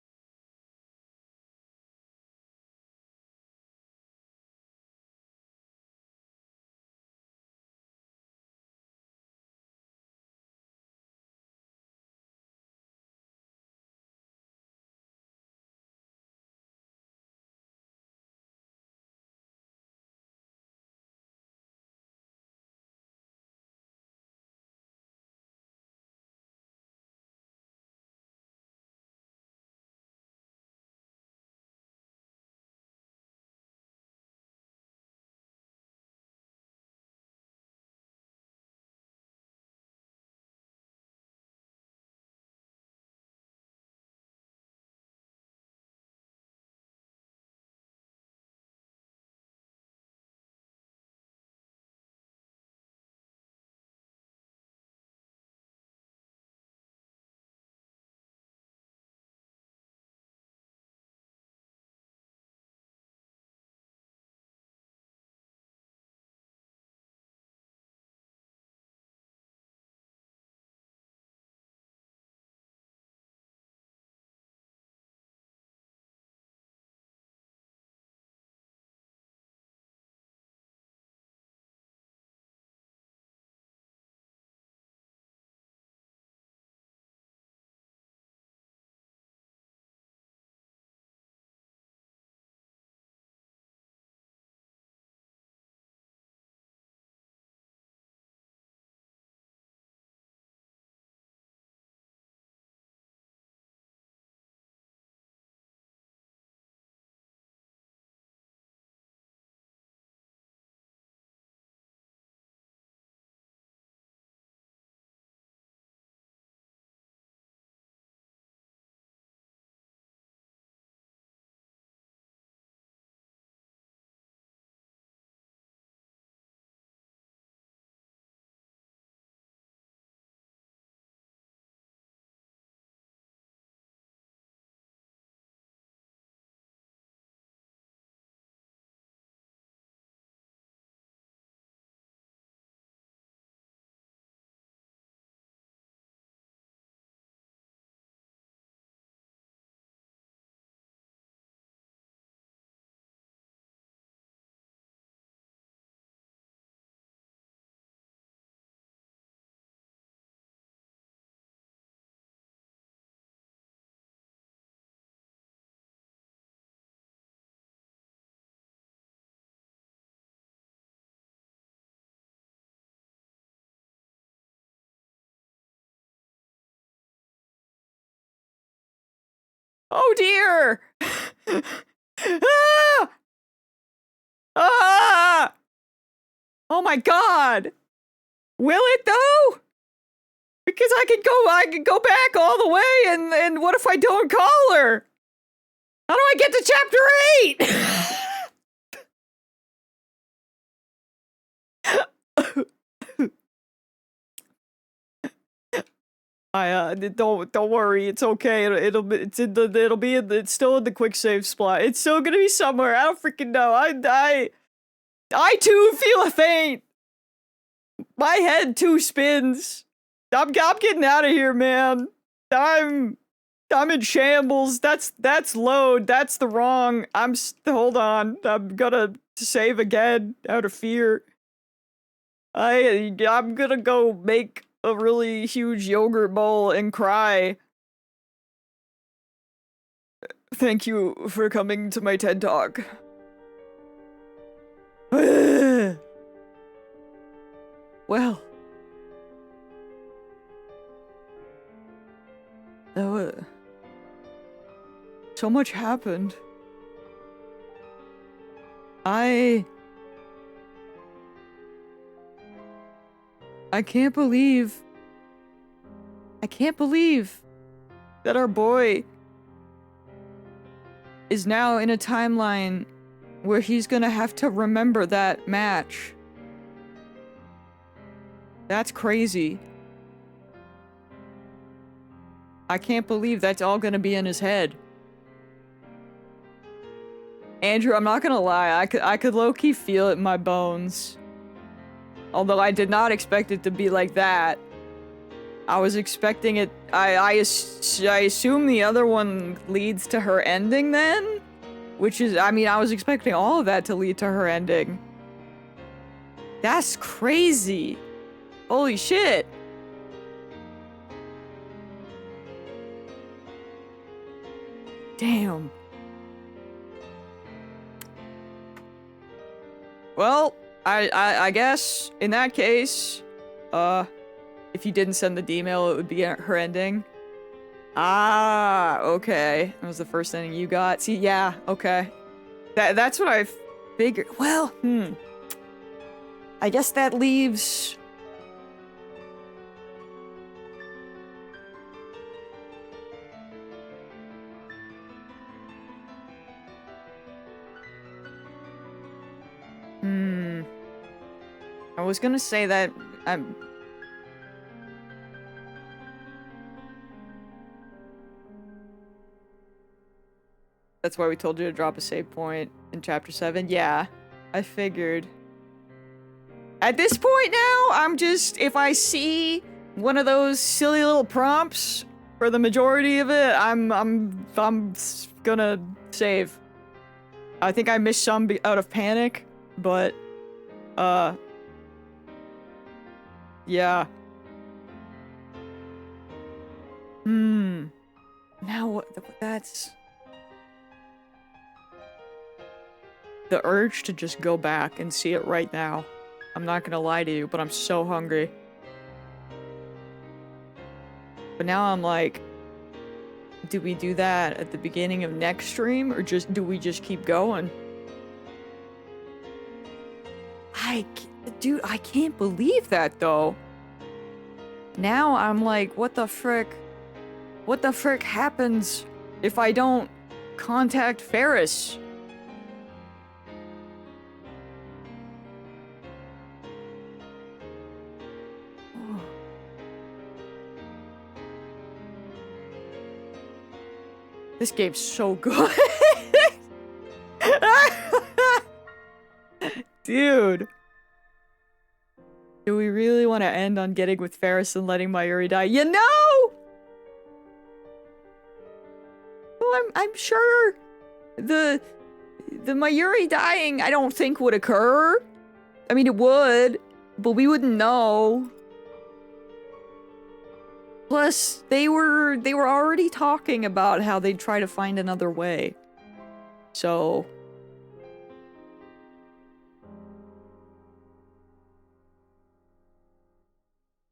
Oh dear! Ah! Ah! Oh my god! Will it though? Because I could go back all the way, and what if I don't call her? How do I get to chapter 8? Don't worry, it's okay. It's still in the quick save spot. It's still gonna be somewhere. I don't freaking know. I too feel a faint. My head too spins. I'm getting out of here, man. I'm in shambles. That's load. That's the wrong. Hold on. I'm gonna save again out of fear. I'm gonna go make a really huge yogurt bowl and cry. Thank you for coming to my TED Talk. Well. So much happened. I can't believe that our boy is now in a timeline where he's gonna have to remember that match. That's crazy. I can't believe that's all gonna be in his head. Andrew, I'm not gonna lie, I could low-key feel it in my bones. Although I did not expect it to be like that. I was expecting it. I assume the other one leads to her ending then? Which is, I mean, I was expecting all of that to lead to her ending. That's crazy. Holy shit. Damn. Well, I guess in that case, if you didn't send the email, it would be her ending. Ah, okay. That was the first ending you got. See, yeah, okay. That's what I figured. Well, I guess that leaves... I was gonna say that That's why we told you to drop a save point in chapter 7. Yeah, I figured. At this point now, I'm just, if I see one of those silly little prompts for the majority of it, I'm gonna save. I think I missed some out of panic, but yeah. Now what? That's the urge to just go back and see it right now. I'm not gonna lie to you, but I'm so hungry. But now I'm like, do we do that at the beginning of next stream, or do we just keep going? Dude, I can't believe that though. Now I'm like, what the frick? What the frick happens if I don't contact Ferris? Oh. This game's so good. Dude. Do we really want to end on getting with Ferris and letting Mayuri die? You know! Well, I'm sure the Mayuri dying I don't think would occur. I mean, it would, but we wouldn't know. Plus, they were already talking about how they'd try to find another way. So...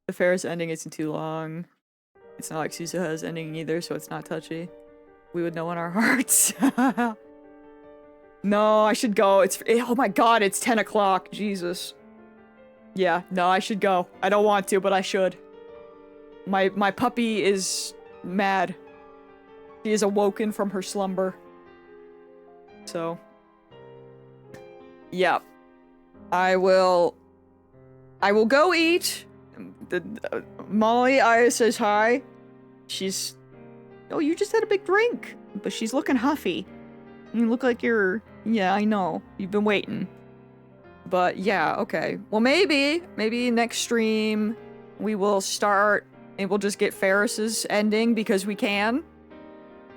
the Ferris ending isn't too long. It's not like Suzuha's ending either, so it's not touchy. we would know in our hearts. No, I should go. Oh my god, it's 10 o'clock. Jesus. Yeah, no, I should go. I don't want to, but I should. My puppy is mad. She is awoken from her slumber. So. Yeah. I will go eat. Molly, Aya says hi. She's... Oh, you just had a big drink. But she's looking huffy. You look like you're... Yeah, I know. You've been waiting. But yeah, okay. Well, maybe next stream we will start and we'll just get Ferris's ending because we can.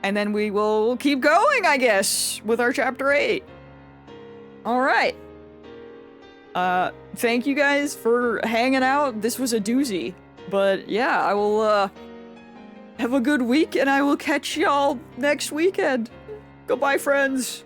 And then we will keep going, I guess, with our chapter 8. All right. Thank you guys for hanging out. This was a doozy. But yeah, I will, have a good week and I will catch y'all next weekend. Goodbye, friends.